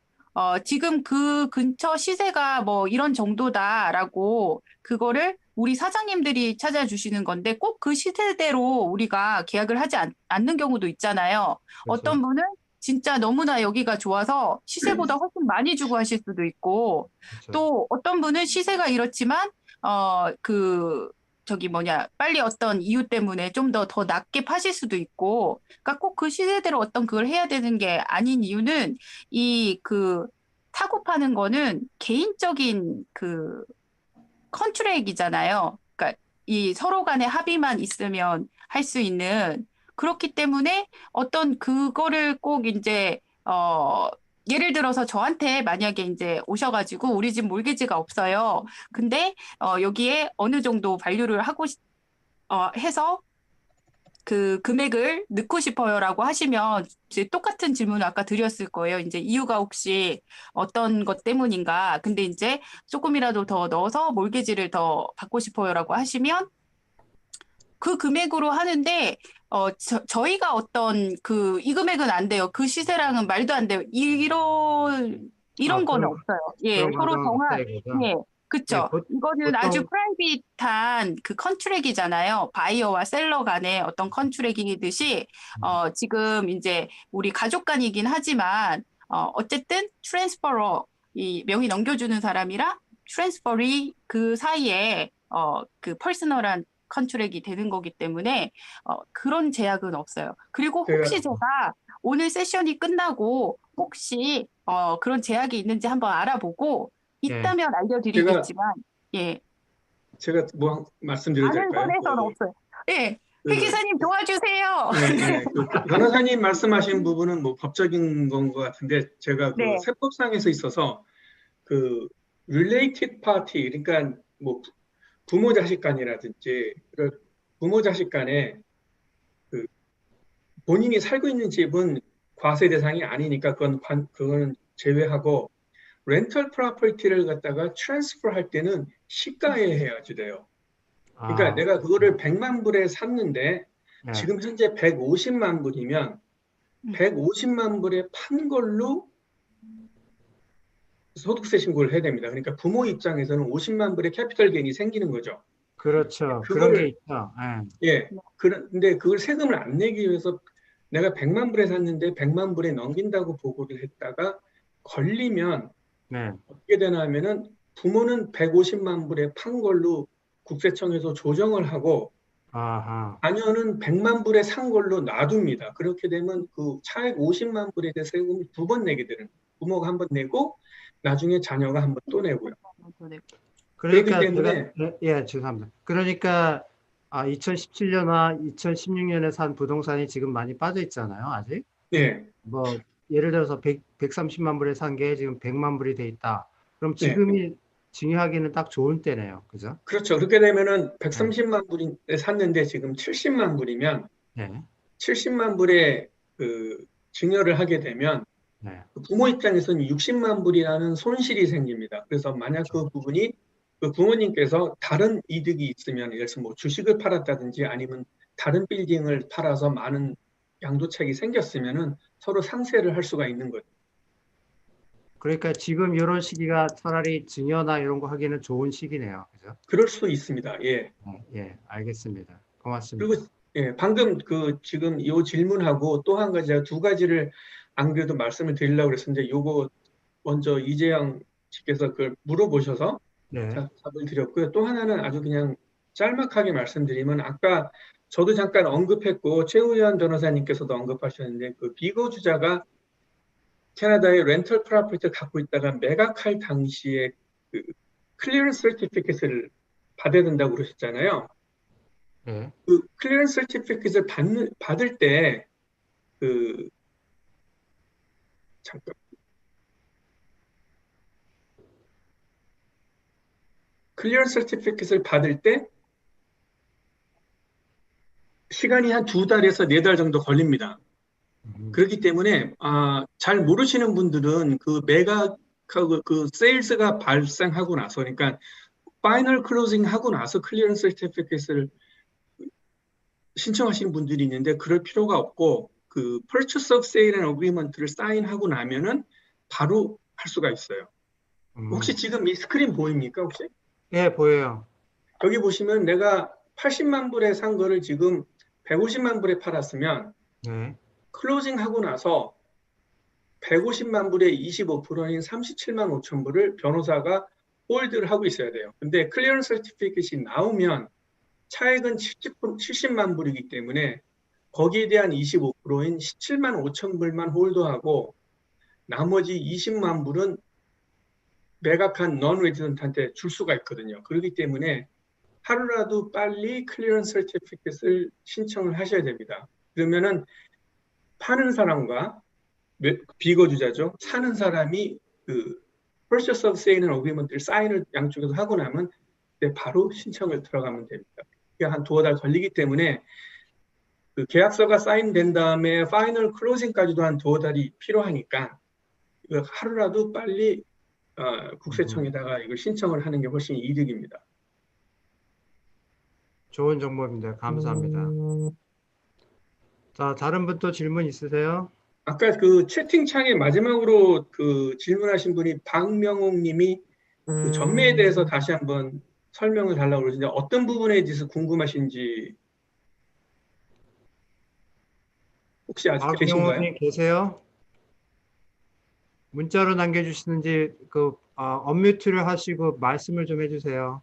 S5: 지금 그 근처 시세가 뭐 이런 정도다라고 그거를 우리 사장님들이 찾아주시는 건데 꼭 그 시세대로 우리가 계약을 하지 않는 경우도 있잖아요.
S1: 그렇죠.
S5: 어떤 분은 진짜 너무나 여기가 좋아서 시세보다 훨씬 많이 주고 하실 수도 있고
S1: 그렇죠.
S5: 또 어떤 분은 시세가 이렇지만 저기 빨리 어떤 이유 때문에 좀 더 낮게 파실 수도 있고 그러니까 꼭 그 시세대로 어떤 그걸 해야 되는 게 아닌 이유는 그 사고 파는 거는 개인적인 그 컨트랙이잖아요. 그러니까 이 서로 간의 합의만 있으면 할 수 있는 그렇기 때문에 어떤 그거를 꼭 이제 예를 들어서 저한테 만약에 이제 오셔가지고 우리 집 몰개지가 없어요. 근데 여기에 어느 정도 반류를 하고 해서 그 금액을 넣고 싶어요라고 하시면 이제 똑같은 질문을 아까 드렸을 거예요. 이제 이유가 혹시 어떤 것 때문인가. 근데 이제 조금이라도 더 넣어서 몰개지를 더 받고 싶어요라고 하시면 그 금액으로 하는데 저희가 어떤 이 금액은 안 돼요. 그 시세랑은 말도 안 돼요. 이런 거는 없어요. 예,
S1: 그런
S5: 서로
S1: 과정은
S5: 정한
S1: 없다 이거죠.
S5: 예.
S1: 예,
S5: 그쵸. 이거는 아주
S1: 보통
S5: 프라이빗한 그 컨트랙이잖아요. 바이어와 셀러 간의 어떤 컨트랙이듯이, 지금 이제 우리 가족 간이긴 하지만, 어쨌든 트랜스퍼러, 이 명의 넘겨주는 사람이랑 트랜스퍼리 그 사이에, 그 퍼스널한 컨트랙이 되는 거기 때문에, 그런 제약은 없어요. 그리고 혹시 제가 오늘 세션이 끝나고 혹시, 그런 제약이 있는지 한번 알아보고, 있다면 알려드리겠지만, 예.
S3: 제가 뭐 말씀드려도
S5: 아는
S3: 될까요?
S5: 선에서는 없어요. 예.
S3: 그-
S5: 회계사님 도와주세요.
S3: 네, 그 변호사님 말씀하신 부분은 뭐 법적인 건 것 같은데 제가 그
S5: 네.
S3: 세법상에서 있어서 그 related party 그러니까 뭐 부모 자식 간이라든지 부모 자식 간에 그 본인이 살고 있는 집은 과세 대상이 아니니까 그거는 제외하고 렌털 프로퍼티를 갖다가 트랜스퍼 할 때는 시가에 해야지 돼요. 그러니까 내가 그거를 100만 불에 샀는데
S1: 예,
S3: 지금 현재 150만 불이면 150만 불에 판 걸로 소득세 신고를 해야 됩니다. 그러니까 부모 입장에서는 50만 불의 캐피털 게인이 생기는 거죠.
S1: 그렇죠. 그런 게
S3: 그거를
S1: 있죠.
S3: 예. 그런데 그걸 세금을 안 내기 위해서 내가 100만 불에 샀는데 100만 불에 넘긴다고 보고를 했다가 걸리면
S1: 네.
S3: 어떻게 되나 하면은 부모는 150만 불에 판 걸로 국세청에서 조정을 하고
S1: 아하.
S3: 자녀는 100만 불에 산 걸로 놔둡니다. 그렇게 되면 그 차액 50만 불에 대해서 세금을 두 번 내게 되는 거예요. 부모가 한 번 내고 나중에 자녀가 한 번 또 내고요.
S1: 그러니까
S3: 그렇기 때문에
S1: 죄송합니다. 그러니까 2017년과 2016년에 산 부동산이 지금 많이 빠져 있잖아요. 아직.
S3: 네,
S1: 뭐 예를 들어서 130만 불에 산 게 지금 100만 불이 돼 있다. 그럼
S3: 네.
S1: 지금이 증여하기는 딱 좋은 때네요. 그죠?
S3: 그렇죠. 그렇게 되면은 130만 불에 샀는데 지금 70만 불이면
S1: 네.
S3: 70만 불에 그 증여를 하게 되면
S1: 네.
S3: 그 부모 입장에서는 60만 불이라는 손실이 생깁니다. 그래서 만약 그 부분이 그 부모님께서 다른 이득이 있으면, 예를 들어서 뭐 주식을 팔았다든지 아니면 다른 빌딩을 팔아서 많은 양도차익이 생겼으면은 서로 상쇄를 할 수가 있는 거죠.
S1: 그러니까 지금 이런 시기가 차라리 증여나 이런 거 하기는 좋은 시기네요. 그죠?
S3: 그럴 수 있습니다. 예.
S1: 예, 알겠습니다. 고맙습니다.
S3: 그리고 예, 방금 그 지금 이 질문하고 또 한 가지, 제가 두 가지를 안 그래도 말씀을 드리려고 그랬었는데, 요거 먼저 이재영 씨께서 그걸 물어보셔서
S1: 네.
S3: 답을 드렸고요. 또 하나는 아주 그냥 짤막하게 말씀드리면, 아까 저도 잠깐 언급했고 최우현 변호사님께서도 언급하셨는데, 그 비거주자가 캐나다의 렌털 프로퍼티를 갖고 있다가 매각할 당시에 그 클리어런스 서티피켓을 받아야 된다고 그러셨잖아요.
S1: 네.
S3: 그 클리어런스 서티피켓을 받을 때 그 잠깐 클리어런스 서티피켓을 받을 때 시간이 한 2달에서 4달 정도 걸립니다. 그렇기 때문에 잘 모르시는 분들은 그 매각하고 그 세일즈가 발생하고 나서, 그러니까 파이널 클로징 하고 나서 클리어런스 서티피켓을 신청하시는 분들이 있는데, 그럴 필요가 없고 그 Purchase of Sale and Agreement를 사인하고 나면은 바로 할 수가 있어요. 혹시 지금 이 스크린 보입니까? 혹시?
S1: 예, 보여요.
S3: 여기 보시면 내가 80만 불에 산 거를 지금 150만 불에 팔았으면
S1: 네.
S3: 클로징 하고 나서 150만 불의 25%인 37만 5천 불을 변호사가 홀드를 하고 있어야 돼요. 근데 클리어런스 서티피켓이 나오면 차액은 70만 불이기 때문에 거기에 대한 25%인 17만 5천 불만 홀드하고 나머지 20만 불은 매각한 non-resident한테 줄 수가 있거든요. 그렇기 때문에 하루라도 빨리 클리어런스 서티피켓을 신청을 하셔야 됩니다. 그러면은 파는 사람과 비거주자죠. 사는 사람이 그 Purchase of Sale and Agreement를 사인을 양쪽에서 하고 나면 바로 신청을 들어가면 됩니다. 한 2달 걸리기 때문에 그 계약서가 사인된 다음에 파이널 클로징까지도 한 2달이 필요하니까 이거 하루라도 빨리 국세청에다가 이걸 신청을 하는 게 훨씬 이득입니다.
S1: 좋은 정보입니다. 감사합니다. 자, 다른 분 또 질문 있으세요?
S3: 아까 그 채팅창에 마지막으로 그 질문하신 분이 박명옥 님이 그 전매에 대해서 다시 한번 설명을 달라고 그러는데, 어떤 부분에 대해서 궁금하신지 혹시 아직 계신가요?
S1: 박명호님 계세요? 문자로 남겨주시는지 언뮤트를 하시고 말씀을 좀 해주세요.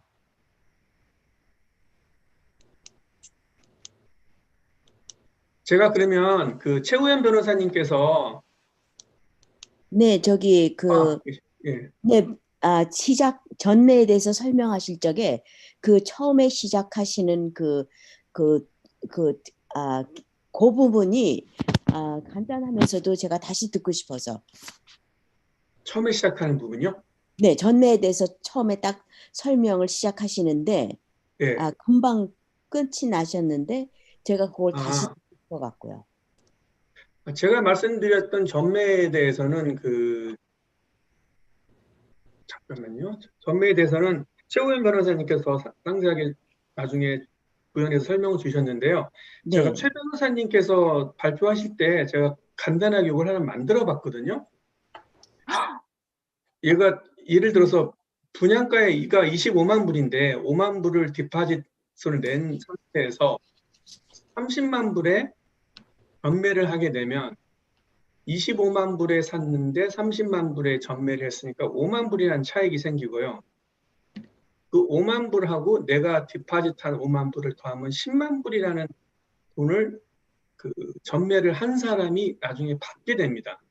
S3: 제가 그러면 그 최우현 변호사님께서
S8: 네, 저기
S3: 예.
S8: 네, 시작 전매에 대해서 설명하실 적에 그 처음에 시작하시는 그 부분이 간단하면서도 제가 다시 듣고 싶어서.
S3: 처음에 시작하는 부분요?
S8: 네, 전매에 대해서 처음에 딱 설명을 시작하시는데
S3: 예.
S8: 금방 끝이 나셨는데 제가 그걸 다시 듣을 것 같고요.
S3: 제가 말씀드렸던 전매에 대해서는 잠깐만요. 전매에 대해서는 최우현 변호사님께서 상세하게 나중에 부연해서 설명을 주셨는데요.
S8: 네.
S3: 제가 최 변호사님께서 발표하실 때 제가 간단하게 이걸 하나 만들어 봤거든요. 얘가 예를 들어서 분양가가 25만 불인데 5만 불을 디파짓을 낸 상태에서 30만 불에 전매를 하게 되면 25만 불에 샀는데 30만 불에 전매를 했으니까 5만 불이라는 차익이 생기고요. 그 5만 불하고 내가 디파짓한 5만 불을 더하면 10만 불이라는 돈을 그 전매를 한 사람이 나중에 받게 됩니다.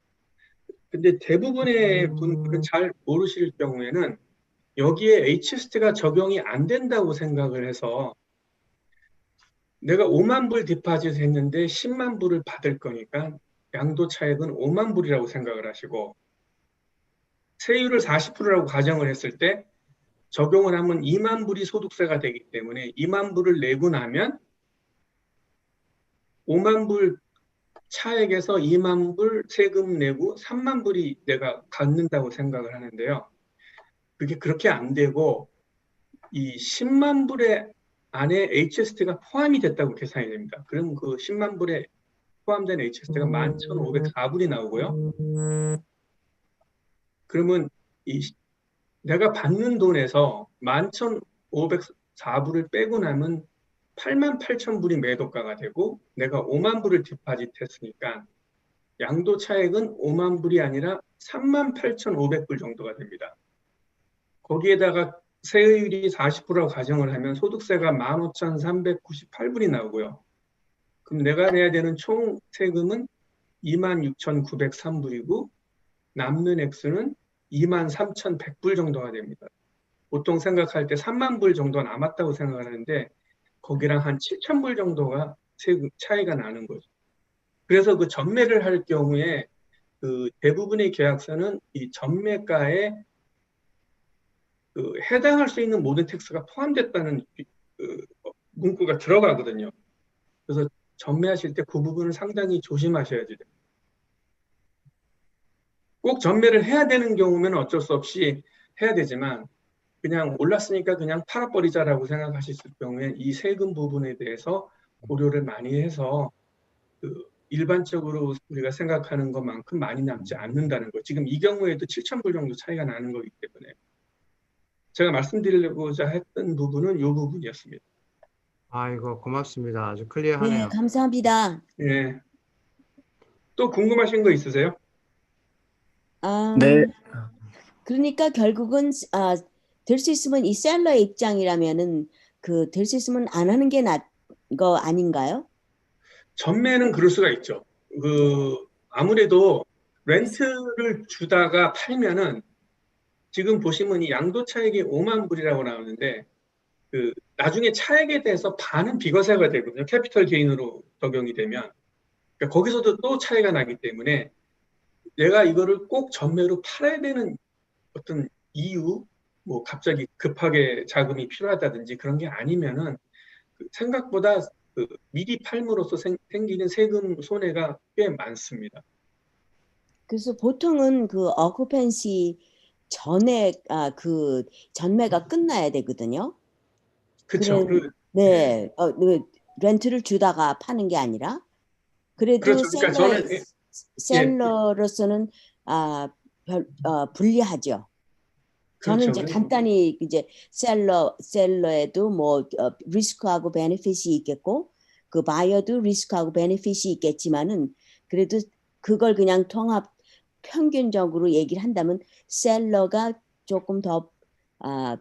S3: 근데 대부분의 분들은 잘 모르실 경우에는 여기에 HST가 적용이 안 된다고 생각을 해서 내가 5만 불 디파짓 했는데 10만 불을 받을 거니까 양도 차익은 5만 불이라고 생각을 하시고, 세율을 40%라고 가정을 했을 때 적용을 하면 2만 불이 소득세가 되기 때문에 2만 불을 내고 나면 5만 불 차액에서 2만 불 세금 내고 3만 불이 내가 갖는다고 생각을 하는데요. 그게 그렇게 안 되고 이 10만 불의 안에 HST가 포함이 됐다고 계산이 됩니다. 그럼 그 10만 불에 포함된 HST가 11,504불이 나오고요. 그러면 내가 받는 돈에서 11,504불을 빼고 나면 88,000불이 매도가가 되고 내가 5만 불을 디파짓했으니까 양도 차액은 5만 불이 아니라 38,500불 정도가 됩니다. 거기에다가 세율이 40%라고 가정을 하면 소득세가 15,398불이 나오고요. 그럼 내가 내야 되는 총 세금은 26,903불이고 남는 액수는 23,100불 정도가 됩니다. 보통 생각할 때 3만 불 정도 남았다고 생각을 하는데 거기랑 한 7,000불 정도가 세금 차이가 나는 거죠. 그래서 그 전매를 할 경우에 그 대부분의 계약서는 이 전매가에 그 해당할 수 있는 모든 텍스가 포함됐다는 문구가 들어가거든요. 그래서 전매하실 때 그 부분을 상당히 조심하셔야 돼요. 꼭 전매를 해야 되는 경우면 어쩔 수 없이 해야 되지만 그냥 올랐으니까 그냥 팔아버리자라고 생각하실 경우에 이 세금 부분에 대해서 고려를 많이 해서 그 일반적으로 우리가 생각하는 것만큼 많이 남지 않는다는 거. 지금 이 경우에도 7,000불 정도 차이가 나는 거기 때문에 제가 말씀드리고자 했던 부분은 이 부분이었습니다.
S1: 아이고, 고맙습니다. 아주
S8: 네,
S1: 클리어하네요.
S8: 감사합니다.
S3: 예. 또 궁금하신 거 있으세요?
S7: 네.
S8: 그러니까 결국은 될 수 있으면 이 셀러의 입장이라면은 그 될 수 있으면 안 하는 게 나은 거 아닌가요?
S3: 전매는 그럴 수가 있죠. 아무래도 렌트를 주다가 팔면은 지금 보시면 이 양도 차액이 5만 불이라고 나오는데 그 나중에 차액에 대해서 반은 비과세가 되거든요. 캐피털 게인으로 적용이 되면 그러니까 거기서도 또 차이가 나기 때문에 내가 이거를 꼭 전매로 팔아야 되는 어떤 이유, 뭐 갑자기 급하게 자금이 필요하다든지 그런 게 아니면은 생각보다 미리 팔므로써 생기는 세금 손해가 꽤 많습니다.
S8: 그래서 보통은 그 어쿠펜시 전에 그 전매가 끝나야 되거든요.
S3: 그렇죠.
S8: 네, 렌트를 주다가 파는 게 아니라 그래도
S3: 그렇죠. 그러니까
S8: 셀러로서는 불리하죠. 저는
S3: 그렇죠.
S8: 이제 간단히 이제 셀러에도 뭐 리스크하고 베네핏이 있겠고 그 바이어도 리스크하고 베네핏이 있겠지만은 그래도 그걸 그냥 통합 평균적으로 얘기를 한다면 셀러가 조금 더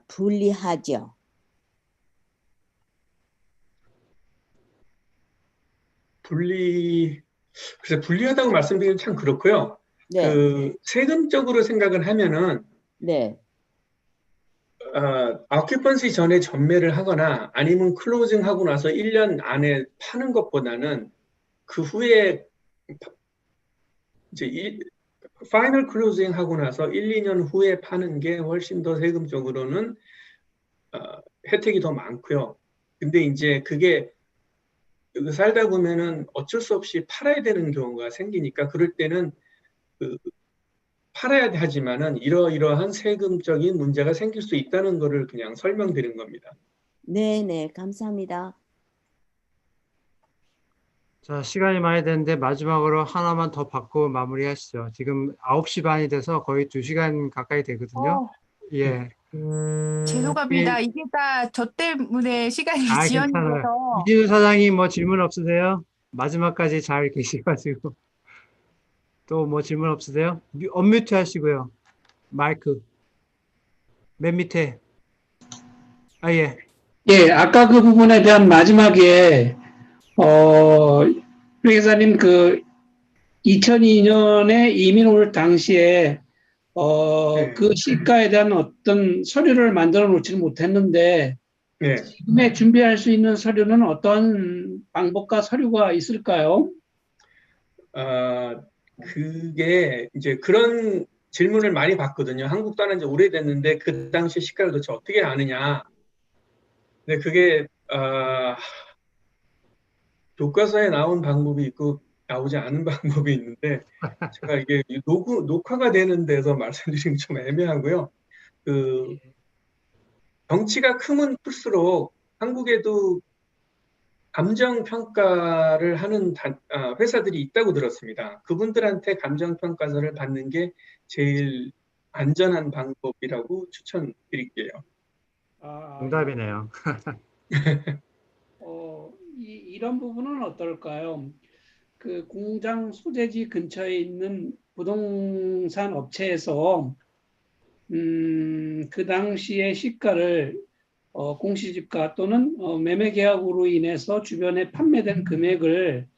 S8: 불리하죠.
S3: 그래서 불리하다고 말씀드리면 참 그렇고요.
S8: 네.
S3: 세금적으로 생각을 하면은
S8: 네.
S3: 오큐펀시 전에 전매를 하거나 아니면 클로징 하고 나서 1년 안에 파는 것보다는 그 후에 이제 파이널 클로징 하고 나서 1, 2년 후에 파는 게 훨씬 더 세금적으로는 혜택이 더 많고요. 근데 이제 그게 살다 보면은 어쩔 수 없이 팔아야 되는 경우가 생기니까 그럴 때는 팔아야 하지만은 이러이러한 세금적인 문제가 생길 수 있다는 거를 그냥 설명드린 겁니다.
S8: 네, 감사합니다.
S1: 자, 시간이 많이 됐는데 마지막으로 하나만 더 받고 마무리하시죠. 지금 9시 반이 돼서 거의 2시간 가까이 되거든요. 예.
S5: 죄송합니다. 이게 다 저 때문에 시간이 지연이
S1: 괜찮아요.
S5: 돼서.
S1: 이진우 사장님 뭐 질문 없으세요? 마지막까지 잘 계시가지고. 또 뭐 질문 없으세요? 언뮤트 하시고요. 마이크. 맨 밑에. 예.
S4: 예, 아까 그 부분에 대한 마지막에 회계사님 2002년에 이민 올 당시에 그 시가에 대한 어떤 서류를 만들어 놓지는 못했는데 지금에 준비할 수 있는 서류는 어떤 방법과 서류가 있을까요?
S3: 그게 이제 그런 질문을 많이 받거든요. 한국 떠난 지 오래됐는데 그 당시 시가를 도대체 어떻게 아느냐. 근데 그게 교과서에 나온 방법이 있고 나오지 않은 방법이 있는데 제가 이게 녹화가 되는 데서 말씀드리긴 좀 애매하고요. 그 덩치가 크면 클수록 한국에도 감정 평가를 하는 회사들이 있다고 들었습니다. 그분들한테 감정 평가서를 받는 게 제일 안전한 방법이라고 추천드릴게요.
S1: 정답이네요.
S4: 이런 부분은 어떨까요? 그 공장 소재지 근처에 있는 부동산 업체에서 그 당시의 시가를 공시지가 또는 매매 계약으로 인해서 주변에 판매된 금액을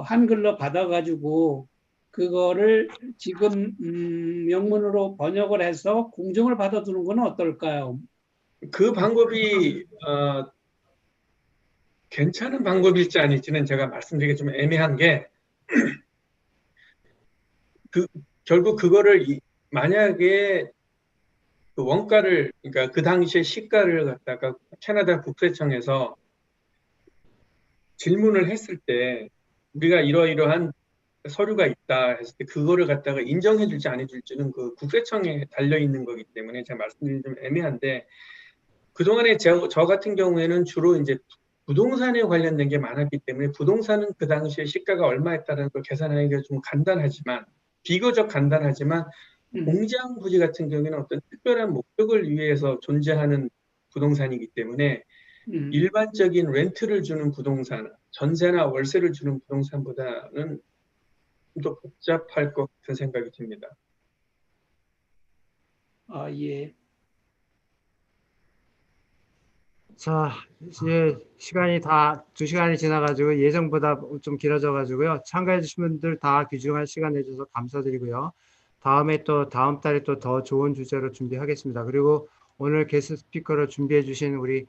S4: 한글로 받아가지고 그거를 지금 영문으로 번역을 해서 공정을 받아두는 건 어떨까요?
S3: 그 방법이 괜찮은 방법일지 아닐지는 제가 말씀드리기 좀 애매한 게 결국 그거를 만약에 그 원가를 그러니까 그 당시에 시가를 갖다가 캐나다 국세청에서 질문을 했을 때 우리가 이러이러한 서류가 있다 했을 때 그거를 갖다가 인정해 줄지 안 해줄지는 그 국세청에 달려 있는 거기 때문에 제가 말씀드리기 좀 애매한데 그동안에 저 같은 경우에는 주로 이제 부동산에 관련된 게 많았기 때문에 부동산은 그 당시에 시가가 얼마였다는 걸 계산하기가 좀 간단하지만 비교적 간단하지만 공장 부지 같은 경우에는 어떤 특별한 목적을 위해서 존재하는 부동산이기 때문에 일반적인 렌트를 주는 부동산, 전세나 월세를 주는 부동산보다는 좀 더 복잡할 것 같은 생각이 듭니다.
S4: 예.
S1: 자, 이제 시간이 다 2시간이 지나가지고 예정보다 좀 길어져가지고요. 참가해주신 분들 다 귀중한 시간 내주셔서 감사드리고요. 다음에 또 다음 달에 또 더 좋은 주제로 준비하겠습니다. 그리고 오늘 게스트 스피커로 준비해주신 우리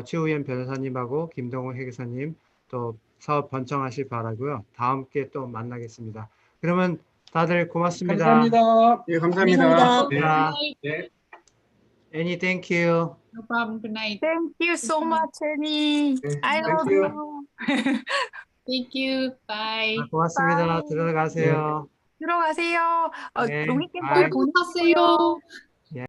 S1: 최우현 변호사님하고 김동호 회계사님 또 사업 번창하실 바라고요. 다음 기회에 또 만나겠습니다. 그러면 다들 고맙습니다.
S4: 감사합니다.
S3: 예, 감사합니다.
S8: 감사합니다.
S3: 네.
S1: Annie, thank you.
S2: No problem. Good night.
S5: Thank you so much, Annie. I
S3: Thank
S5: love
S3: you.
S5: you.
S2: Thank you. Bye.
S1: 고맙습니다.
S5: Bye.
S1: 들어가세요.
S5: 들어가세요.
S1: 네,
S5: 로미께서
S1: bye.
S5: 보내주세요.
S2: 안녕하세요.